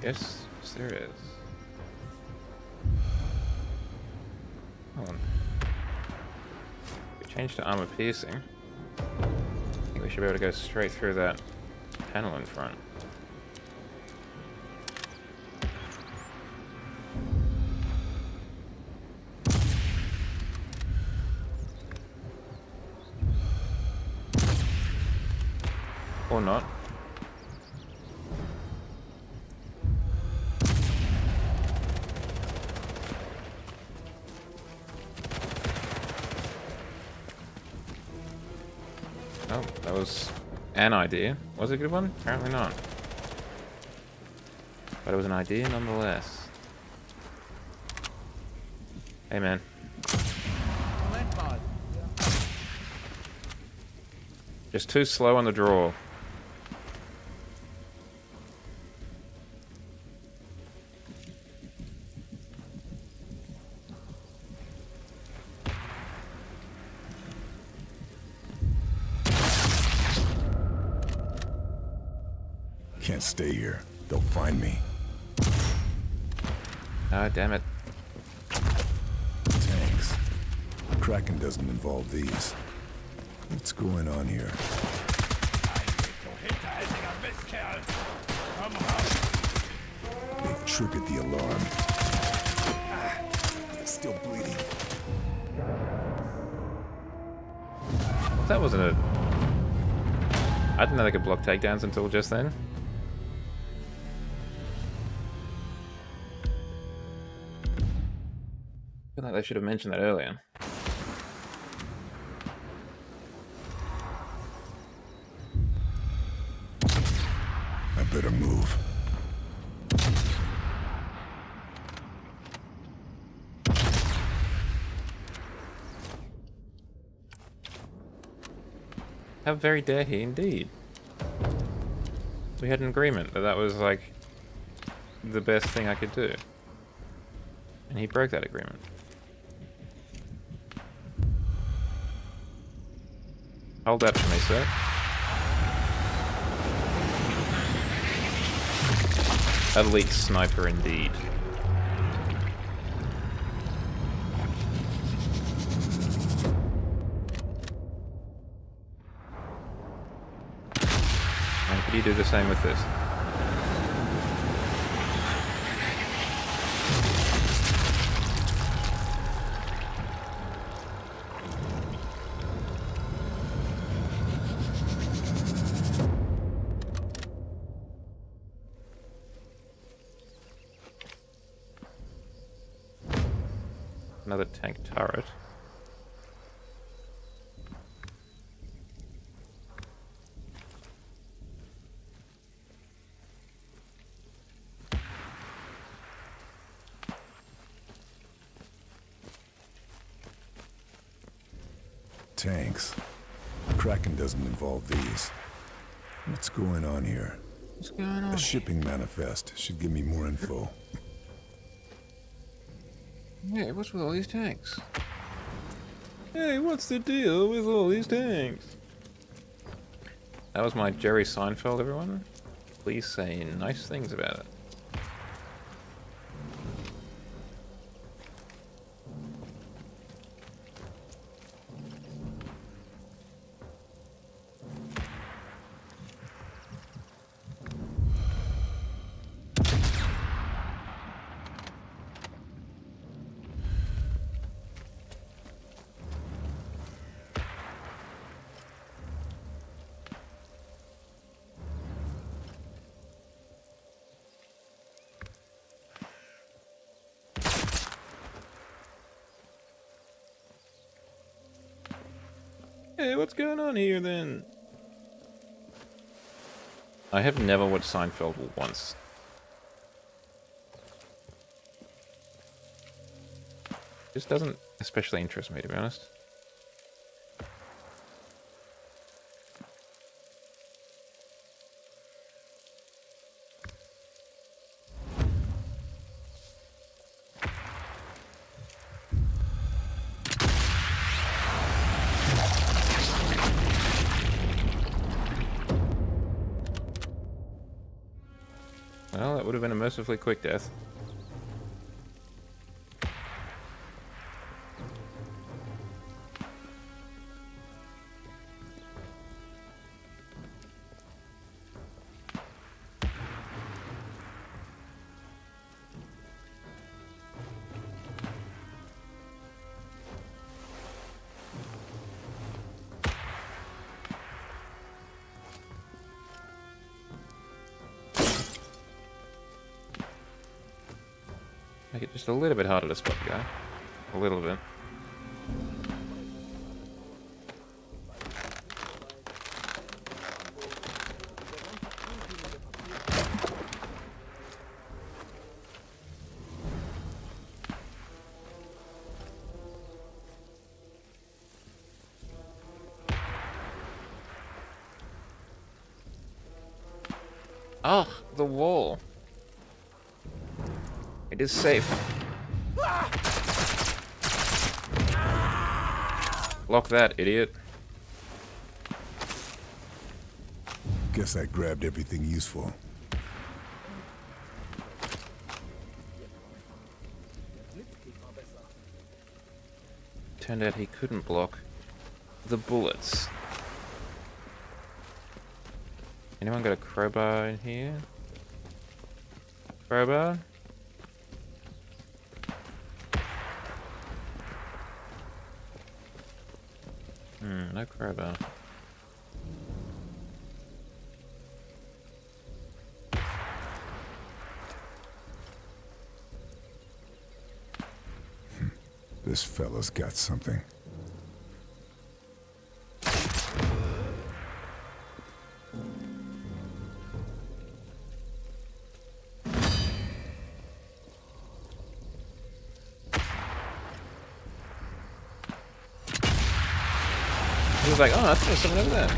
Yes, there is. Hold on. We changed to armor piercing. I think we should be able to go straight through that panel in front. Or not. Oh, that was an idea. Was it a good one? Apparently not. But it was an idea nonetheless. Hey man. Moment mal. Just too slow on the draw. Can't stay here. They'll find me. Ah, damn it. Tanks. Kraken doesn't involve these. What's going on here? They've triggered the alarm. Still bleeding. That wasn't a... I didn't know they could block takedowns until just then. I feel like they should have mentioned that earlier. I better move. How very dare he indeed. We had an agreement that that was, like, the best thing I could do. And he broke that agreement. Hold that for me, sir. Elite sniper indeed. And could you do the same with this? Another tank turret. Tanks. Kraken doesn't involve these. What's going on here? What's going on? A shipping manifest should give me more info. Hey, what's with all these tanks? Hey, what's the deal with all these tanks? That was my Jerry Seinfeld, everyone. Please say nice things about it. Hey, what's going on here then? I have never watched Seinfeld once. This doesn't especially interest me, to be honest. Well, that would have been a mercifully quick death. Make it just a little bit harder to spot the guy. A little bit. Ah, the wall. It is safe. Lock that, idiot. Guess I grabbed everything useful. Turned out he couldn't block the bullets. Anyone got a crowbar in here? Crowbar? No crowbar. This fella's got something. He was like, oh, that's something over there.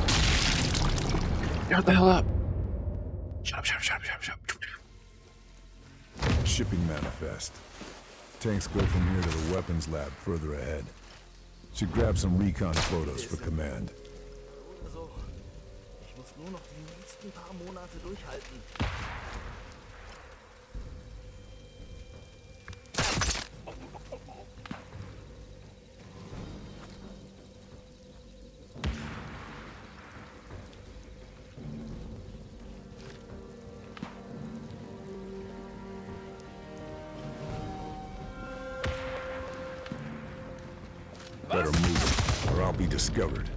Shut the hell up. Shipping manifest. Tanks go from here to the weapons lab further ahead. Should grab some recon photos for command. Also, ich muss nur noch die nächsten paar Monate durchhalten. Better move, or I'll be discovered.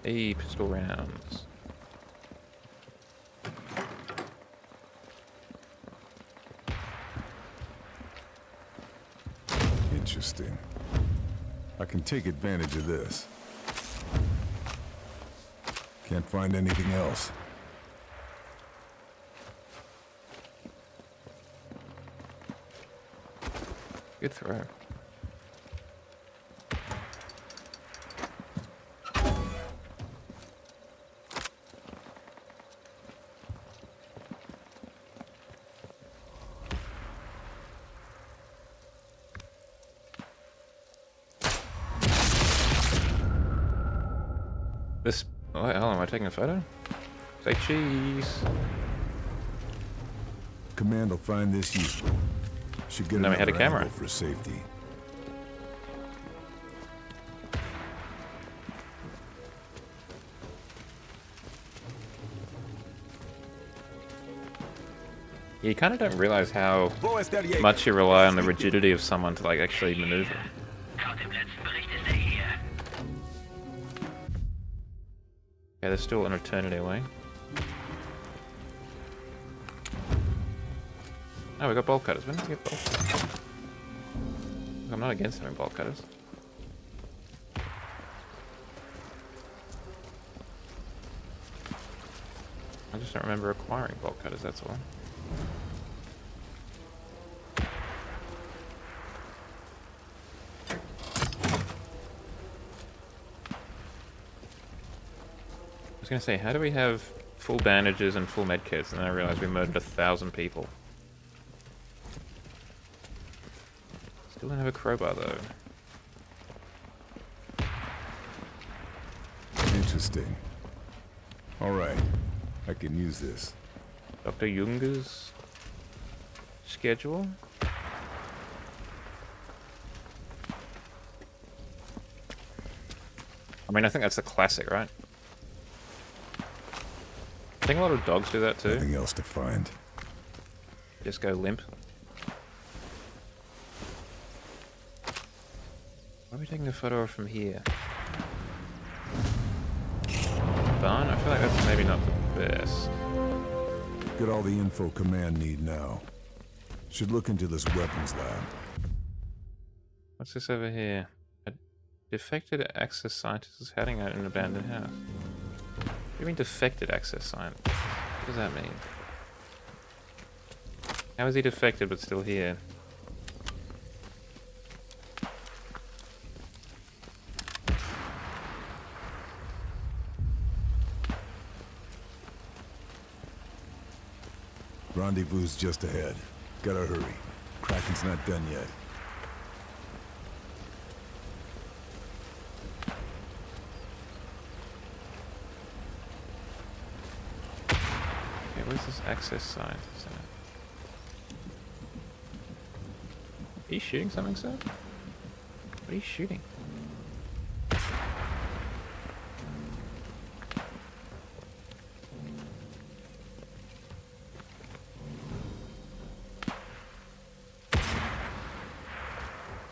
Hey, pistol rounds. Interesting. I can take advantage of this. Can't find anything else. Good throw. This. Oh, hell, am I taking a photo? Say cheese. Command will find this useful. Should get Then we had a another camera. angle for safety. You kind of don't realize how much you rely on the rigidity of someone to like actually maneuver. Yeah, there's still an eternity away. Oh, we got bolt cutters. When did we get bolt cutters? I'm not against having bolt cutters. I just don't remember acquiring bolt cutters, that's all. I was gonna say, how do we have full bandages and full medkits, and then I realized we murdered 1,000 people. Still don't have a crowbar though. Interesting. Alright, I can use this. Dr. Junger's schedule? I mean, I think that's the classic, right? I think a lot of dogs do that too. Nothing else to find. Just go limp. Why are we taking a photo of from here? Barn? I feel like that's maybe not the best. Get all the info command need now. Should look into this weapons lab. What's this over here? A defected access scientist is hiding out in an abandoned house. What do you mean defected access scientist? What does that mean? How is he defected but still here? Rendezvous's just ahead. Gotta hurry. Kraken's not done yet. Okay, where's this access scientist at? Are you shooting something, sir? What are you shooting?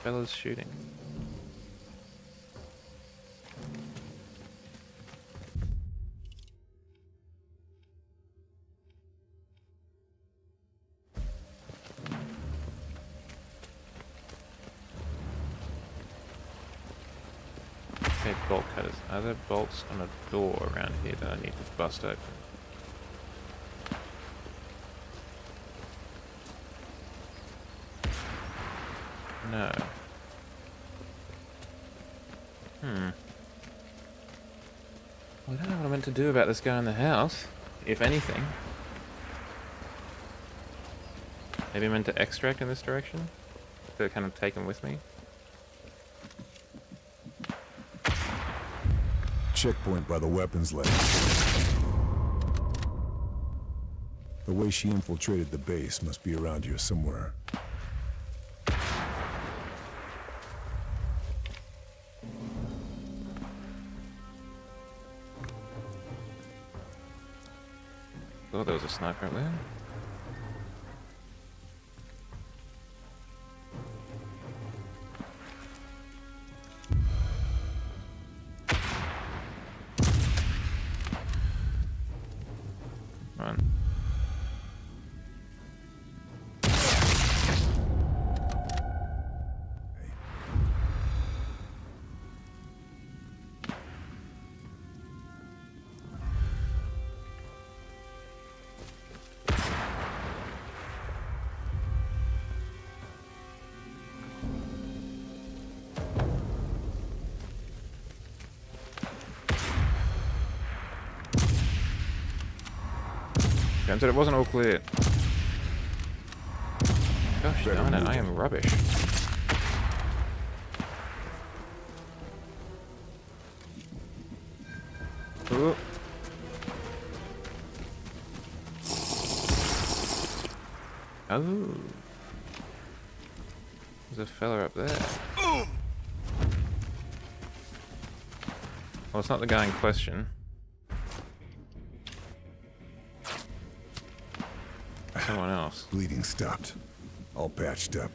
Fella's shooting. Okay, bolt cutters. Are there bolts on a door around here that I need to bust open? No. Well, I don't know what I'm meant to do about this guy in the house, if anything. Maybe I'm meant to extract in this direction? To kind of take him with me? Checkpoint by the weapons lab. The way she infiltrated the base must be around here somewhere. Oh, there was a sniper up there. Run. James said it wasn't all clear. Gosh darn it, I am rubbish. Ooh. Oh. There's a fella up there. Well, it's not the guy in question. Someone else. Bleeding stopped. All patched up.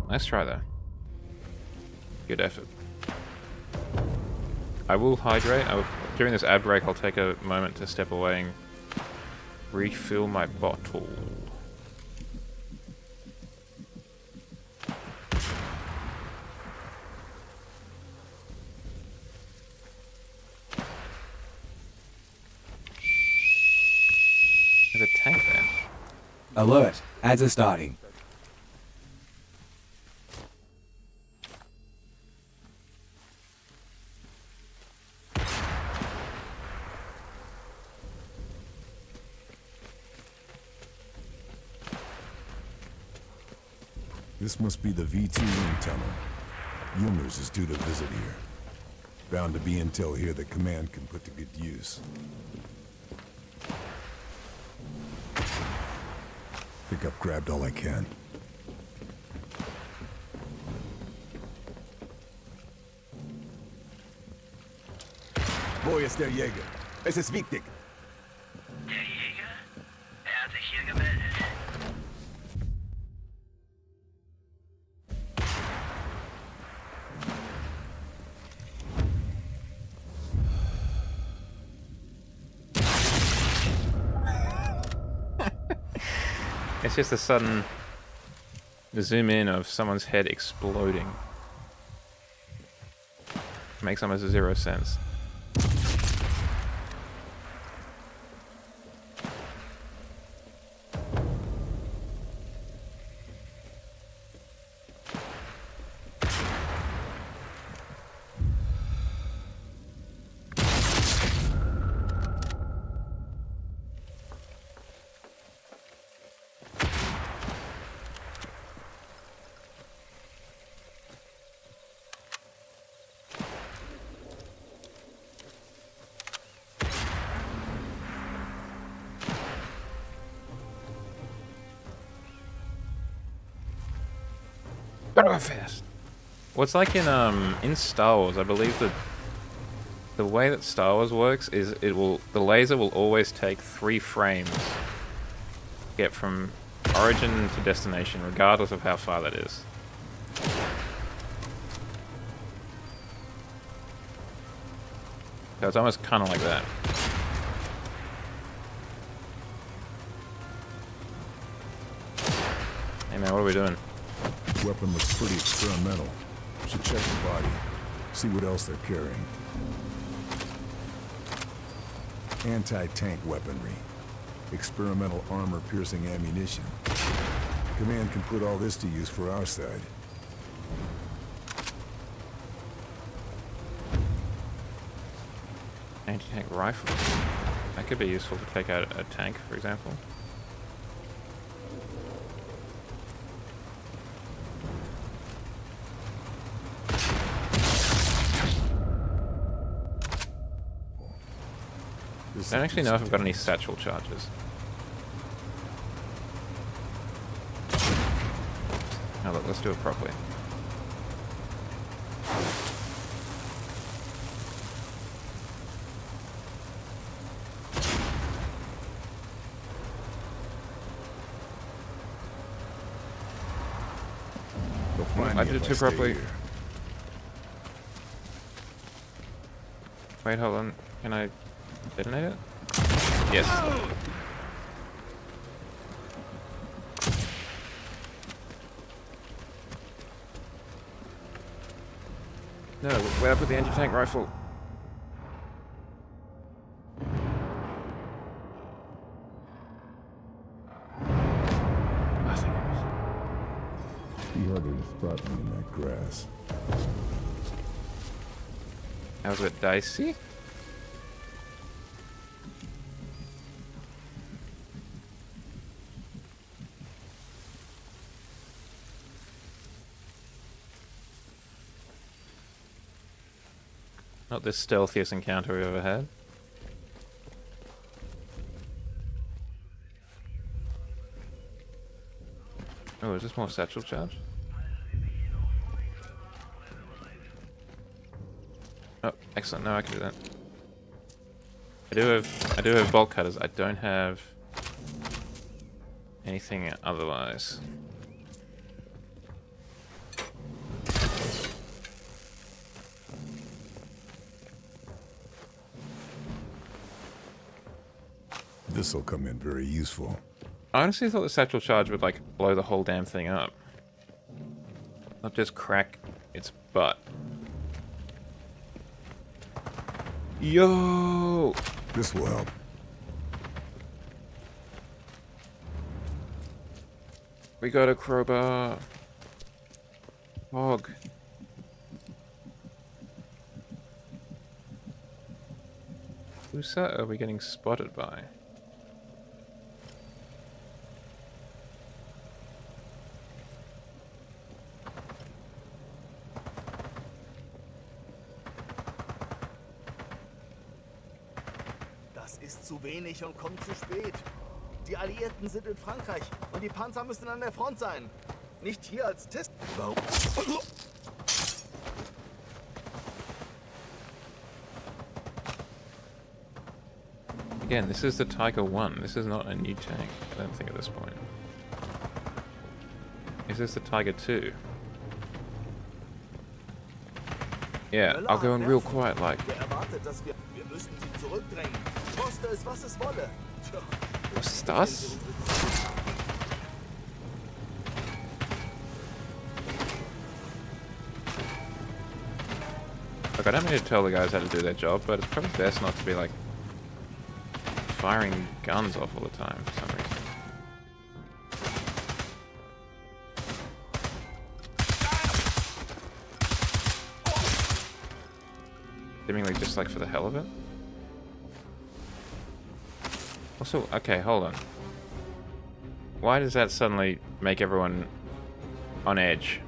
Nice try though. Good effort. I will hydrate. During this ad break, I'll take a moment to step away and refill my bottle. There's a tank there. Alert. Ads are starting. This must be the V2 wind tunnel. Youngers is due to visit here. Bound to be intel here that Command can put to good use. Think I've grabbed all I can. Wo ist der Jäger? Es ist wichtig. Der Jäger? Er hat sich hier gemeldet. It's just a sudden zoom in of someone's head exploding. Makes almost zero sense. Gotta go fast. Well, it's like in Star Wars, I believe that The way that Star Wars works is the laser will always take 3 frames to get from origin to destination, regardless of how far that is. So it's almost kind of like that. Hey man, what are we doing? Weapon looks pretty experimental. Should check the body. See what else they're carrying. Anti-tank weaponry. Experimental armor-piercing ammunition. Command can put all this to use for our side. Anti-tank rifle. That could be useful to take out a tank, for example. I don't actually know if I've got any satchel charges. Oh look, let's do it properly. I did it too properly. Wait, hold on. Can I detonate it? Yes. No, where I put the anti-tank rifle? I think it was. Be harder to spot me in that grass. That was a bit dicey. Not the stealthiest encounter we've ever had. Oh, is this more satchel charge? Oh, excellent. No, I can do that. I do have bolt cutters. I don't have anything otherwise. This'll come in very useful. I honestly thought the satchel charge would like blow the whole damn thing up. Not just crack its butt. Yo! This will help. We got a crowbar. Hog. Who's that? Are we getting spotted by? Das ist zu wenig und kommt zu spät. Die Alliierten sind in Frankreich und die Panzer müssen an der Front sein. Nicht hier als Test. Warum? Again, this is the Tiger 1. This is not a new tank, I don't think at this point. Is this the Tiger 2? Yeah, I'll go in real quiet like. Wir müssen sie zurückdrängen. Koste es, was es wolle. Was ist das? Look, I don't mean to tell the guys how to do their job, but it's probably best not to be like firing guns off all the time for some reason. Seemingly just like for the hell of it. Also, okay, hold on. Why does that suddenly make everyone on edge?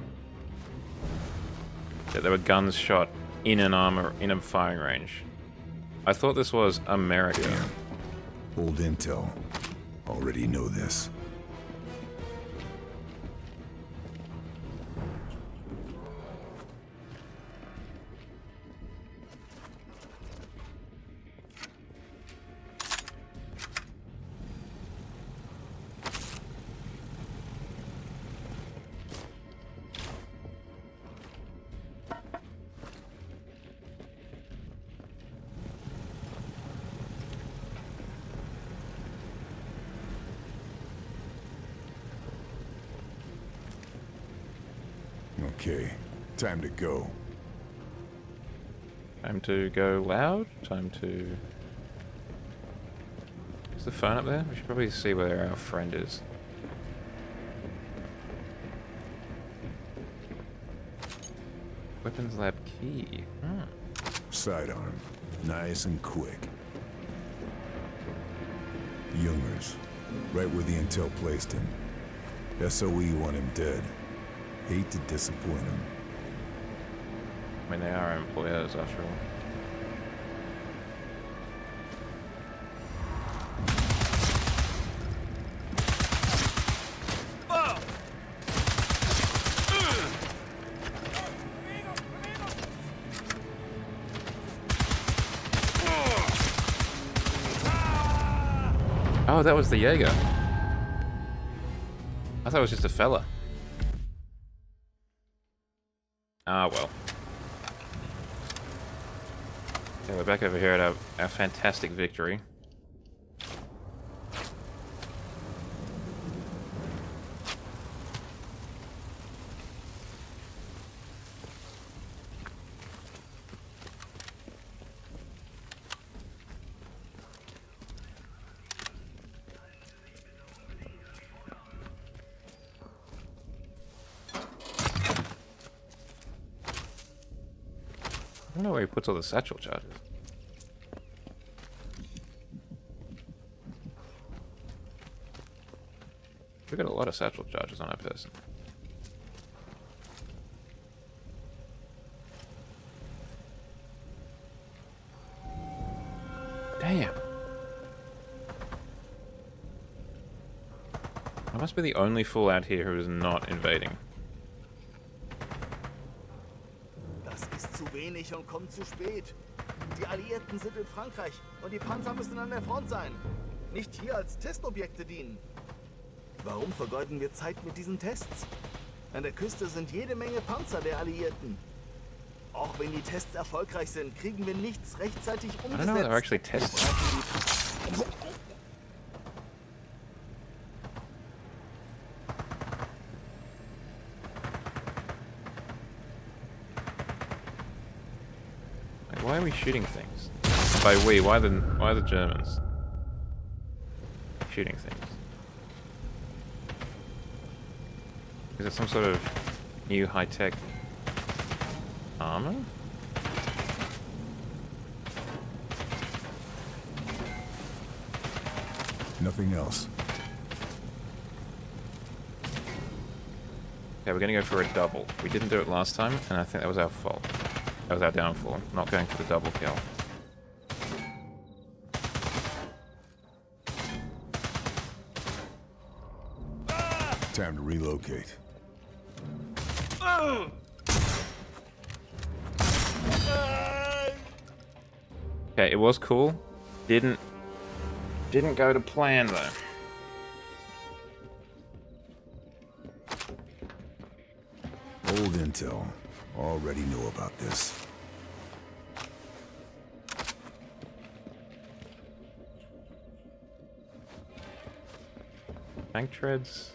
That there were guns shot in an armor, in a firing range. I thought this was America. Damn. Old intel. Already know this. Okay, time to go. Time to go loud. Time to... Is the phone up there? We should probably see where our friend is. Weapons lab key. Sidearm. Nice and quick. Youngers. Right where the intel placed him. SOE want him dead. Hate to disappoint him. I mean, they are our employers after all. Oh, that was the Jaeger. I thought it was just a fella. Ah, well. Okay, we're back over here at our fantastic victory. I don't know where he puts all the satchel charges. We got a lot of satchel charges on our person. Damn. I must be the only fool out here who is not invading. Das ist zu wenig und kommt zu spät. Die Alliierten sind in Frankreich und die Panzer müssen an der Front sein. Nicht hier als Testobjekte dienen. Warum vergeuden wir Zeit mit diesen Tests? An der Küste sind jede Menge Panzer der Alliierten. Auch wenn die Tests erfolgreich sind, kriegen wir nichts rechtzeitig I don't know if they're actually testing. Like, why are we shooting things? By we, why the Germans shooting things? Is it some sort of new high-tech armor? Nothing else. Okay, we're gonna go for a double. We didn't do it last time, and I think that was our fault. That was our downfall, not going for the double kill. Time to relocate. Okay, it was cool. Didn't go to plan though. Old intel. Already know about this. Tank treads.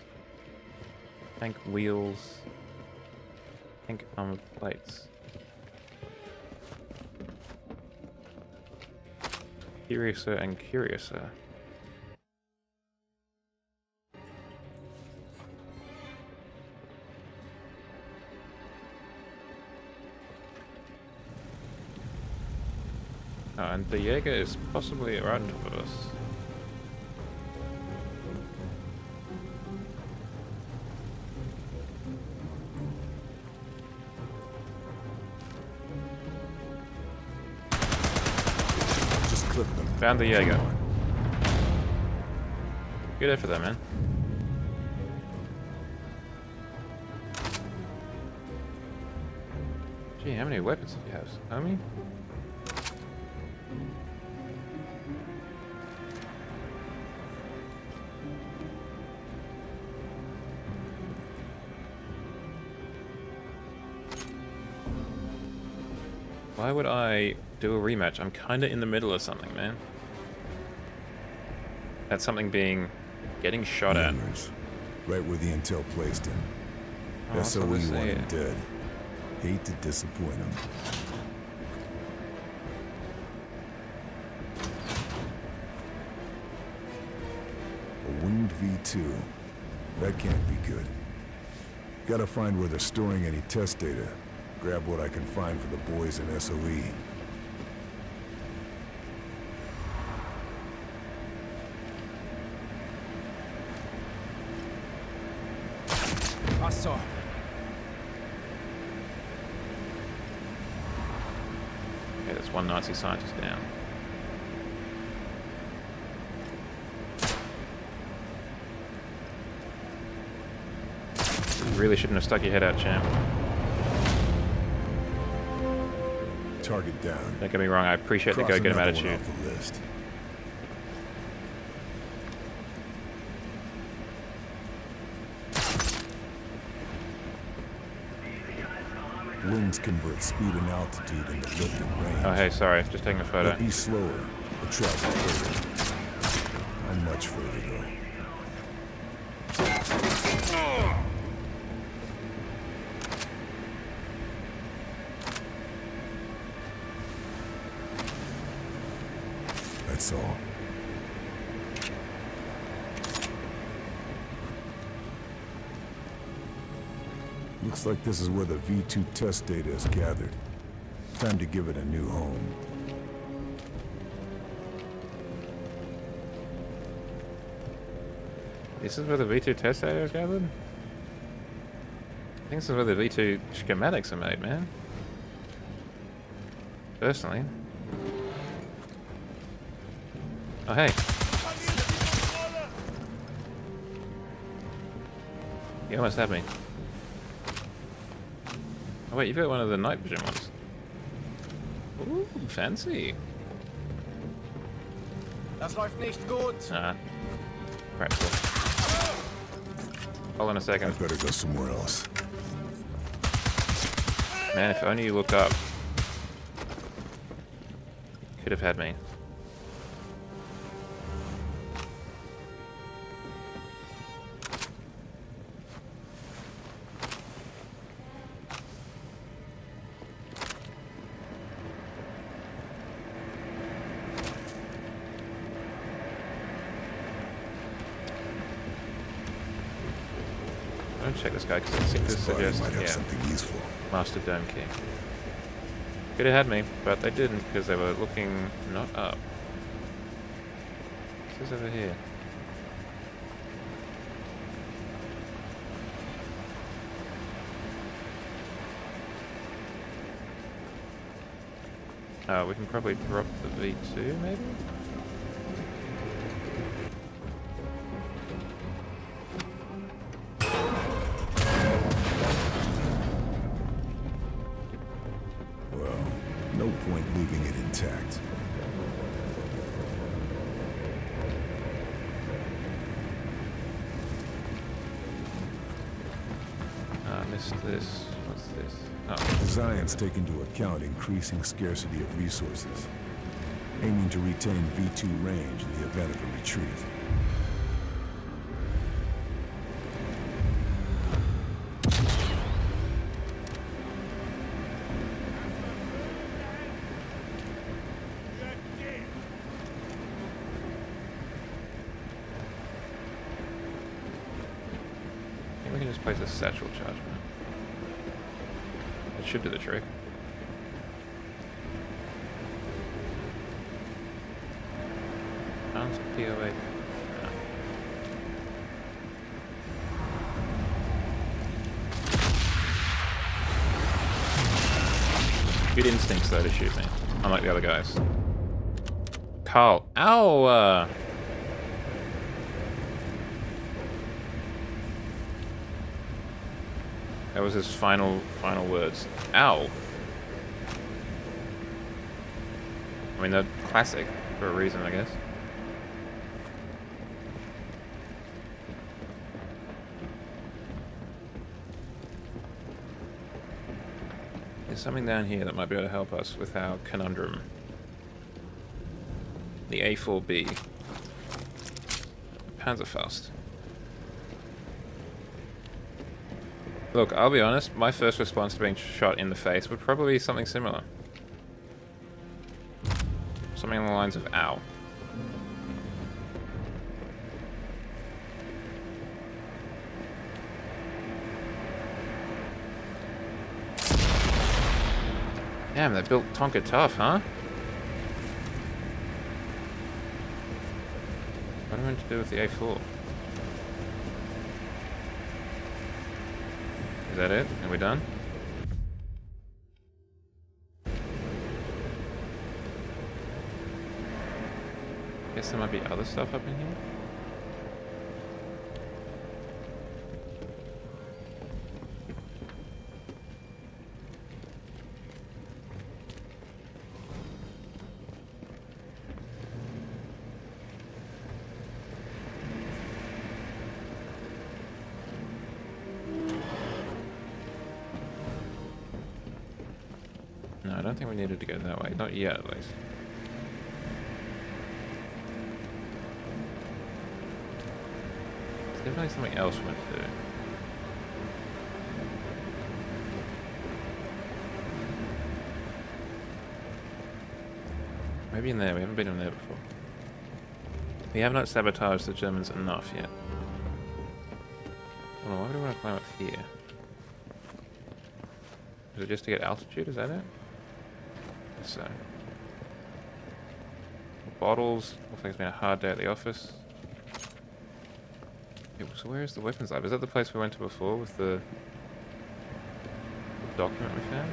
Tank wheels. Tank armor plates. Curiouser and curiouser. Oh, and the Jaeger is possibly right on top of us. Just clip them. Found the Jaeger. Good effort there, man. Gee, how many weapons do you have, homie? Why would I do a rematch? I'm kinda in the middle of something, man. That's something being... getting shot at. Right where the intel placed him. Oh, SOE want him dead. Hate to disappoint him. A winged V2. That can't be good. Gotta find where they're storing any test data. Grab what I can find for the boys in SOE. I saw. Okay, there's one Nazi scientist down. You really shouldn't have stuck your head out, champ. Target down. Don't get me wrong, I appreciate the go-get-em attitude. Wings convert speed and altitude into lift and range. Oh, hey, sorry, just taking a photo. But be slower, but travel further. How much further, though? That's all. Looks like this is where the V2 test data is gathered. Time to give it a new home. This is where the V2 test data is gathered? I think this is where the V2 schematics are made, man. Personally. Oh, hey. You almost had me. Oh wait, you've got one of the night vision ones. Ooh, fancy. Das läuft nicht gut. Nah. Practical. Hold on a second. I better go somewhere else. Man, if only you looked up. Could have had me. I'm gonna check this guy because it seems to suggest, might have something useful. Master Dome Key. Could have had me, but they didn't because they were looking not up. What's this over here? We can probably drop the V2, maybe? Well, no point leaving it intact. Missed this. What's this? Oh. Designs take into account increasing scarcity of resources, aiming to retain V2 range in the event of a retreat. I think we can just place a satchel charge. It should do the trick. Sounds POA. Good instincts though to shoot me, unlike the other guys. Carl, ow! That was his final words. Ow! I mean, they're classic for a reason, I guess. There's something down here that might be able to help us with our conundrum. The A4B. Look, I'll be honest, my first response to being shot in the face would probably be something similar. Something along the lines of, ow. Damn, they built Tonka tough, huh? What am I meant to do with the A4? Is that it? Are we done? Guess there might be other stuff up in here. No, I don't think we needed to go that way. Not yet, at least. There's definitely something else we went to do. Maybe in there. We haven't been in there before. We have not sabotaged the Germans enough yet. Hold on, why do we want to climb up here? Is it just to get altitude? Is that it? So, bottles. Looks like it's been a hard day at the office. Yeah, so where is the weapons lab? Is that the place we went to before with the document we found?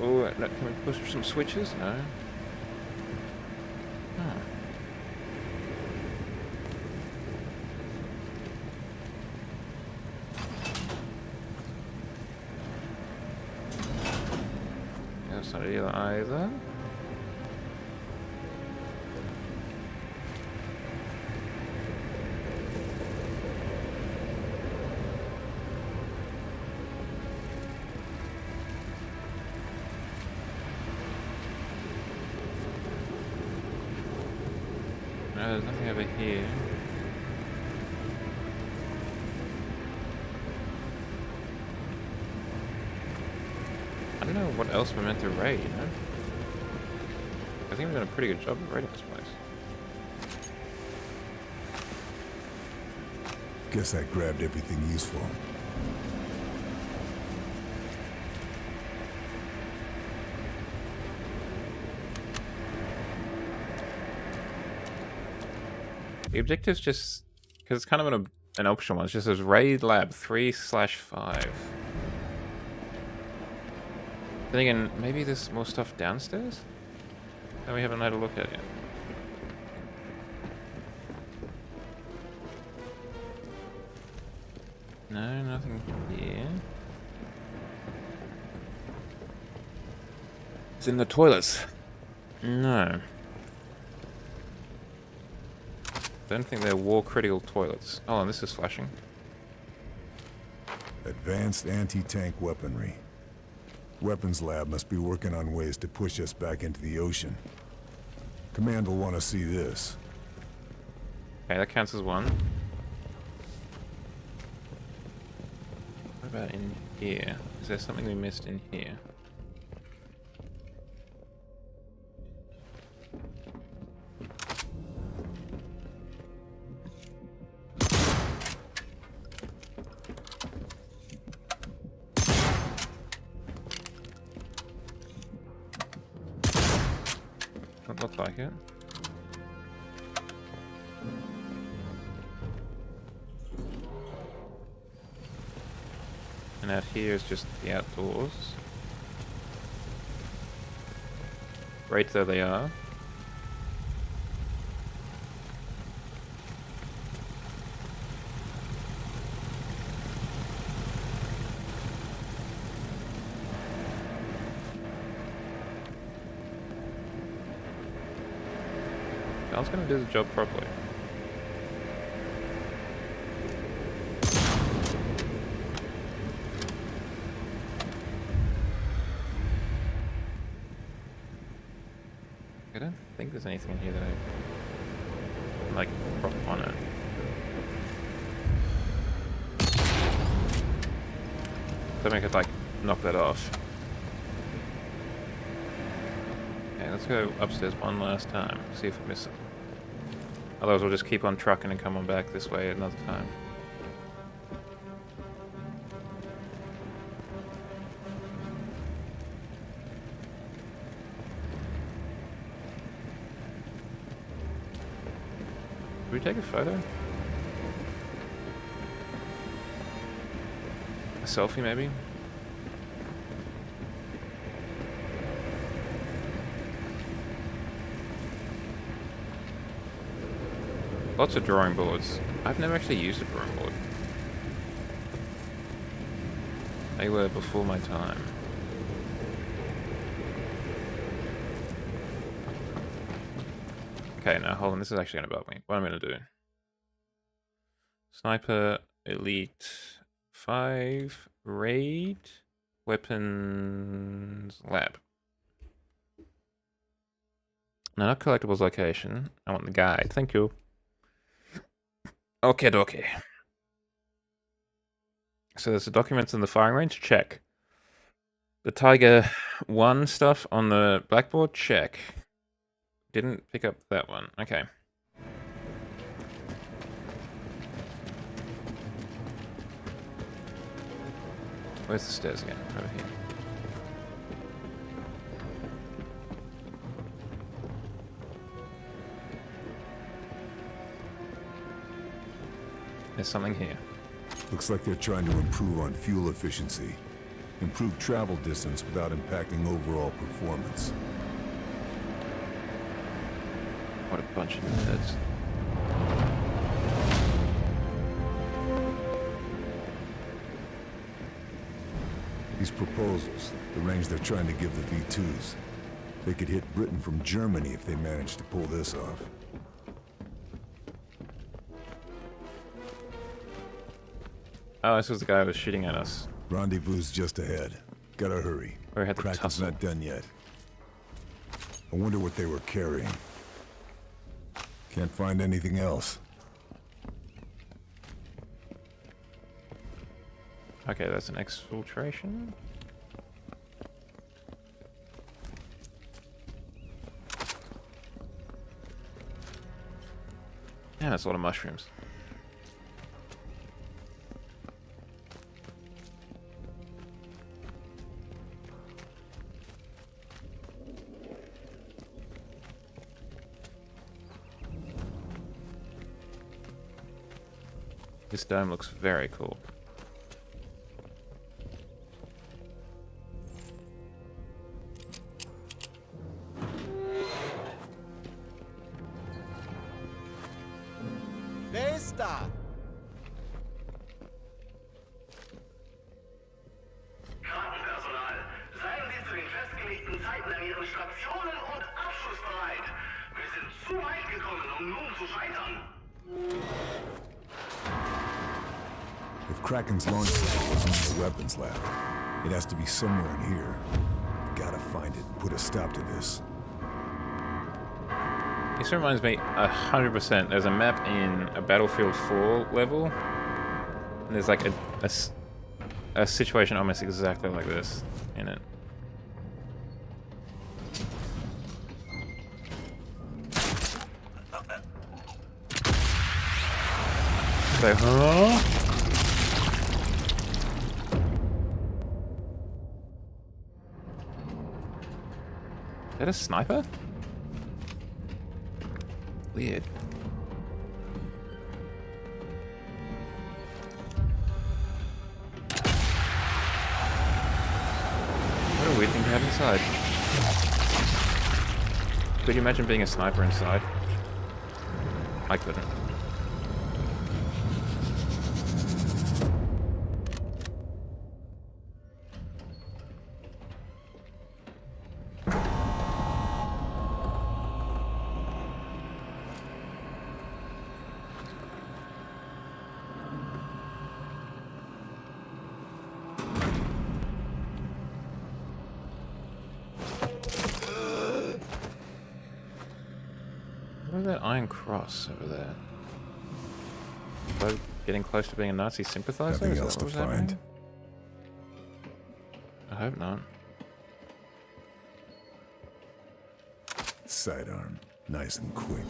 Oh, can we push some switches? No. Huh. That's not it either. No, there's nothing over here. I don't know what else we're meant to raid, you know? I think we've done a pretty good job of raiding this place. Guess I grabbed everything useful. The objective's just, because it's kind of an optional one, it just says raid lab 3/5. Then again, maybe there's more stuff downstairs that we haven't had a look at yet. No, nothing here. It's in the toilets. No. Don't think they're war-critical toilets. Oh, and this is flashing. Advanced anti-tank weaponry. Weapons lab must be working on ways to push us back into the ocean. Command will want to see this. Okay, that counts as one. What about in here? Is there something we missed in here? That looks like it. And out here is just the outdoors. Right there they are. I was gonna do the job properly. I don't think there's anything in here that I like prop on it. Something could like knock that off. Okay, let's go upstairs one last time. See if we miss it. Otherwise, we'll just keep on trucking and come on back this way another time. Did we take a photo? A selfie, maybe? Lots of drawing boards. I've never actually used a drawing board. They were before my time. Okay, now hold on, this is actually gonna bug me. What I'm gonna do. Sniper, Elite 5, Raid, Weapons, Lab. No, not collectibles location. I want the guide. Thank you. Okay, dokie. So there's the documents in the firing range. Check. The Tiger 1 stuff on the blackboard. Check. Didn't pick up that one. Okay. Where's the stairs again? Over here. There's something here. Looks like they're trying to improve on fuel efficiency. Improve travel distance without impacting overall performance. What a bunch of nerds. These proposals, the range they're trying to give the V2s. They could hit Britain from Germany if they manage to pull this off. Oh, this was the guy who was shooting at us. Rendezvous's just ahead. Gotta hurry. Where we had the Kraken's tussle. not done yet. I wonder what they were carrying. Can't find anything else. Okay, that's an exfiltration. Yeah, that's a lot of mushrooms. This dome looks very cool. Wer ist da? Kartenpersonal, seien Sie zu den festgelegten Zeiten an Ihren Stationen und abschussbereit. Wir sind zu weit gekommen, um nun zu scheitern. If Kraken's launch site wasn't in the weapons lab, it has to be somewhere in here. Gotta find it and put a stop to this. This reminds me 100%. There's a map in a Battlefield 4 level, and there's like a situation almost exactly like this in it. So, huh? Is that a sniper? Weird. What a weird thing to have inside. Could you imagine being a sniper inside? I couldn't. What is that iron cross over there? So getting close to being a Nazi sympathizer? Nothing else to find. I hope not. Sidearm. Nice and quick.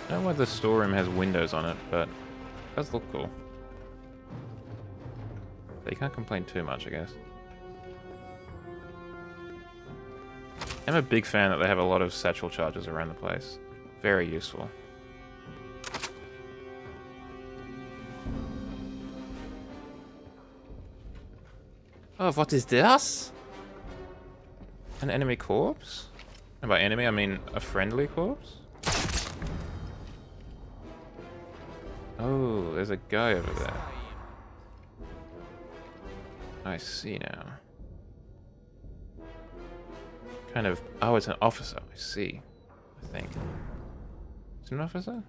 I don't know why the storeroom has windows on it, but it does look cool. So you can't complain too much, I guess. I'm a big fan that they have a lot of satchel charges around the place. Very useful. Oh, what is this? An enemy corpse? And by enemy, I mean a friendly corpse? Oh, there's a guy over there. I see now. Kind of... Oh, it's an officer. I see. I think. Is it an officer?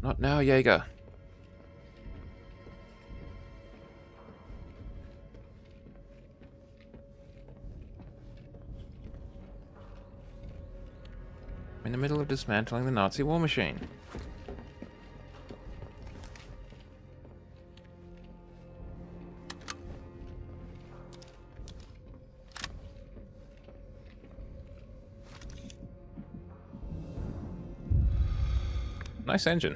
Not now, Jaeger. I'm in the middle of dismantling the Nazi war machine. Nice engine.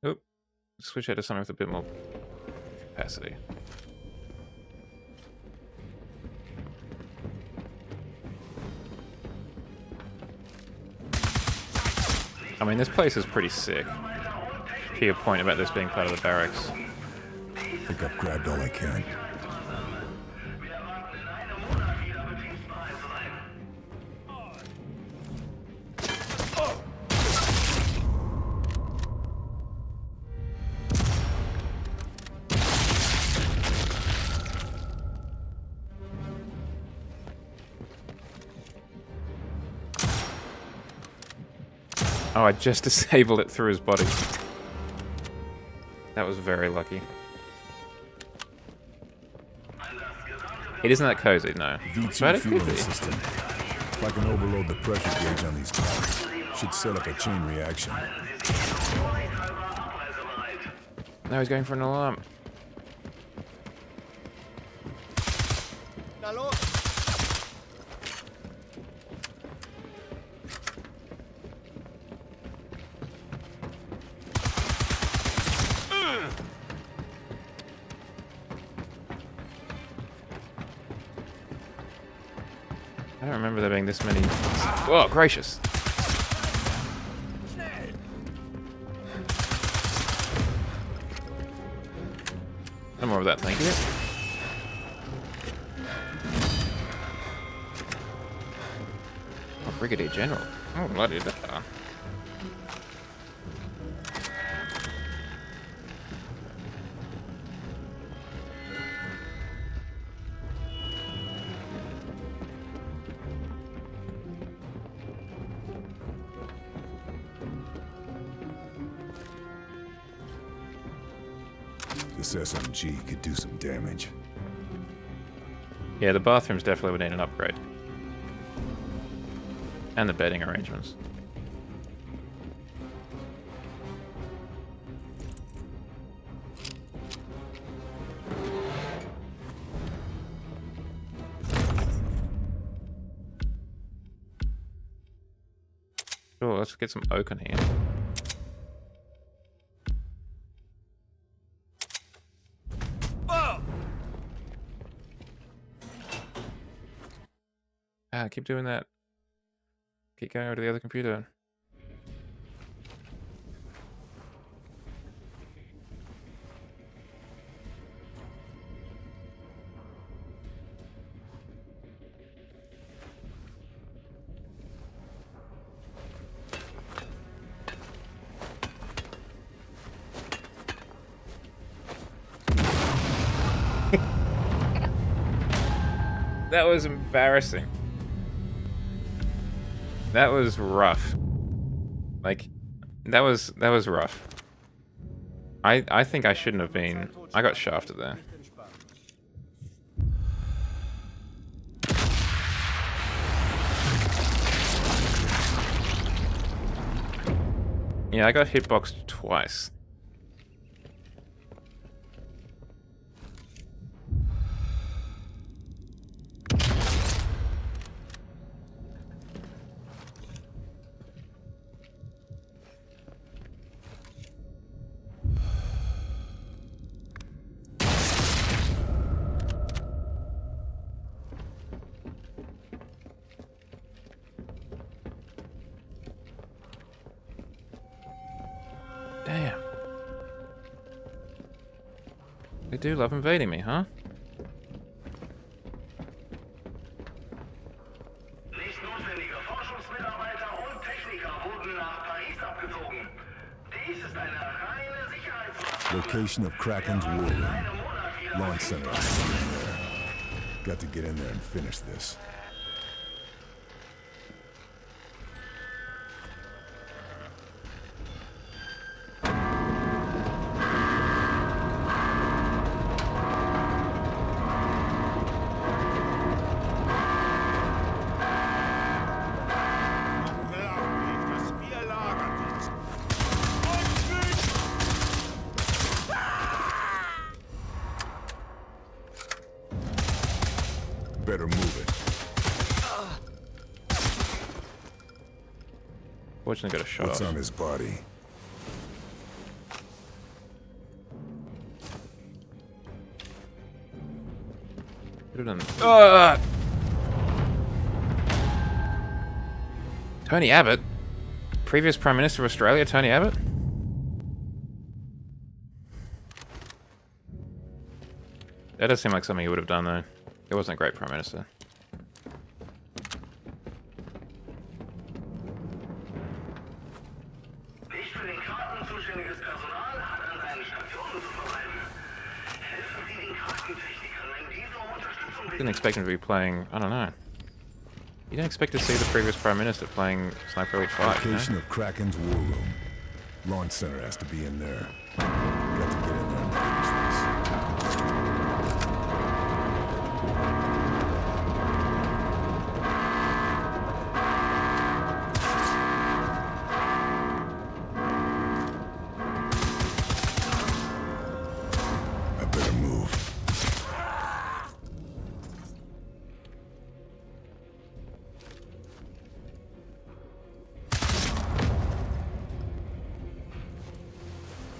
Oop. Switch out to something with a bit more capacity. I mean, this place is pretty sick. To your point about this being part of the barracks. I think I've grabbed all I can. Oh, I just disabled it through his body. That was very lucky. It isn't that cozy, no. But it could be. System. If I can overload the pressure gauge on these pipes, should set up a chain reaction. Now he's going for an alarm. I don't remember there being this many. Oh, gracious. No more of that, thank you. Oh, Brigadier General. Oh, bloody da. This SMG could do some damage. Yeah, the bathrooms definitely would need an upgrade. And the bedding arrangements. Sure, let's get some oak in here. Keep doing that. Keep going over to the other computer. That was embarrassing. That was rough. Like, that was rough. I think I shouldn't have been. I got shafted there. Yeah, I got hitboxed twice. Damn. They do love invading me, huh? Nicht notwendige Forschungsmitarbeiter und Techniker wurden nach Paris abgezogen. Dies ist eine reine Sicherheitsmaßnahme. Location of Kraken's war room. Launch center. Got to get in there and finish this. Better move it. Fortunately, got a shot What's off. on his body? Could have done. Tony Abbott, previous Prime Minister of Australia, Tony Abbott. That does seem like something he would have done, though. He wasn't a great Prime Minister. Nicht für den Kraken zuständiges Personal hat an seinen Stationen zu verweilen. Helfen Sie den Krakentechnikern, wenn diese um Unterstützung Didn't expect him to be playing. I don't know. You don't expect to see the previous Prime Minister playing Sniper Elite 5. Location of Kraken's war room. Launch center has to be in there. Got to get in there and finish this. I better move.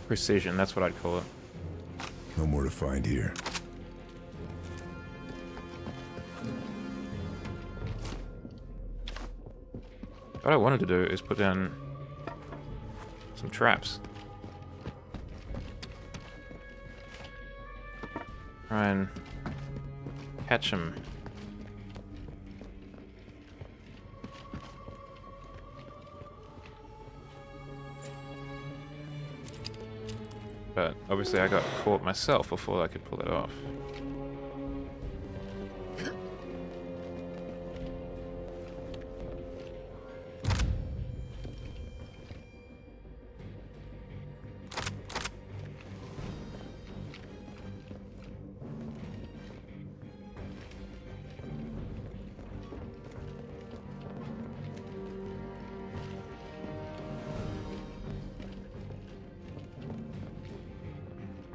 Precision, that's what I'd call it. No more to find here. What I wanted to do is put down some traps. Try and catch them. But obviously I got caught myself before I could pull it off.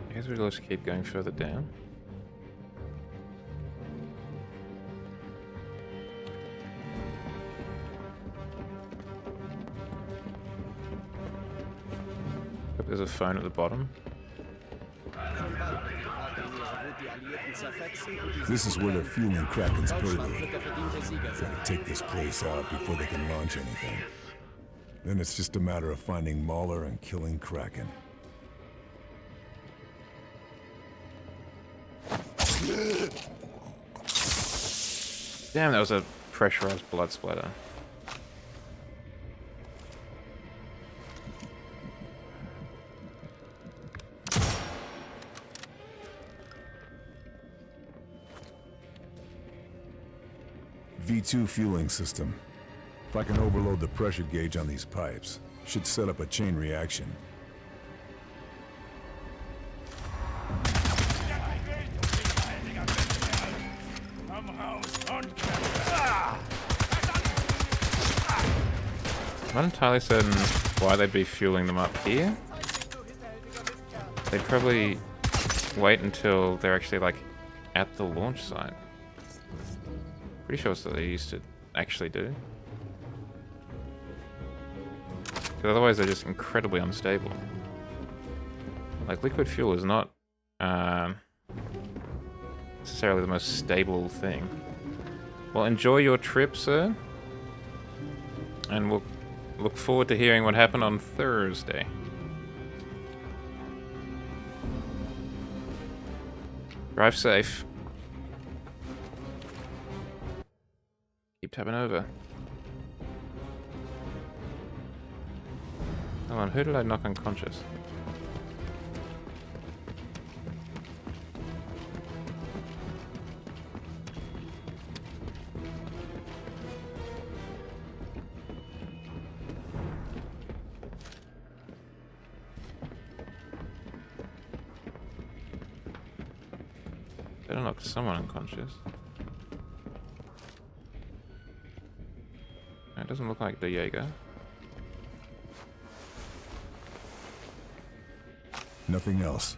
I guess we'll just keep going further down. There's a phone at the bottom. This is where they're fueling Kraken's payload. Gotta take this place out before they can launch anything. Then it's just a matter of finding Mahler and killing Kraken. Damn, that was a pressurized blood splatter. V2 fueling system. If I can overload the pressure gauge on these pipes, should set up a chain reaction. I'm not entirely certain why they'd be fueling them up here. They'd probably wait until they're actually like at the launch site. Pretty sure it's what they used to actually do. Because otherwise they're just incredibly unstable. Like, liquid fuel is not necessarily the most stable thing. Well, enjoy your trip, sir. And we'll look forward to hearing what happened on Thursday. Drive safe. Keep tapping over. Hold on, who did I knock unconscious? Better knock someone unconscious. It doesn't look like the Jaeger. Nothing else.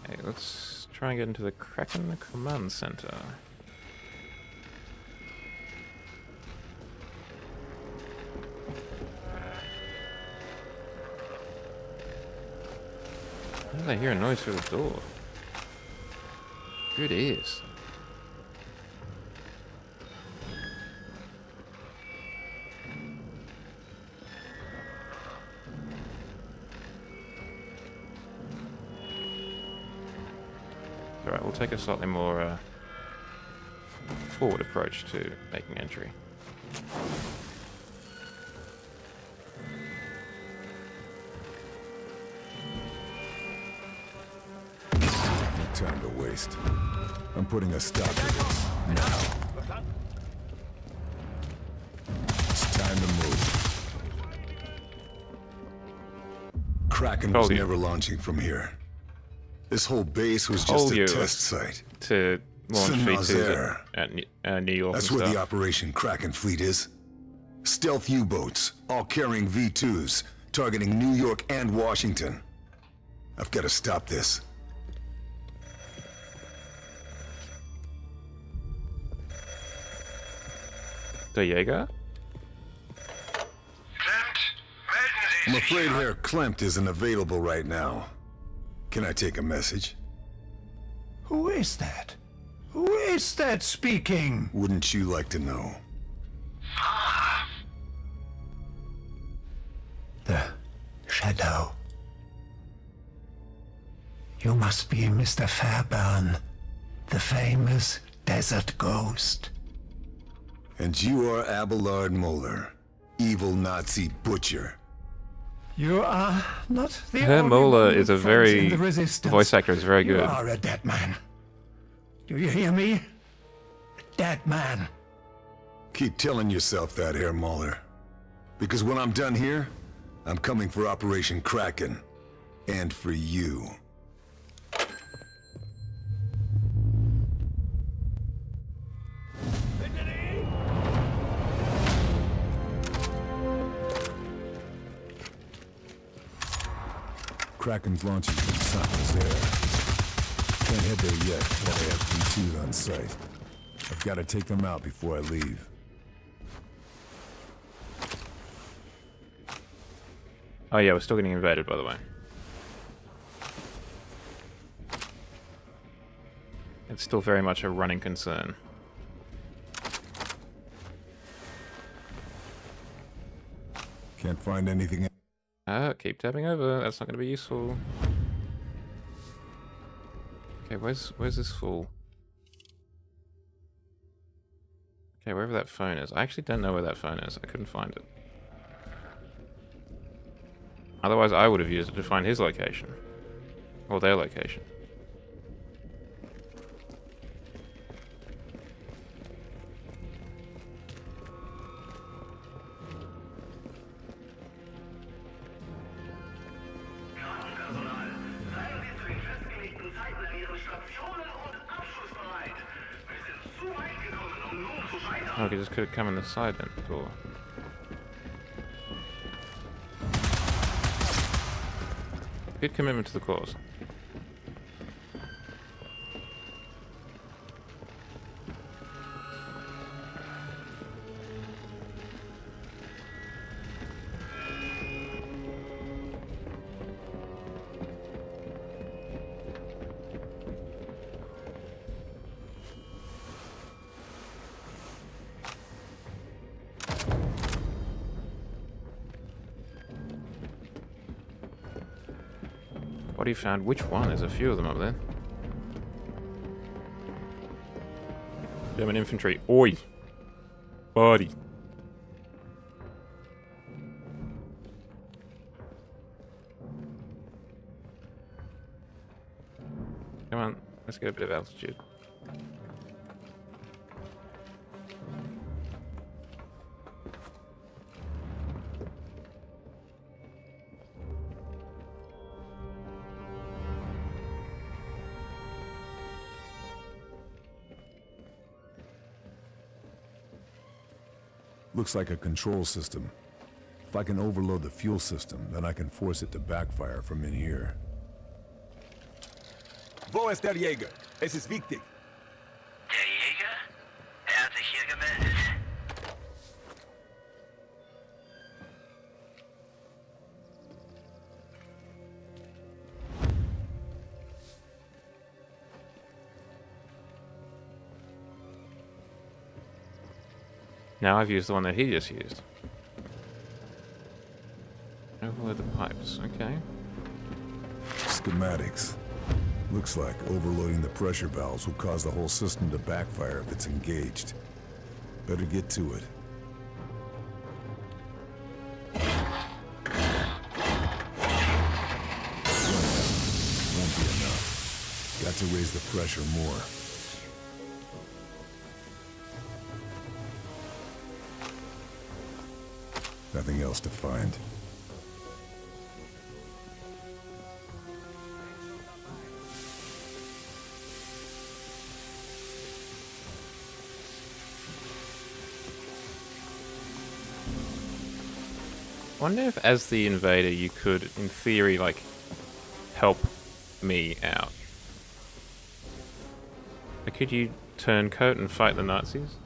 Okay, let's try and get into the Kraken Command Center. How did I hear a noise through the door? Good ears. Alright, we'll take a slightly more forward approach to making entry. No time to waste. I'm putting a stop to this now. It's time to move. Kraken was never launching from here. This whole base was just a test site. To launch V2s at New York. That's where the Operation Kraken fleet is. Stealth U-boats, all carrying V2s, targeting New York and Washington. I've got to stop this. The Jaeger? I'm afraid Herr Klempt isn't available right now. Can I take a message? Who is that? Who is that speaking? Wouldn't you like to know? The Shadow. You must be Mr. Fairburn, the famous desert ghost. And you are Abelard Moeller, evil Nazi butcher. You are not the Her only Moeller one is a who fights in very the resistance. voice actor is very good. You are a dead man. Do you hear me? A dead man. Keep telling yourself that, Herr Moeller. Because when I'm done here, I'm coming for Operation Kraken. And for you. Kraken's launching from Santa's air. Can't head there yet while I have B2s on site. I've got to take them out before I leave. Oh yeah, we're still getting invaded, by the way. It's still very much a running concern. Can't find anything. Keep tapping over. That's not going to be useful. Okay, where's this fool? Okay, wherever that phone is. I actually don't know where that phone is. I couldn't find it. Otherwise, I would have used it to find his location. Or their location. Okay, just could have come in the side end door. Good commitment to the cause. What have you found? Which one? There's a few of them up there. German infantry. Oi! Buddy. Come on, let's get a bit of altitude. Looks like a control system. If I can overload the fuel system, then I can force it to backfire from in here. Wo ist der Jäger? Es ist wichtig. Der Jäger? Er hat sich hier gemeldet. Now I've used the one that he just used. Overload the pipes, okay. Schematics. Looks like overloading the pressure valves will cause the whole system to backfire if it's engaged. Better get to it. Won't be enough. Got to raise the pressure more. Nothing else to find. I wonder if, as the invader, you could, in theory, like, help me out. Like, could you turncoat and fight the Nazis?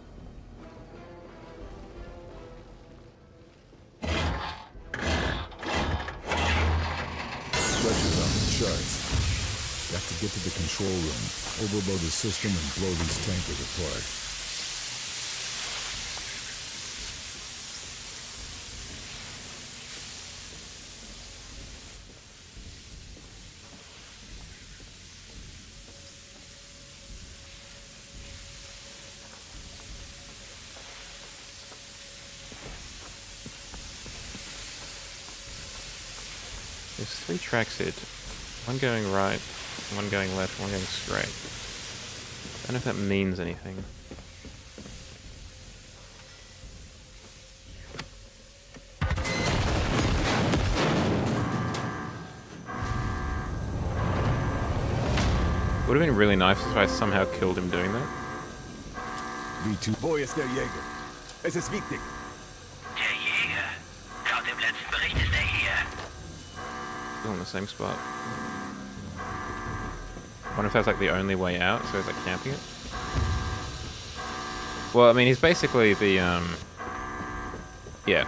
Pressure's on the charts. Got to get to the control room, overload the system, and blow these tankers apart. There's 3 tracks here. One going right, one going left, one going straight. I don't know if that means anything. Would have been really nice if I somehow killed him doing that. V2. Wo ist der Jäger? Es ist wichtig. Der Jäger. Laut dem letzten Bericht ist er hier. Still in the same spot. I wonder if that's like the only way out, so he's like camping it. Well, I mean, he's basically the, yeah.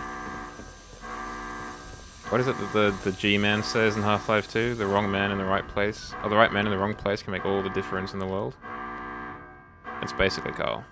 What is it that the G-Man says in Half-Life 2? The wrong man in the right place. Or the right man in the wrong place can make all the difference in the world. It's basically Carl.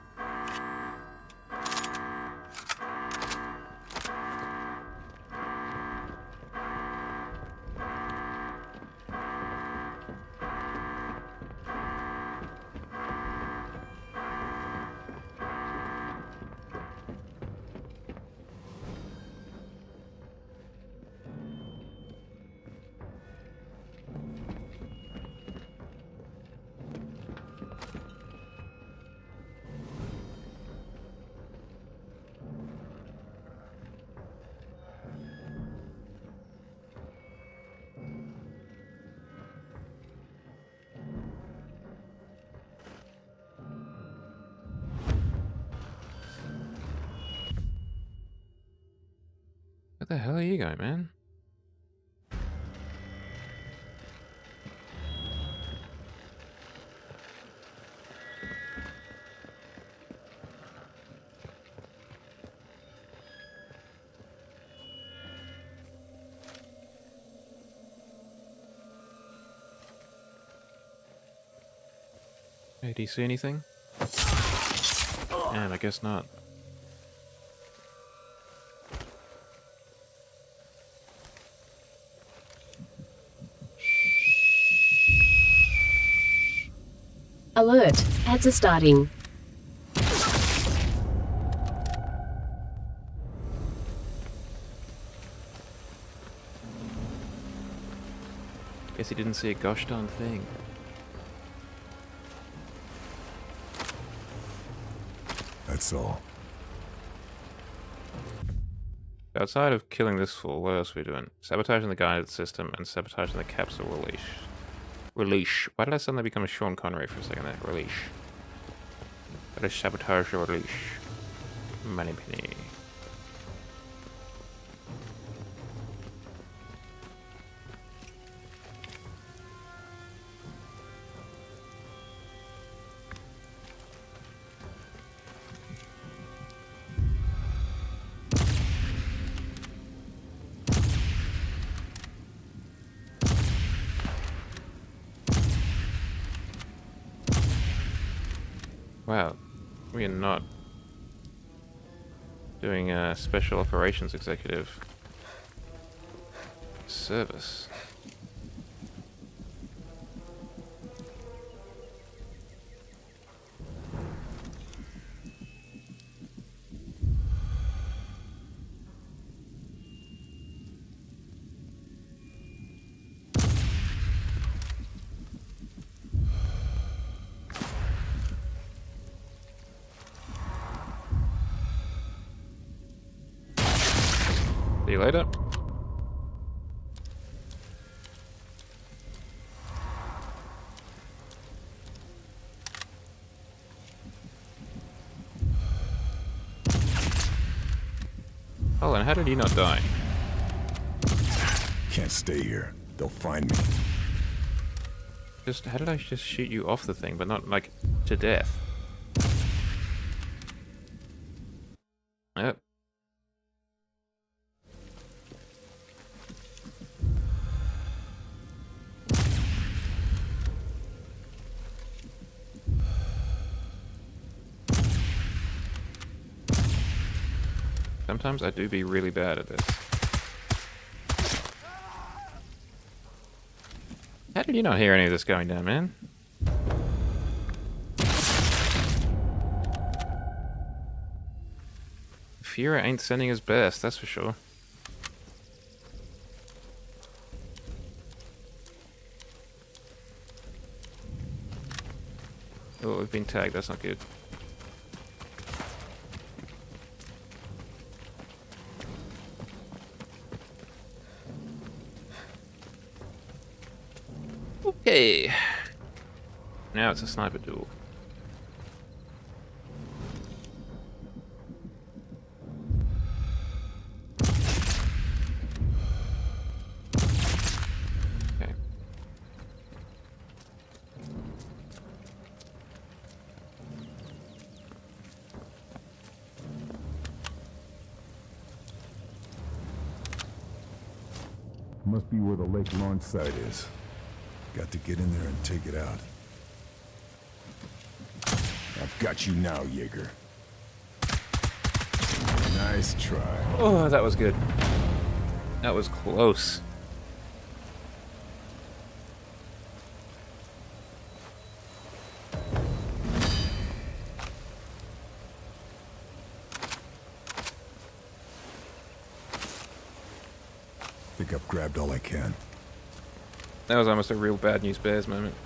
Where the hell are you going, man? Hey, do you see anything? And I guess not. Alert, ads are starting. Guess he didn't see a gosh darn thing. That's all. Outside of killing this fool, what else are we doing? Sabotaging the guidance system and sabotaging the capsule release. Release. Why did I suddenly become a Sean Connery for a second there? Release. That is sabotage or release. Money penny. Wow, we are not doing a special operations executive service. See you later. Oh, and how did he not die? Can't stay here. They'll find me. How did I just shoot you off the thing, but not, like, to death? Yep. Sometimes I do be really bad at this. How did you not hear any of this going down, man? Führer ain't sending his best, that's for sure. Oh, we've been tagged. That's not good. Okay. Now it's a sniper duel. Okay. Must be where the lake launch site is. Got to get in there and take it out. I've got you now, Jaeger. Nice try. Oh, that was good. That was close. Think I've grabbed all I can. That was almost a real bad news bears moment.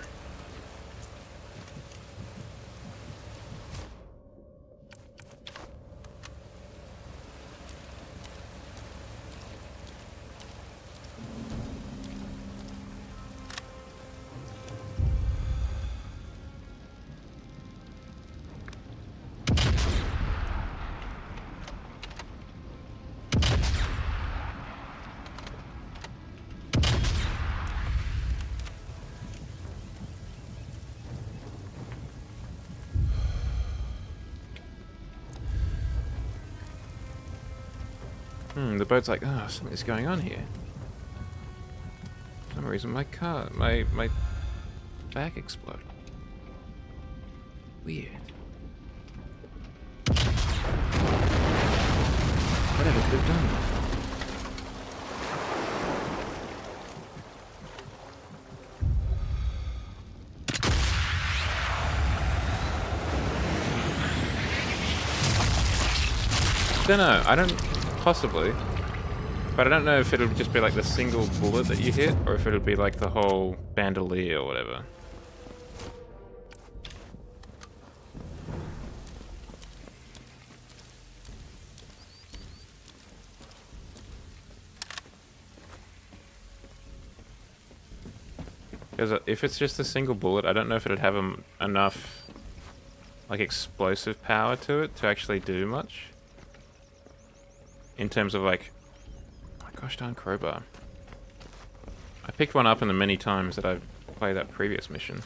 The boat's like, oh, something's going on here. For some reason my back exploded. Weird. Whatever could have done that? Don't know. I don't. Possibly. But I don't know if it'll just be like the single bullet that you hit, or if it'll be like the whole bandolier or whatever. Because if it's just a single bullet, I don't know if it'd have enough like explosive power to it to actually do much. In terms of like, oh my gosh darn crowbar. I picked one up in the many times that I've played that previous mission.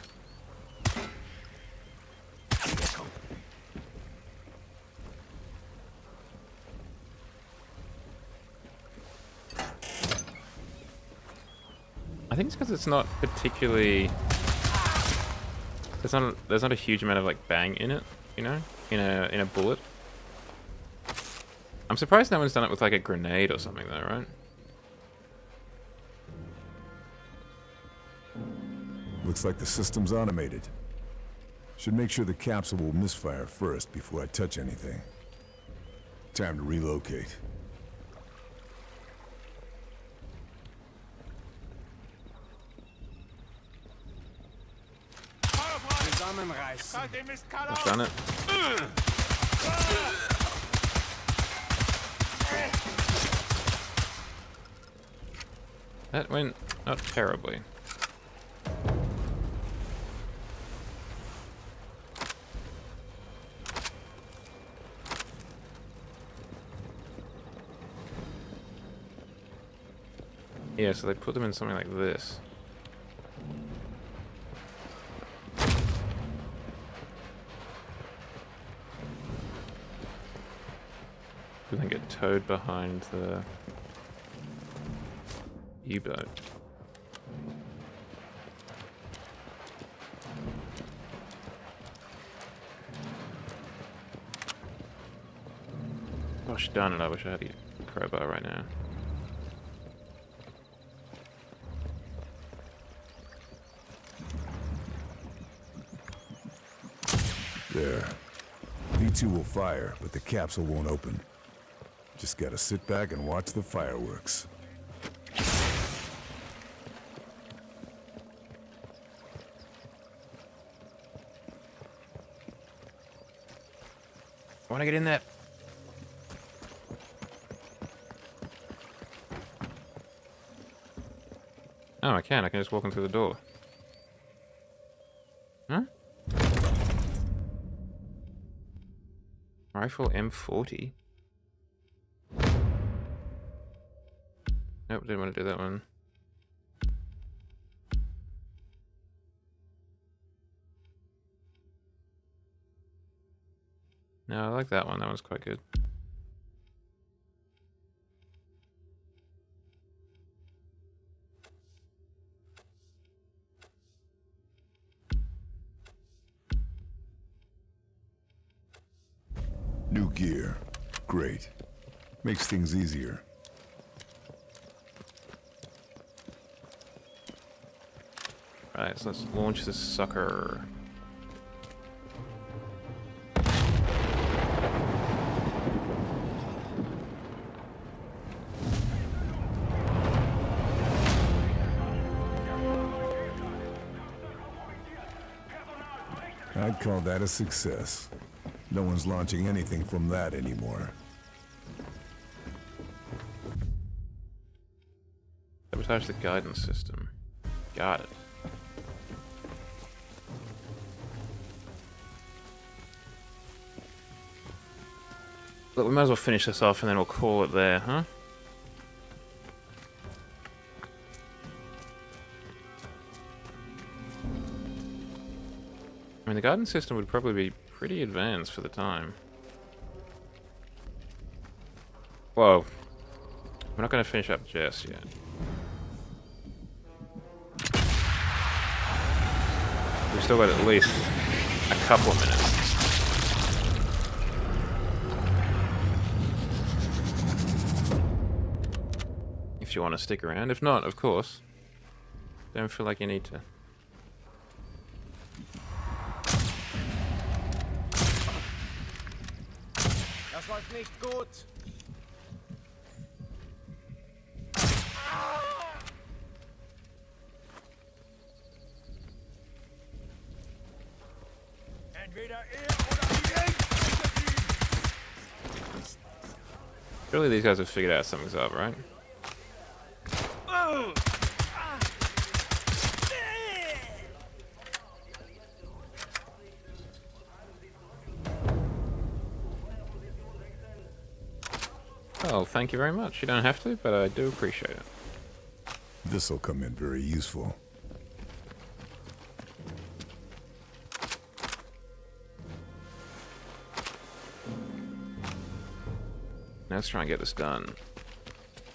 I think it's because it's not particularly. There's not a huge amount of like bang in it, you know, in a bullet. I'm surprised no one's done it with like a grenade or something though, right? Looks like the system's automated. Should make sure the capsule will misfire first before I touch anything. Time to relocate. I've done it. That went not terribly. Yeah, so they put them in something like this. And then get towed behind the U-boat. Gosh darn it, I wish I had a crowbar right now. There. V2 will fire, but the capsule won't open. Just gotta sit back and watch the fireworks. I want to get in there. Oh, I can. I can just walk in through the door. Huh? Rifle M40. Nope, didn't want to do that one. No, I like that one. That one's quite good. New gear. Great. Makes things easier. Right, so let's launch this sucker. I'd call that a success. No one's launching anything from that anymore. Sabotage the guidance system. Got it. Look, we might as well finish this off and then we'll call it there, huh? I mean, the guidance system would probably be pretty advanced for the time. Whoa. We're not going to finish up just yet. We've still got at least a couple of minutes. If you want to stick around. If not, of course. Don't feel like you need to. Das läuft nicht gut. Surely these guys have figured out something's up, right? Oh, thank you very much. You don't have to, but I do appreciate it. This'll come in very useful. Now let's try and get this done,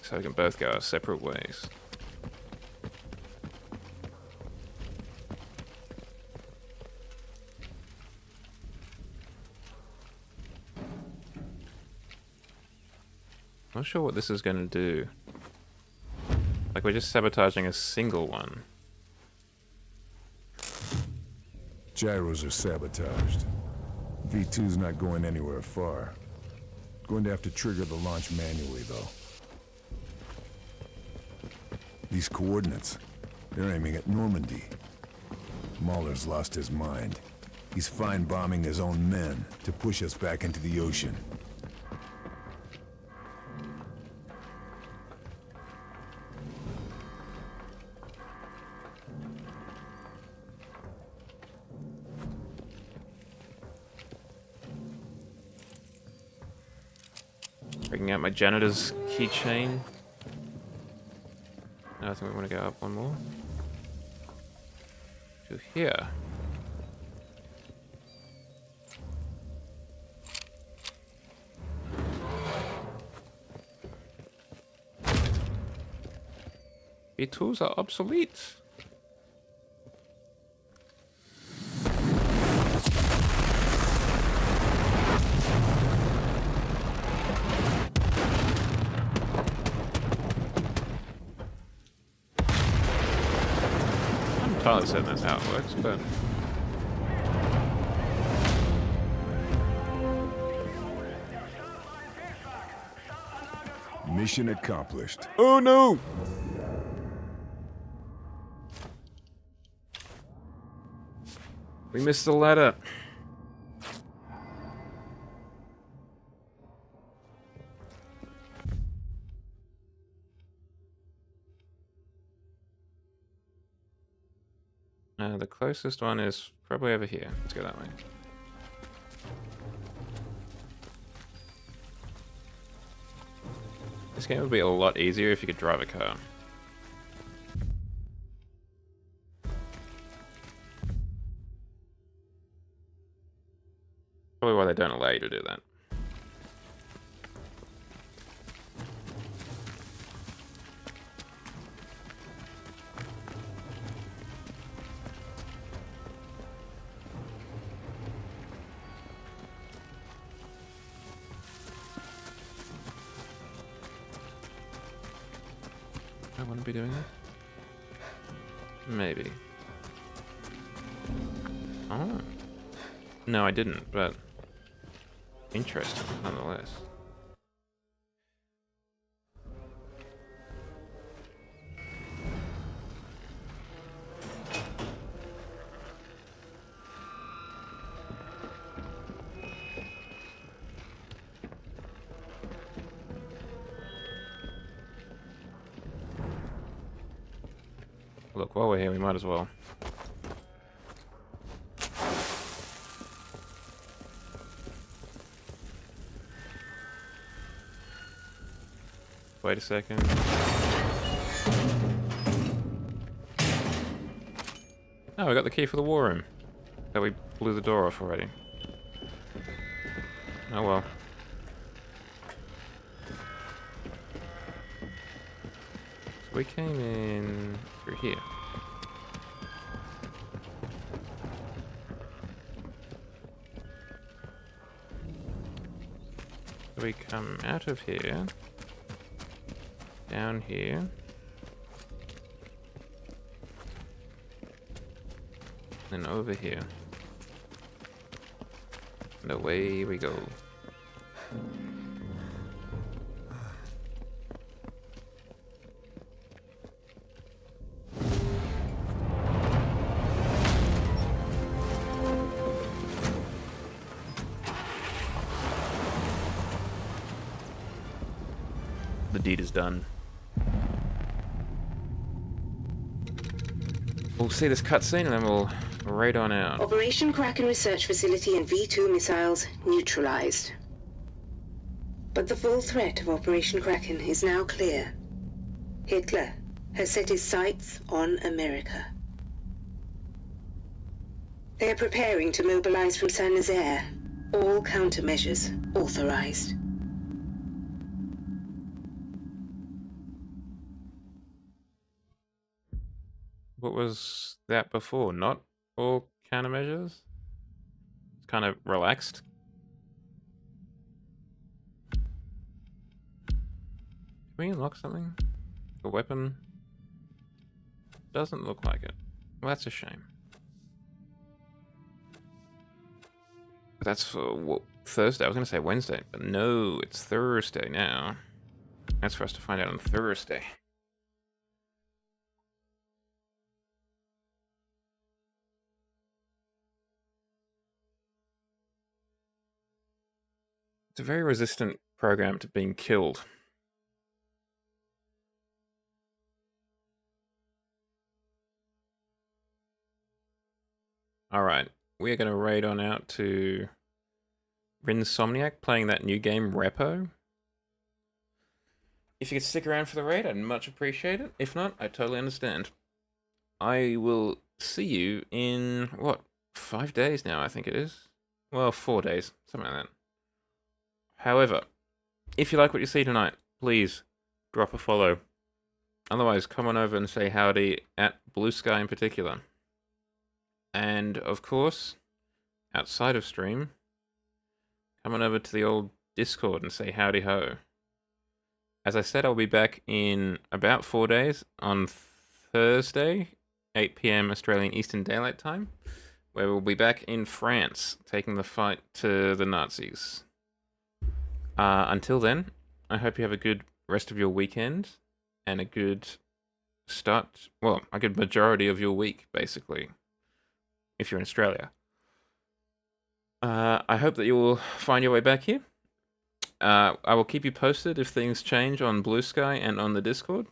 so we can both go our separate ways. Not sure what this is going to do. Like, we're just sabotaging a single one. Gyros are sabotaged. V2's not going anywhere far. Going to have to trigger the launch manually, though. These coordinates, they're aiming at Normandy. Mahler's lost his mind. He's fine bombing his own men to push us back into the ocean. Breaking out my janitor's keychain. I think we want to go up one more. To here. V2s are obsolete. I'm entirely certain that's how it works, but mission accomplished. Oh no! We missed the ladder. The closest one is probably over here. Let's go that way. This game would be a lot easier if you could drive a car. Probably why they don't allow you to do that. I want to be doing that? Maybe. Oh. No, I didn't, but interesting nonetheless. Look, while we're here, we might as well. Wait a second. Oh, we got the key for the war room. That we blew the door off already. Oh well. So we came in through here. So we come out of here. Down here. And over here. And away we go. The deed is done. We'll see this cutscene and then we'll raid on out. Operation Kraken Research Facility and V2 missiles neutralized. But the full threat of Operation Kraken is now clear. Hitler has set his sights on America. They are preparing to mobilize from Saint-Nazaire. All countermeasures authorized. What was that before? Not all countermeasures? It's kind of relaxed. Did we unlock something? A weapon? Doesn't look like it. Well, that's a shame. But that's for Thursday. I was going to say Wednesday, but no, it's Thursday now. That's for us to find out on Thursday. It's a very resistant program to being killed. Alright, we are going to raid on out to Insomniac, playing that new game, Repo. If you could stick around for the raid, I'd much appreciate it. If not, I totally understand. I will see you in, what, 5 days now, I think it is? Well, 4 days, something like that. However, if you like what you see tonight, please drop a follow. Otherwise, come on over and say howdy at Blue Sky in particular. And, of course, outside of stream, come on over to the old Discord and say howdy ho. As I said, I'll be back in about 4 days on Thursday, 8 PM Australian Eastern Daylight Time, where we'll be back in France, taking the fight to the Nazis. Until then, I hope you have a good rest of your weekend and a good start, well, a good majority of your week, basically, if you're in Australia. I hope that you will find your way back here. I will keep you posted if things change on Blue Sky and on the Discord.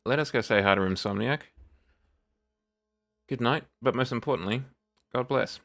Let us go say hi to Insomniac. Good night, but most importantly, God bless.